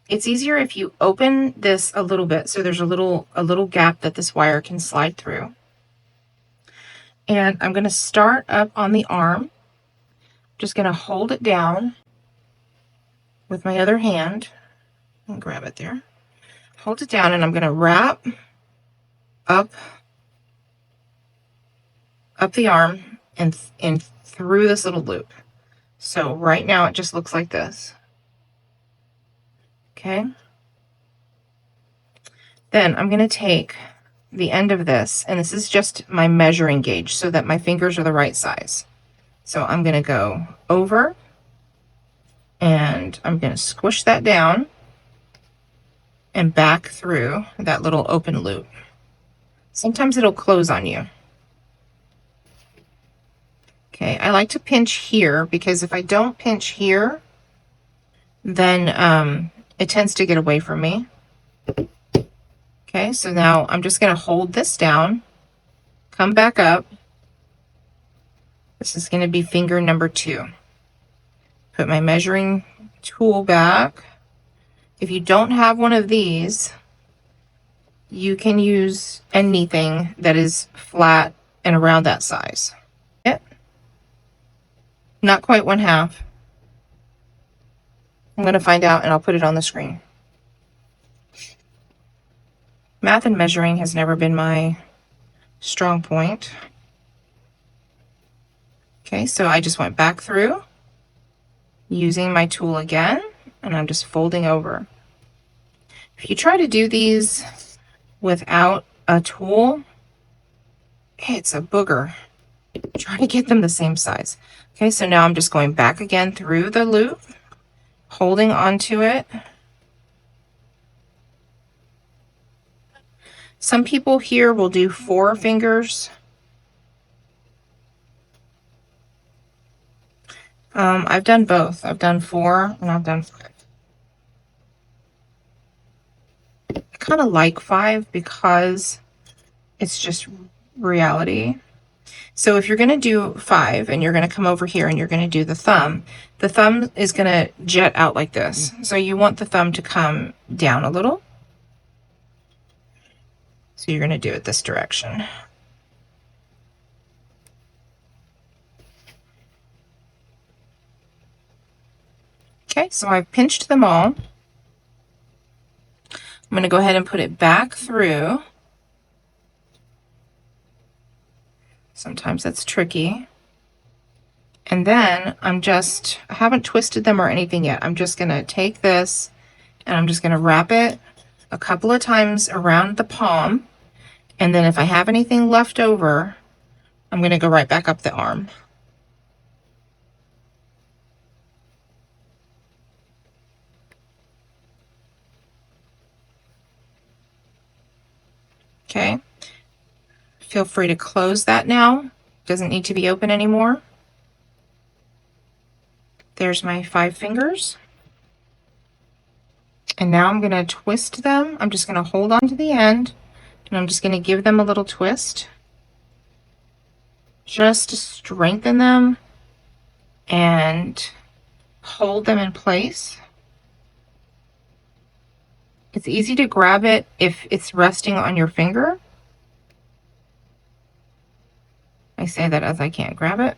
[SPEAKER 1] It's easier if you open this a little bit so there's a little gap that this wire can slide through. And I'm going to start up on the arm. Just going to hold it down with my other hand and grab it there. Hold it down, and I'm going to wrap up the arm and through this little loop. So right now it just looks like this. Okay. Then I'm going to take the end of this, and this is just my measuring gauge so that my fingers are the right size. So I'm going to go over, and I'm going to squish that down and back through that little open loop. Sometimes it'll close on you. Okay, I like to pinch here because if I don't pinch here, then it tends to get away from me. Okay, so now I'm just going to hold this down, come back up. This is going to be finger number 2. Put my measuring tool back. If you don't have one of these, you can use anything that is flat and around that size. Not quite 1/2. I'm going to find out and I'll put it on the screen. Math and measuring has never been my strong point. Okay, so I just went back through using my tool again, and I'm just folding over. If you try to do these without a tool, it's a booger. Try to get them the same size. Okay, so now I'm just going back again through the loop, holding onto it. Some people here will do 4 fingers. I've done both. I've done 4 and I've done 5. I kind of like 5 because it's just reality. So if you're going to do 5 and you're going to come over here and you're going to do the thumb is going to jet out like this. So you want the thumb to come down a little. So you're going to do it this direction. Okay, so I've pinched them all. I'm going to go ahead and put it back through. Sometimes that's tricky. And then I haven't twisted them or anything yet. I'm just going to take this and I'm just going to wrap it a couple of times around the palm. And then if I have anything left over, I'm going to go right back up the arm. Okay. Feel free to close that now. Doesn't need to be open anymore. There's my 5 fingers. And now I'm going to twist them. I'm just going to hold on to the end and I'm just going to give them a little twist just to strengthen them and hold them in place. It's easy to grab it if it's resting on your finger. I say that as I can't grab it.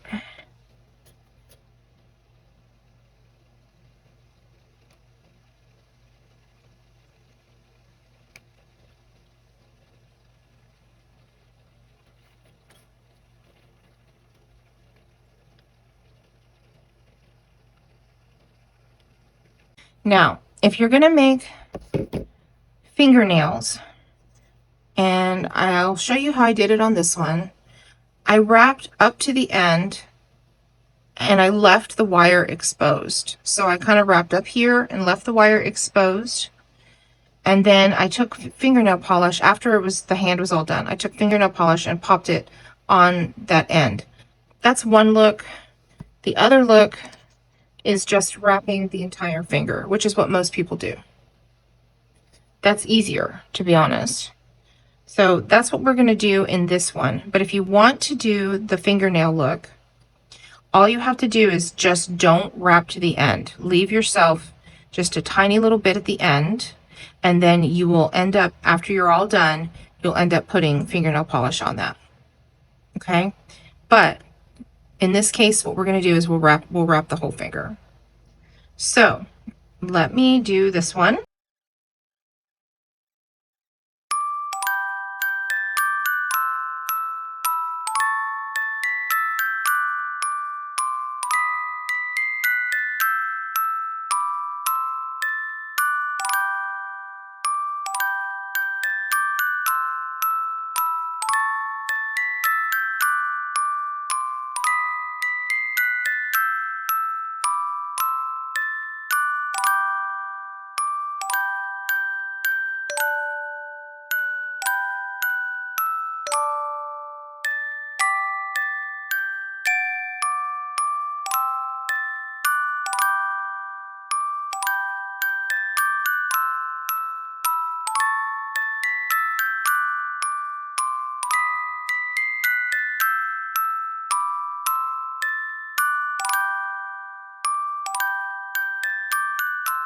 [SPEAKER 1] Now, if you're gonna make fingernails, and I'll show you how I did it on this one, I wrapped up to the end and I left the wire exposed. So I kind of wrapped up here and left the wire exposed. And then I took fingernail polish after the hand was all done. I took fingernail polish and popped it on that end. That's one look. The other look is just wrapping the entire finger, which is what most people do. That's easier, to be honest. So that's what we're going to do in this one. But if you want to do the fingernail look, all you have to do is just don't wrap to the end. Leave yourself just a tiny little bit at the end, and then you will end up, after you're all done, you'll end up putting fingernail polish on that. Okay? But in this case, what we're going to do is we'll wrap the whole finger. So let me do this one.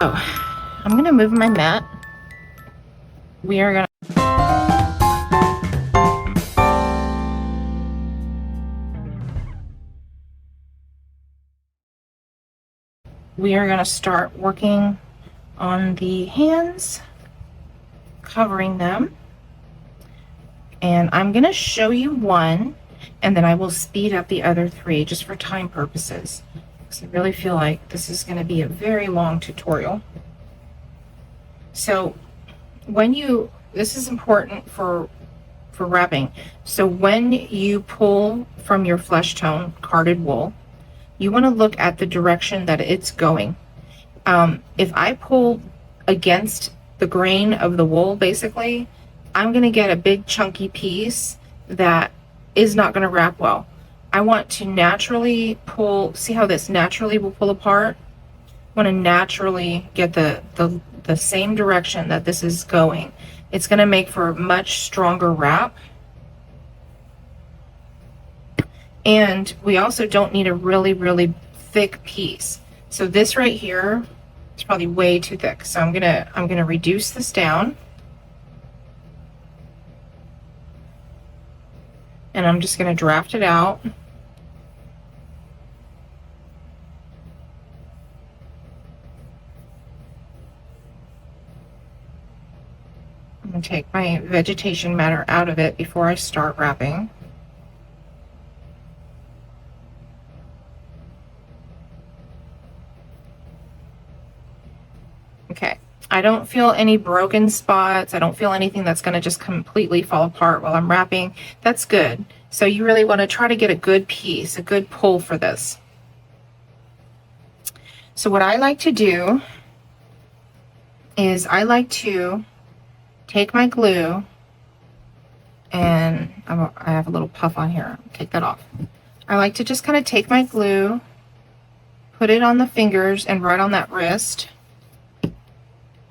[SPEAKER 1] So I'm going to move my mat. We are going to start working on the hands, covering them. And I'm going to show you one, and then I will speed up the other three just for time purposes, because I really feel like this is going to be a very long tutorial. So this is important for wrapping. So when you pull from your flesh tone carded wool, you want to look at the direction that it's going. If I pull against the grain of the wool, basically, I'm going to get a big chunky piece that is not going to wrap well. I want to naturally pull, see how this naturally will pull apart? I want to naturally get the same direction that this is going. It's going to make for a much stronger wrap. And we also don't need a really, really thick piece. So this right here is probably way too thick. So I'm gonna reduce this down. And I'm just gonna draft it out. I'm gonna take my vegetation matter out of it before I start wrapping. Okay, I don't feel any broken spots. I don't feel anything that's going to just completely fall apart while I'm wrapping. That's good. So you really want to try to get a good piece, a good pull for this. So what I like to do is I like to take my glue, and I have a little puff on here. Take that off. I like to just kind of take my glue, put it on the fingers and right on that wrist.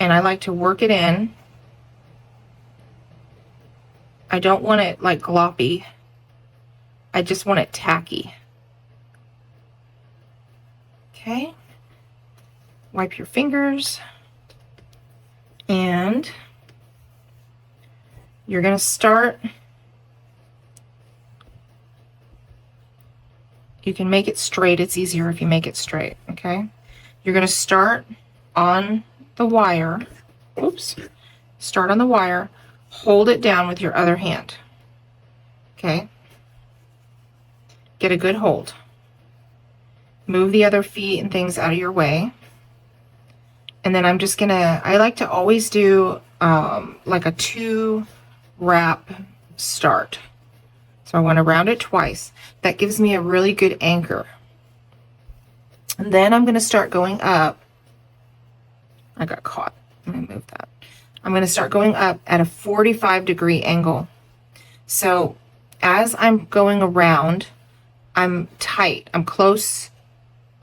[SPEAKER 1] And I like to work it in. I don't want it like gloppy. I just want it tacky. Okay. Wipe your fingers. And you're going to start. You can make it straight. It's easier if you make it straight. Okay. You're going to start on the wire. Oops. Start on the wire, hold it down with your other hand. Okay. Get a good hold. Move the other feet and things out of your way. And then I'm just gonna, I like to always do like a 2 wrap start. So I want to round it twice. That gives me a really good anchor. And then I'm going to start going up. I got caught. Let me move that. I'm going to start going up at a 45-degree angle. So as I'm going around, I'm tight. I'm close.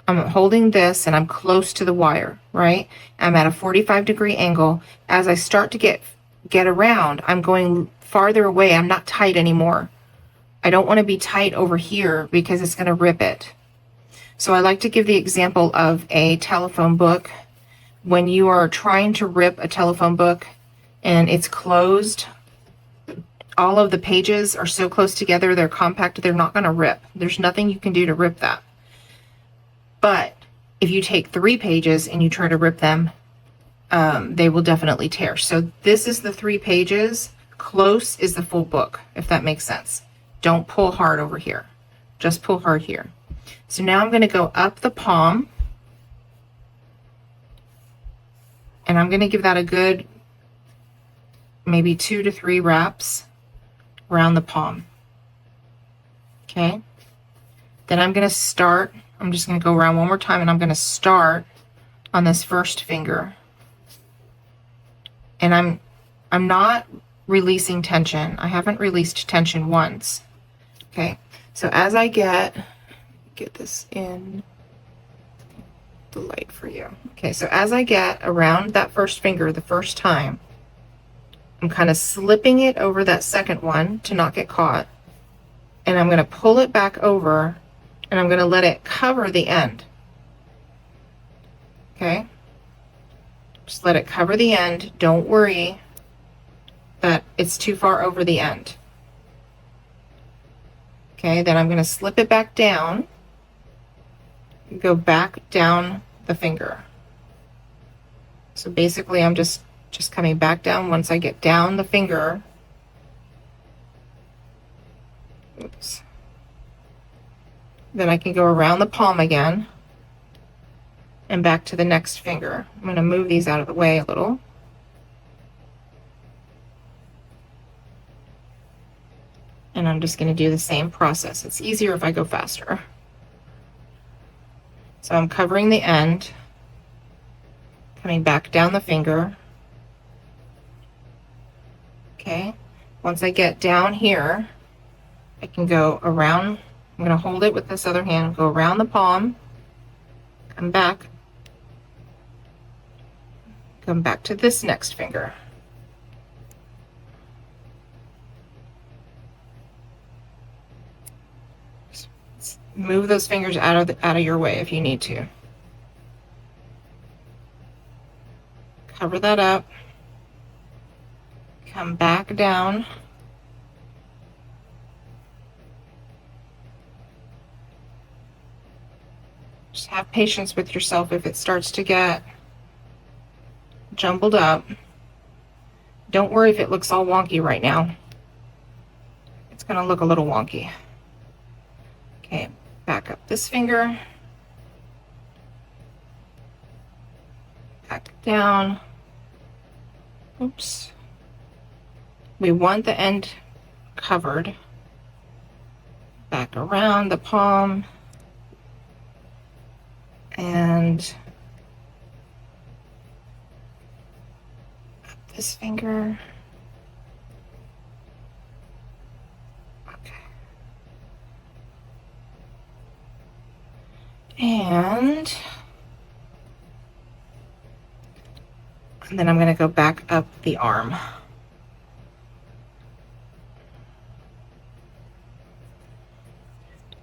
[SPEAKER 1] I'm holding this and I'm close to the wire, right? I'm at a 45-degree angle. As I start to get around, I'm going farther away. I'm not tight anymore. I don't want to be tight over here because it's going to rip it. So I like to give the example of a telephone book. When you are trying to rip a telephone book and it's closed, all of the pages are so close together, they're compact, they're not going to rip. There's nothing you can do to rip that. But if you take 3 pages and you try to rip them, they will definitely tear. So this is the 3 pages. Close is the full book, if that makes sense. Don't pull hard over here. Just pull hard here. So now I'm going to go up the palm. And I'm going to give that a good maybe 2 to 3 wraps around the palm. Okay. Then I'm going to start. I'm just going to go around one more time and I'm going to start on this first finger. And I'm not releasing tension. I haven't released tension once. Okay. So as I get this in the light for you. Okay, so as I get around that first finger the first time, I'm kind of slipping it over that second one to not get caught. And I'm going to pull it back over and I'm going to let it cover the end. Okay? Just let it cover the end. Don't worry that it's too far over the end. Okay, then I'm going to slip it back down. Go back down the finger. So basically I'm just coming back down. Once I get down the finger, oops, then I can go around the palm again and back to the next finger. I'm going to move these out of the way a little. And I'm just going to do the same process. It's easier if I go faster. So I'm covering the end, coming back down the finger. Okay, once I get down here, I can go around. I'm going to hold it with this other hand, go around the palm, come back to this next finger. Move those fingers out of your way if you need to. Cover that up. Come back down. Just have patience with yourself if it starts to get jumbled up. Don't worry if it looks all wonky right now. It's going to look a little wonky. Okay. Back up this finger, back down. Oops. We want the end covered. Back around the palm and up this finger. And then I'm going to go back up the arm.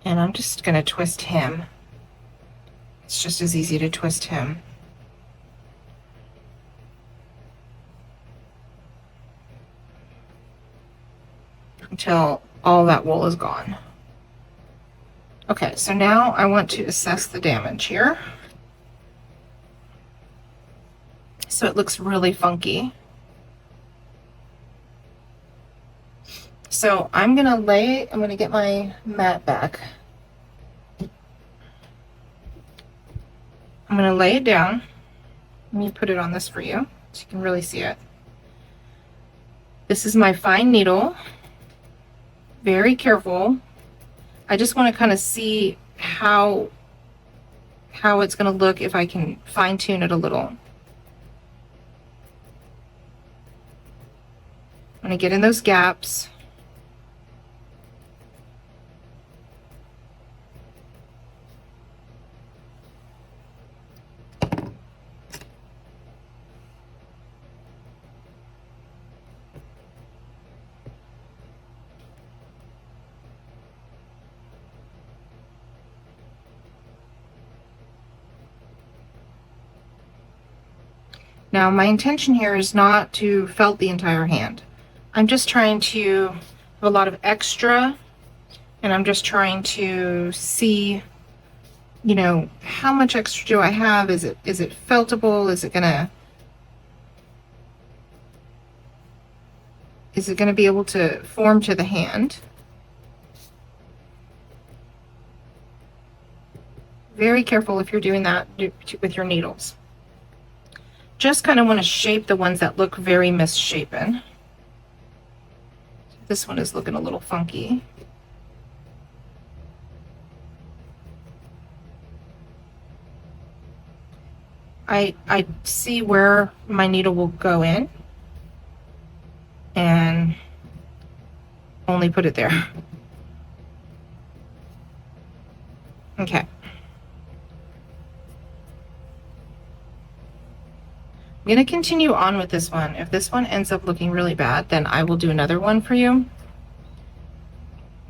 [SPEAKER 1] And I'm just going to twist him. It's just as easy to twist him. Until all that wool is gone. Okay, so now I want to assess the damage here. So it looks really funky. So I'm gonna get my mat back. I'm gonna lay it down Let me put it on this for you so you can really see it. This is my fine needle. Very careful. I just want to kind of see how it's going to look if I can fine tune it a little. I'm going to get in those gaps. Now my intention here is not to felt the entire hand. I'm just trying to have a lot of extra, and I'm just trying to see, you know, how much extra do I have? Is it feltable? Is it gonna be able to form to the hand? Very careful if you're doing that with your needles. Just kind of want to shape the ones that look very misshapen. This one is looking a little funky. I see where my needle will go in and only put it there. Okay. I'm going to continue on with this one. If this one ends up looking really bad, then I will do another one for you.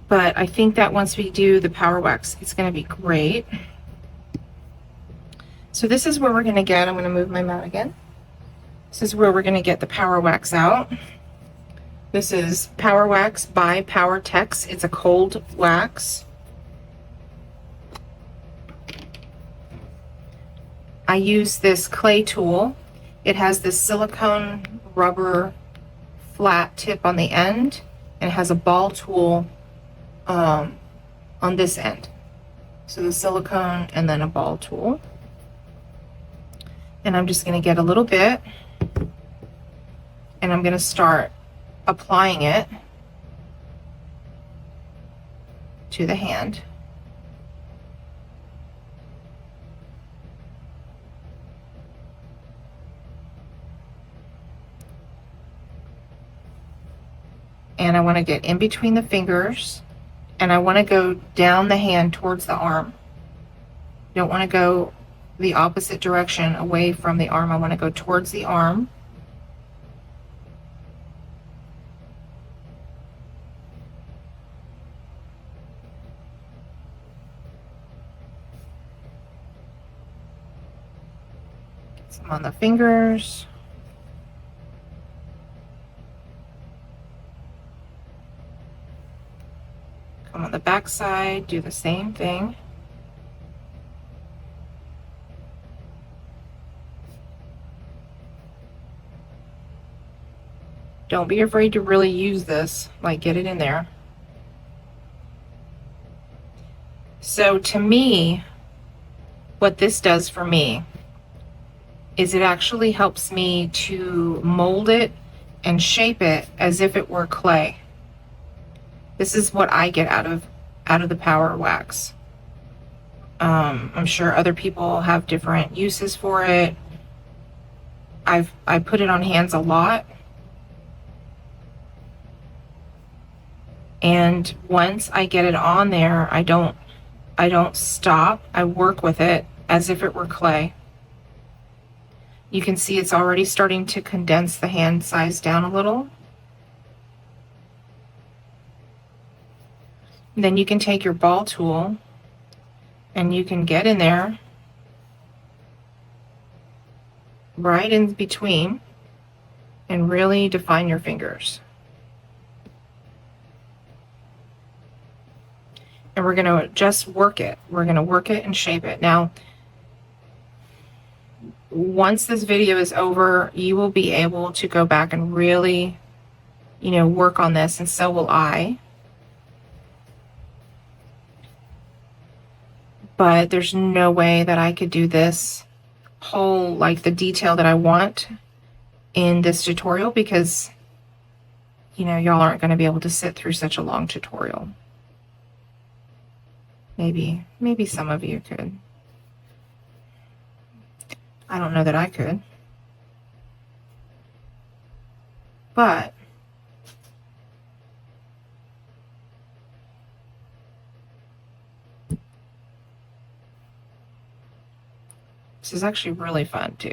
[SPEAKER 1] But I think that once we do the power wax, it's going to be great. So this is where we're going to get, I'm going to move my mat again. This is where we're going to get the power wax out. This is Power Wax by Power Tex. It's a cold wax. I use this clay tool. It has this silicone rubber flat tip on the end, and it has a ball tool on this end. So the silicone and then a ball tool. And I'm just going to get a little bit, and I'm going to start applying it to the hand. And I want to get in between the fingers, and I want to go down the hand towards the arm. You don't want to go the opposite direction away from the arm. I want to go towards the arm. Get some on the fingers. Come on the back side, do the same thing. Don't be afraid to really use this, like get it in there. So to me, what this does for me is it actually helps me to mold it and shape it as if it were clay. This is what I get out of the power wax. I'm sure other people have different uses for it. I put it on hands a lot. And once I get it on there, I don't stop. I work with it as if it were clay. You can see it's already starting to condense the hand size down a little. Then you can take your ball tool and you can get in there right in between and really define your fingers. And we're going to just work it. We're going to work it and shape it. Now, once this video is over, you will be able to go back and really, work on this, and so will I. But there's no way that I could do this pull like the detail that I want in this tutorial, because you know, y'all aren't going to be able to sit through such a long tutorial. Maybe some of you could. I don't know that I could. But this is actually really fun too.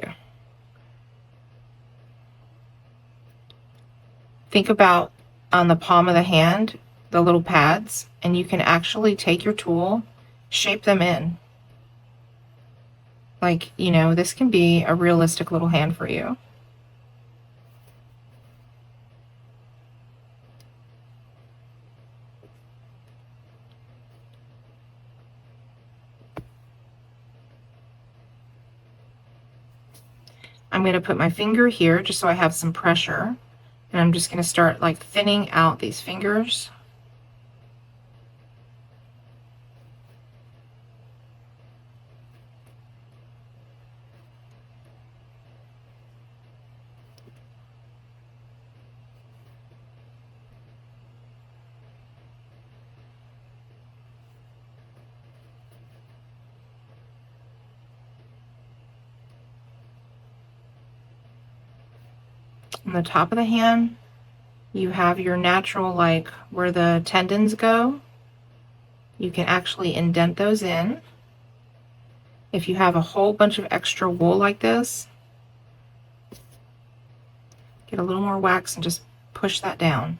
[SPEAKER 1] Think about on the palm of the hand, the little pads, and you can actually take your tool, shape them in. Like, you know, this can be a realistic little hand for you. I'm going to put my finger here just so I have some pressure. And I'm just going to start like thinning out these fingers. On the top of the hand, you have your natural, like where the tendons go. You can actually indent those in. If you have a whole bunch of extra wool like this, get a little more wax and just push that down.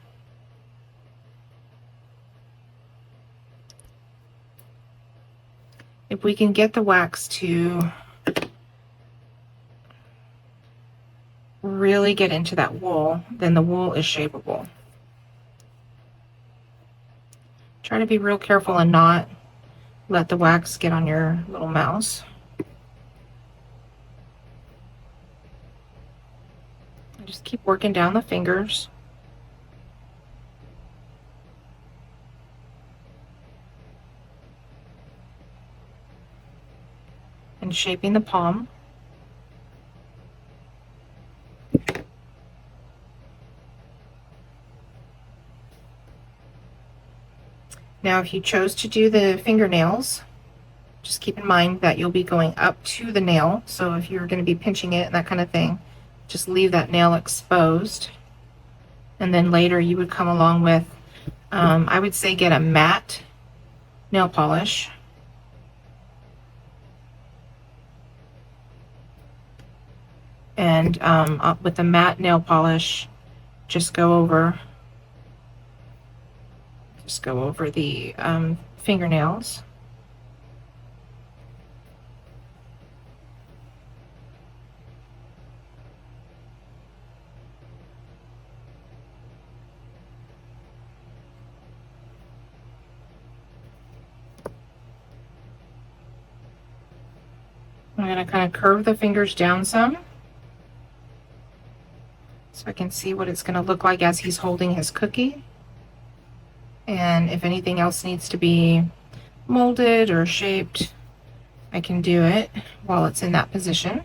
[SPEAKER 1] If we can get the wax to really get into that wool, then the wool is shapeable. Try to be real careful and not let the wax get on your little mouse. And just keep working down the fingers. And shaping the palm. Now, if you chose to do the fingernails, just keep in mind that you'll be going up to the nail. So if you're going to be pinching it and that kind of thing, just leave that nail exposed. And then later you would come along with, I would say get a matte nail polish. And with the matte nail polish, just go over the fingernails. I'm going to kind of curve the fingers down some so I can see what it's going to look like as he's holding his cookie. And if anything else needs to be molded or shaped, I can do it while it's in that position.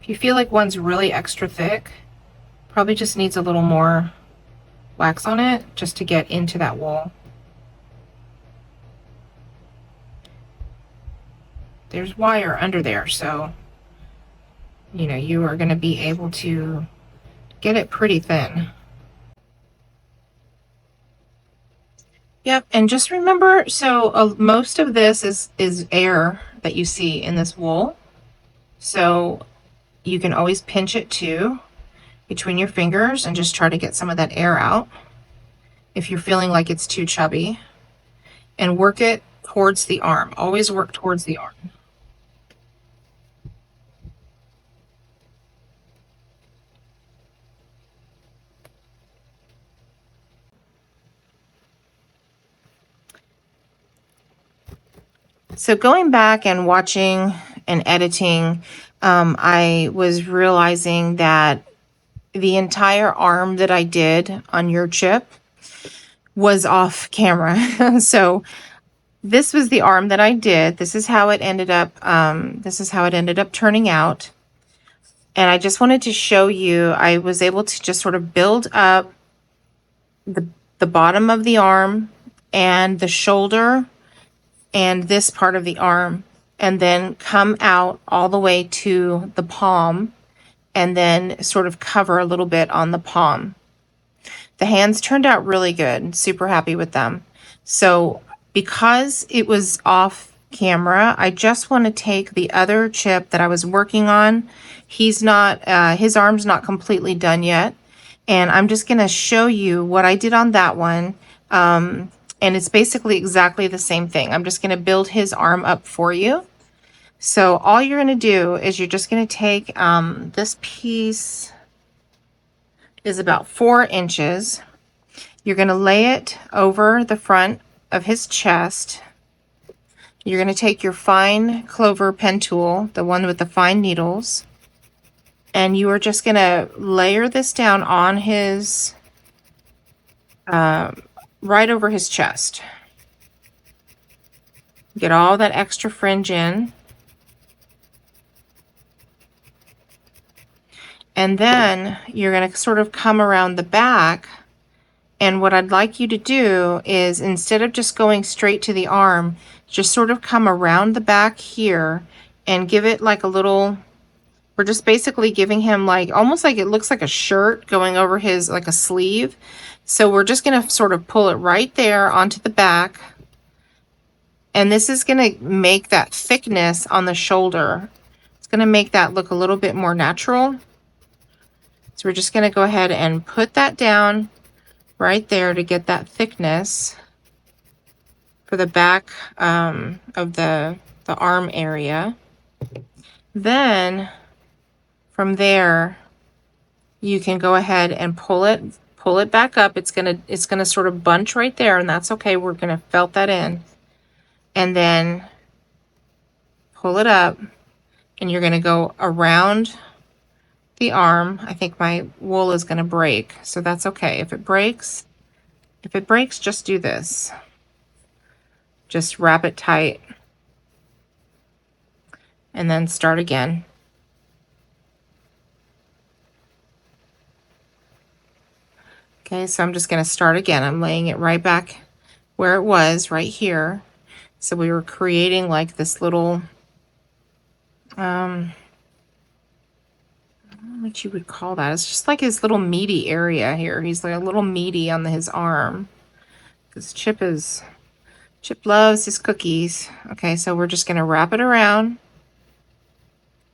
[SPEAKER 1] If you feel like one's really extra thick, probably just needs a little more wax on it just to get into that wool. There's wire under there, so you know you are going to be able to get it pretty thin. Yep, and just remember, so most of this is air that you see in this wool, so you can always pinch it too between your fingers and just try to get some of that air out if you're feeling like it's too chubby, and work it towards the arm. Always work towards the arm. So going back and watching and editing, I was realizing that the entire arm that I did on your chip was off camera. So this was the arm that I did. This is how it ended up. This is how it ended up turning out. And I just wanted to show you, I was able to just sort of build up the bottom of the arm and the shoulder and this part of the arm, and then come out all the way to the palm, and then sort of cover a little bit on the palm. The hands turned out really good. Super happy with them. So because it was off camera, I just want to take the other chip that I was working on. He's not, his arm's not completely done yet. And I'm just going to show you what I did on that one. And it's basically exactly the same thing. I'm just going to build his arm up for you. So all you're going to do is you're just going to take, this piece is about 4 inches. You're going to lay it over the front of his chest. You're going to take your fine clover pen tool, the one with the fine needles, and you are just going to layer this down on his, right over his chest. Get all that extra fringe in. And then you're going to sort of come around the back. And what I'd like you to do is, instead of just going straight to the arm, just sort of come around the back here and give it like a little, we're just basically giving him like, almost like it looks like a shirt going over his, like a sleeve. So we're just going to sort of pull it right there onto the back. And this is going to make that thickness on the shoulder. It's going to make that look a little bit more natural. So we're just going to go ahead and put that down right there to get that thickness for the back of the arm area. Then from there, you can go ahead and pull it back up. It's gonna sort of bunch right there, and that's okay. We're gonna felt that in, and then pull it up, and you're gonna go around the arm. I think my wool is gonna break, so that's okay. If it breaks, just do this. Just wrap it tight and then start again. Okay, so I'm just going to start again. I'm laying it right back where it was, right here. So we were creating like this little, what you would call that. It's just like his little meaty area here. He's like a little meaty on his arm. Because Chip loves his cookies. Okay, so we're just going to wrap it around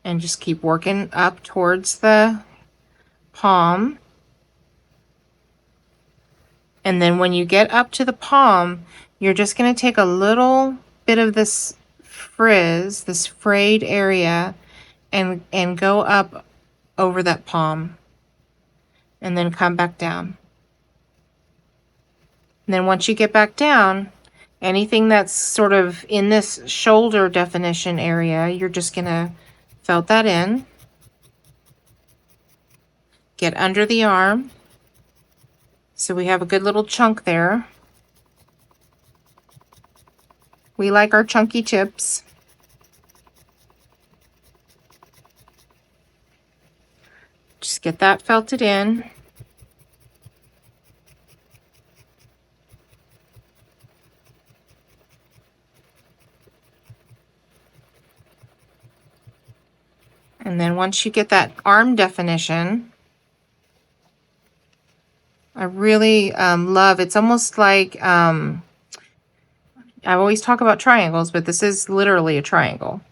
[SPEAKER 1] and just keep working up towards the palm. And then when you get up to the palm, you're just going to take a little bit of this frizz, this frayed area, and go up over that palm. And then come back down. And then once you get back down, anything that's sort of in this shoulder definition area, you're just going to felt that in. Get under the arm. So we have a good little chunk there. We like our chunky chips. Just get that felted in. And then once you get that arm definition, I really love, it's almost like, I always talk about triangles, but this is literally a triangle.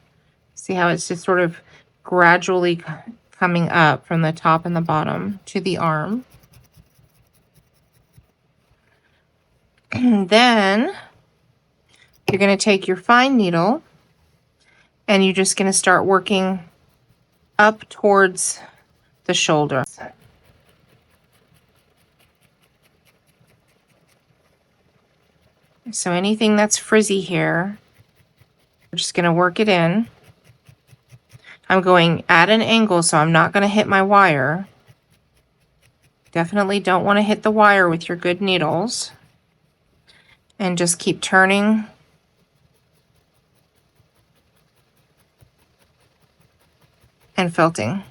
[SPEAKER 1] See how it's just sort of gradually coming up from the top and the bottom to the arm. And then you're going to take your fine needle and you're just going to start working up towards the shoulder. So anything that's frizzy here, we're just going to work it in. I'm going at an angle, so I'm not going to hit my wire. Definitely don't want to hit the wire with your good needles. and just keep turning. And felting.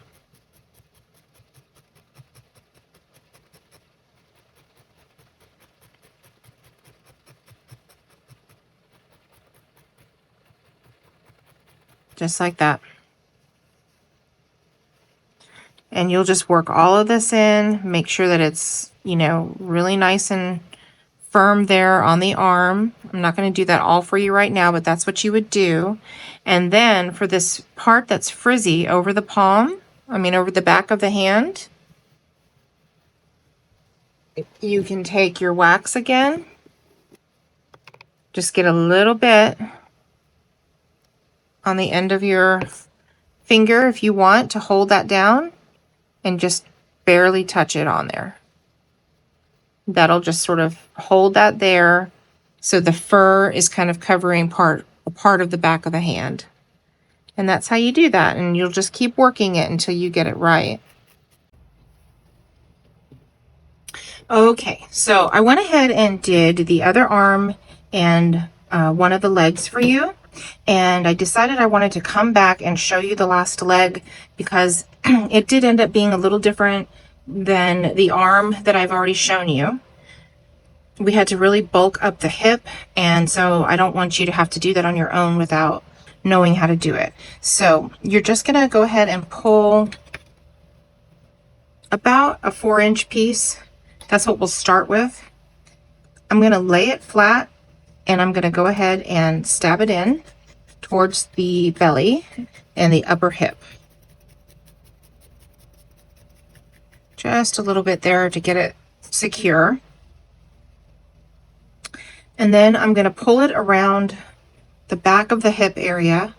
[SPEAKER 1] Just like that. And you'll just work all of this in, make sure that it's, you know, really nice and firm there on the arm. I'm not going to do that all for you right now, but that's what you would do. And then for this part that's frizzy over the palm, over the back of the hand, you can take your wax again, just get a little bit on the end of your finger if you want to hold that down, and just barely touch it on there. That'll just sort of hold that there, so the fur is kind of covering a part of the back of the hand. And that's how you do that, and you'll just keep working it until you get it right. Okay, so I went ahead and did the other arm and one of the legs for you, and I decided I wanted to come back and show you the last leg because it did end up being a little different than the arm that I've already shown you. We had to really bulk up the hip, and so I don't want you to have to do that on your own without knowing how to do it. So you're just gonna go ahead and pull about a 4-inch piece. That's what we'll start with. I'm gonna lay it flat, and I'm gonna go ahead and stab it in towards the belly and the upper hip. Just a little bit there to get it secure. And then I'm going to pull it around the back of the hip area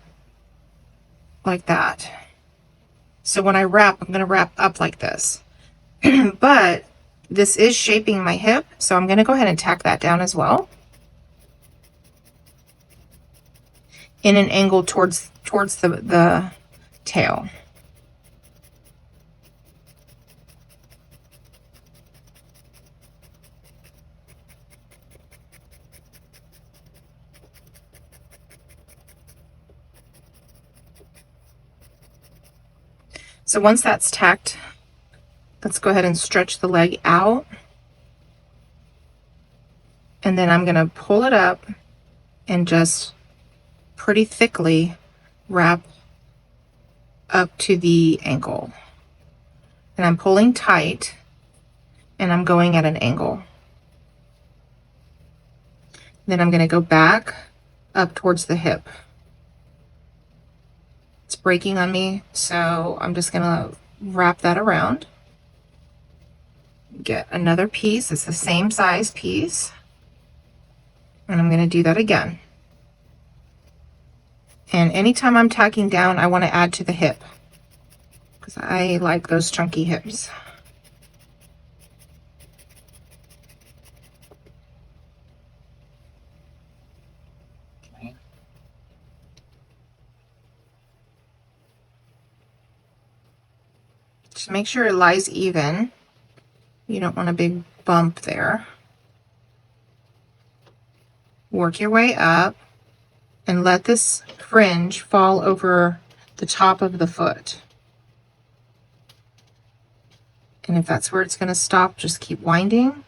[SPEAKER 1] like that. So when I wrap, I'm going to wrap up like this. But this is shaping my hip, so I'm going to go ahead and tack that down as well, in an angle towards the tail. So once that's tacked, let's go ahead and stretch the leg out. And then I'm going to pull it up and just pretty thickly wrap up to the ankle. And I'm pulling tight, and I'm going at an angle. Then I'm going to go back up towards the hip. It's breaking on me, so I'm just going to wrap that around. Get another piece. It's the same size piece. And I'm going to do that again. And anytime I'm tacking down, I want to add to the hip, because I like those chunky hips. Okay. Just make sure it lies even. You don't want a big bump there. Work your way up and let this fringe fall over the top of the foot. And if that's where it's going to stop, just keep winding.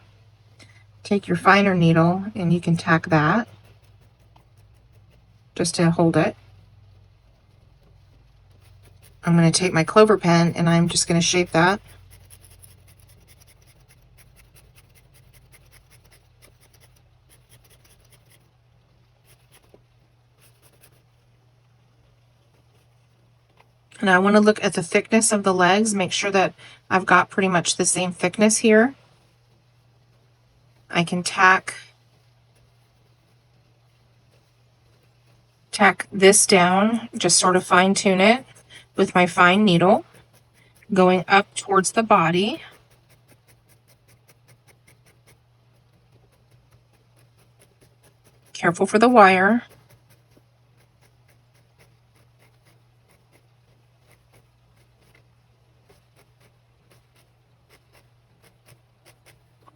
[SPEAKER 1] Take your finer needle and you can tack that just to hold it. I'm going to take my clover pen and I'm just going to shape that. And I want to look at the thickness of the legs, make sure that I've got pretty much the same thickness here. I can tack this down, just sort of fine tune it with my fine needle, going up towards the body. Careful for the wire.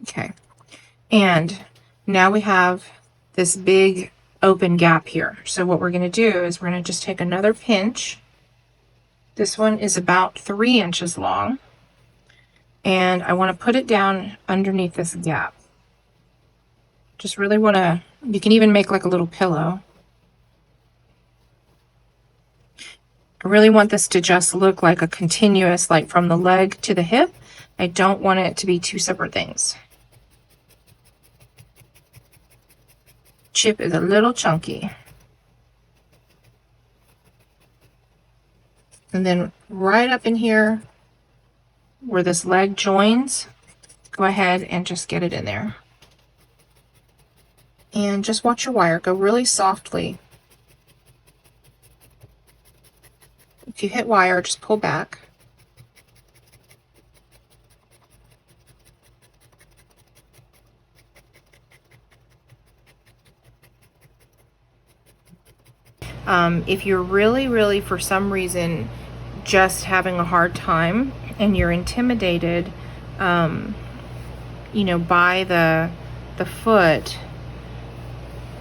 [SPEAKER 1] Okay, and now we have this big open gap here. So what we're going to do is we're going to just take another pinch. This one is about 3 inches long, and I want to put it down underneath this gap. Just really want to, you can even make like a little pillow. I really want this to just look like a continuous, like from the leg to the hip. I don't want it to be two separate things. Chip is a little chunky. And then right up in here where this leg joins, go ahead and just get it in there. And just watch your wire go really softly. If you hit wire, just pull back. If you're really, for some reason, just having a hard time and you're intimidated, you know, by the foot,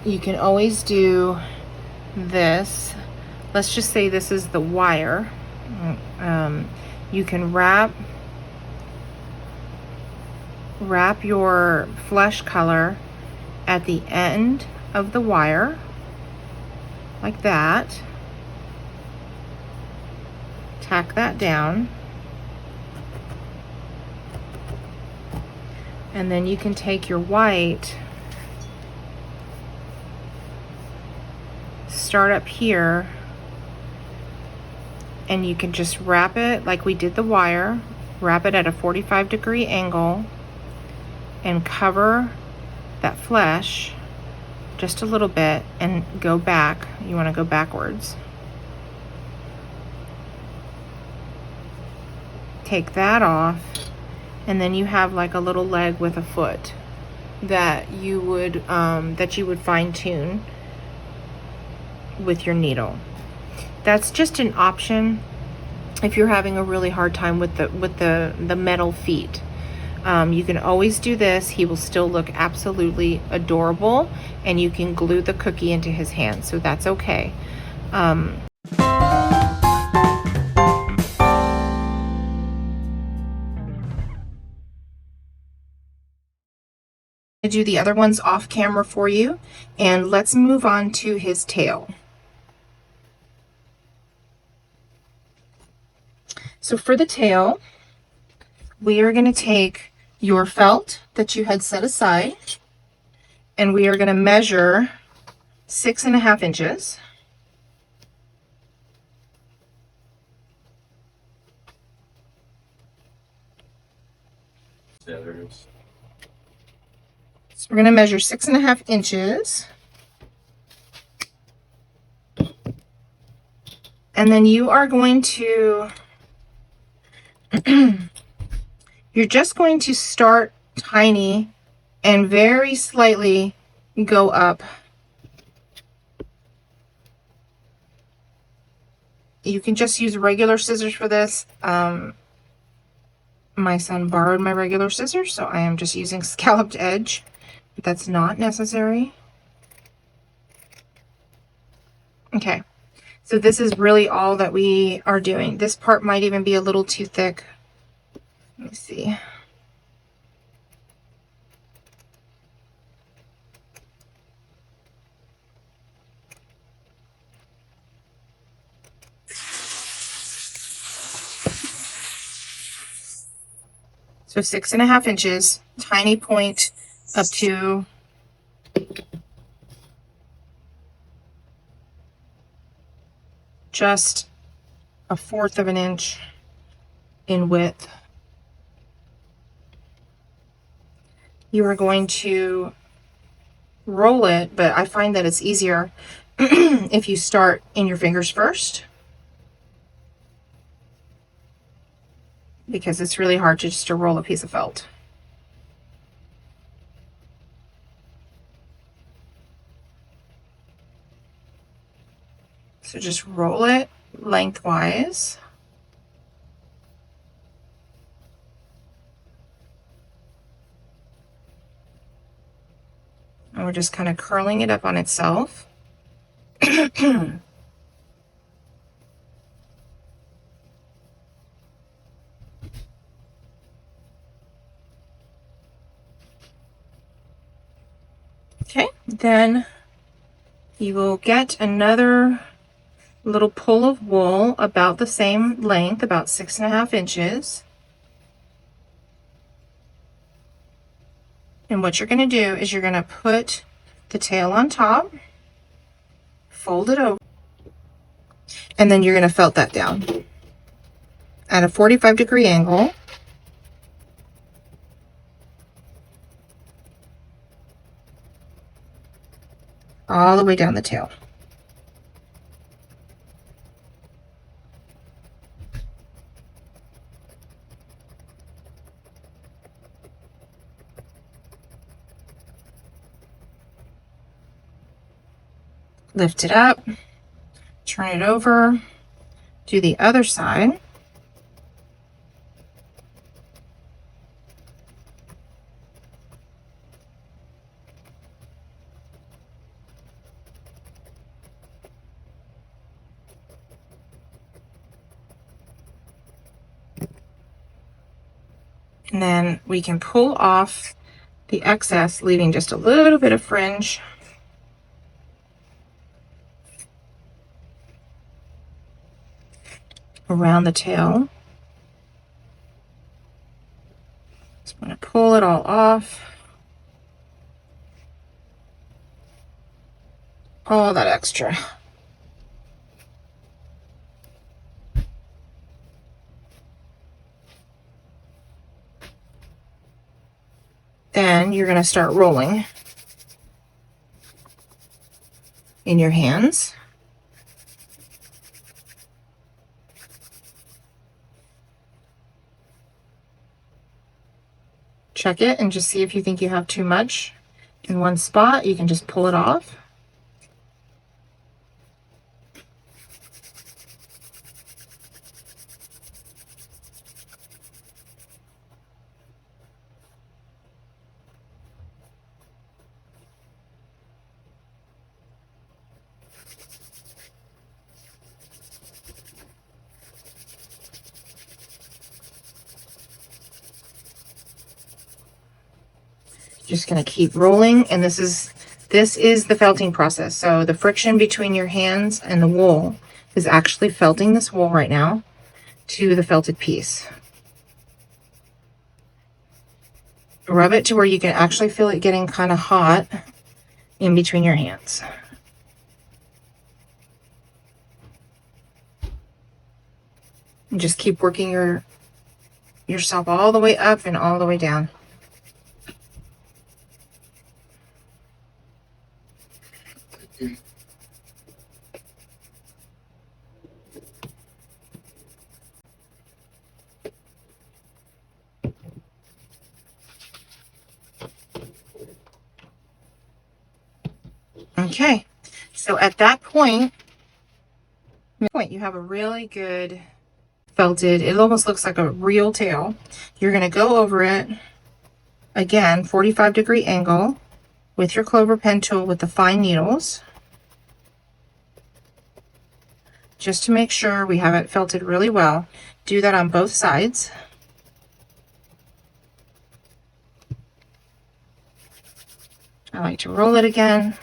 [SPEAKER 1] you can always do this. Let's just say this is the wire. You can wrap your flesh color at the end of the wire, like that. Tack that down. And then you can take your white, start up here, and you can just wrap it like we did the wire, wrap it at a 45-degree angle, and cover that flesh just a little bit and go back. You want to go backwards. Take that off, and then you have like a little leg with a foot that you would fine tune with your needle. That's just an option if you're having a really hard time with the metal feet. You can always do this. He will still look absolutely adorable, and you can glue the cookie into his hand, so that's okay. I do the other ones off camera for you, and let's move on to his tail. So for the tail, we are going to take your felt that you had set aside, and we are going to measure 6.5 inches. So we're going to measure 6.5 inches. And then you are going to, you're just going to start tiny and very slightly go up. You can just use regular scissors for this. My son borrowed my regular scissors, so I am just using scalloped edge, but that's not necessary. Okay, so this is really all that we are doing. This part might even be a little too thick. Let me see. So 6.5 inches, tiny point up to just 1/4 of an inch in width. You are going to roll it, but I find that it's easier if you start in your fingers first, because it's really hard just to roll a piece of felt. So just roll it lengthwise. And we're just kind of curling it up on itself. Okay, then you will get another little pull of wool about the same length, about 6.5 inches. And what you're going to do is you're going to put the tail on top, fold it over, and then you're going to felt that down at a 45-degree angle. All the way down the tail. Lift it up, turn it over, do the other side. And then we can pull off the excess, leaving just a little bit of fringe around the tail. So I'm going to pull it all off. All that extra. Then you're going to start rolling in your hands. Check it and just see if you think you have too much in one spot. You can just pull it off. Just going to keep rolling, and this is the felting process. So the friction between your hands and the wool is actually felting this wool right now to the felted piece. Rub it to where you can actually feel it getting kind of hot in between your hands. And just keep working yourself all the way up and all the way down. Okay, so at that point you have a really good felted, it almost looks like a real tail. You're going to go over it again, 45-degree angle with your clover pen tool with the fine needles, just to make sure we have it felted really well. Do that on both sides. I like to roll it again.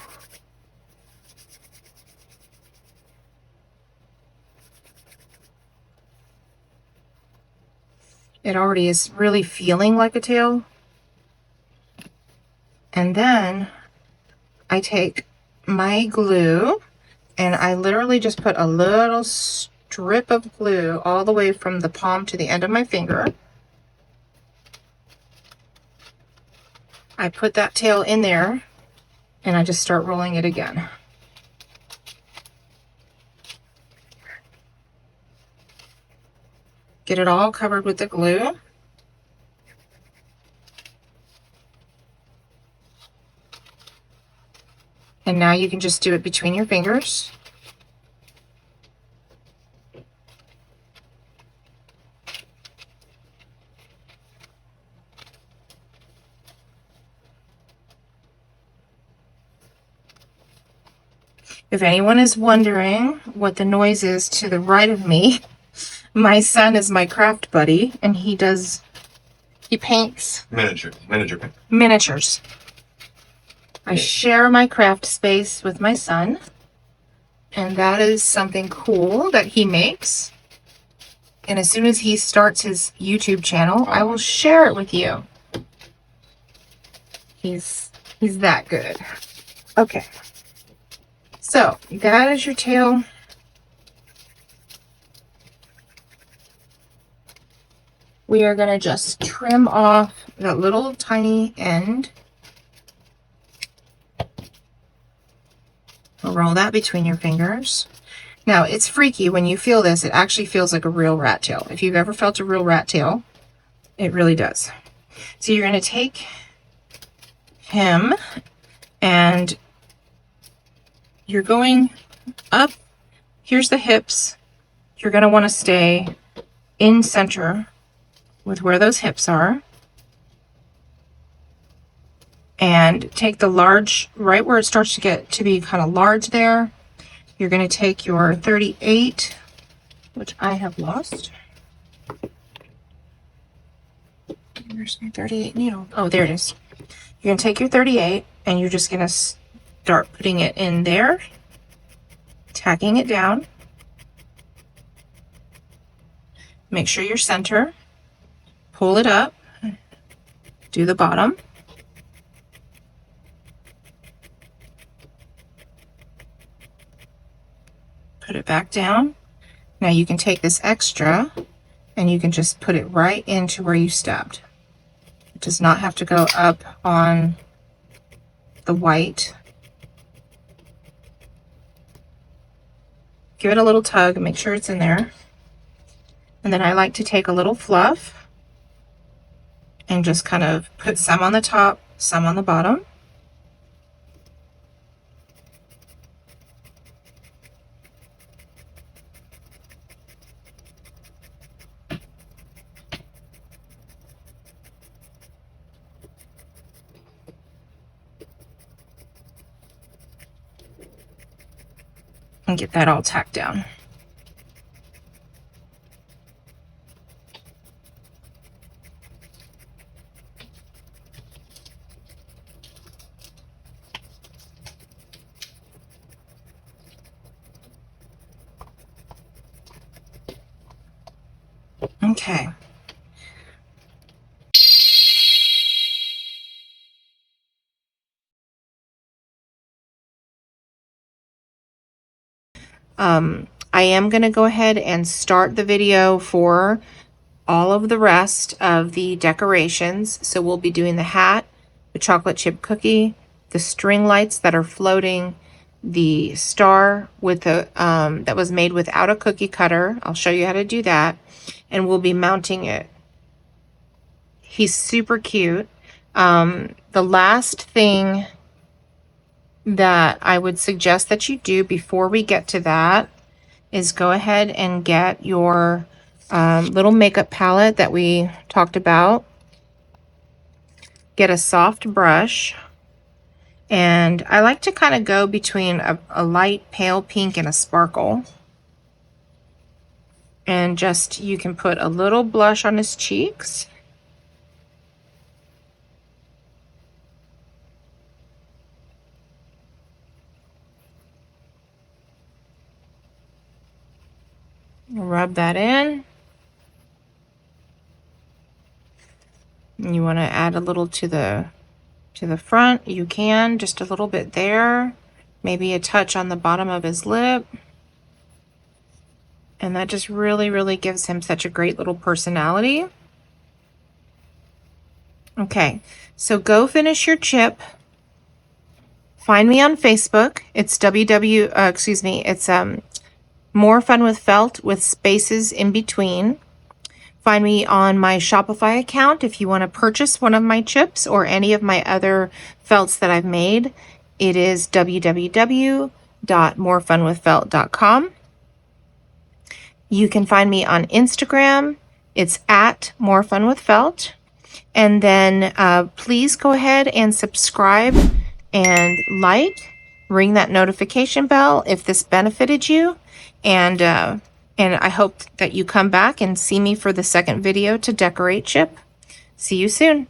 [SPEAKER 1] It already is really feeling like a tail. And then I take my glue and I literally just put a little strip of glue all the way from the palm to the end of my finger. I put that tail in there and I just start rolling it again. Get it all covered with the glue. And now you can just do it between your fingers. If anyone is wondering what the noise is to the right of me, my son is my craft buddy, and he paints miniatures. I share my craft space with my son, and that is something cool that he makes. And as soon as he starts his YouTube channel, I will share it with you. He's that good. Okay. So that is your tail. We are going to just trim off that little tiny end. Roll that between your fingers. Now, it's freaky when you feel this. It actually feels like a real rat tail. If you've ever felt a real rat tail, it really does. So you're going to take him and you're going up. Here's the hips. You're going to want to stay in center with where those hips are. And take the large, right where it starts to get to be kind of large there. You're going to take your 38, which I have lost. Where's my 38 needle? Oh, there it is. You're going to take your 38 and you're just going to start putting it in there, tacking it down. Make sure you're center. Pull it up. Do the bottom. Put it back down. Now you can take this extra and you can just put it right into where you stepped. It does not have to go up on the white. Give it a little tug and make sure it's in there. And then I like to take a little fluff and just kind of put some on the top, some on the bottom. And get that all tacked down. Okay. I am going to go ahead and start the video for all of the rest of the decorations. So we'll be doing the hat, the chocolate chip cookie, the string lights that are floating, the star with the that was made without a cookie cutter. I'll show you how to do that, and we'll be mounting it. He's super cute. The last thing that I would suggest that you do before we get to that is go ahead and get your little makeup palette that we talked about. Get a soft brush, and I like to kind of go between a light pale pink and a sparkle, and just you can put a little blush on his cheeks. Rub that in. And you want to add a little to the front, you can, just a little bit there, maybe a touch on the bottom of his lip. And that just really gives him such a great little personality. Okay, so go finish your chip. Find me on Facebook. It's More Fun with Felt with spaces in between. Find me on my Shopify account if you want to purchase one of my chips or any of my other felts that I've made. It is www.morefunwithfelt.com. You can find me on Instagram. It's @morefunwithfelt. And then please go ahead and subscribe and like, ring that notification bell if this benefited you, and I hope that you come back and see me for the second video to decorate ship. See you soon.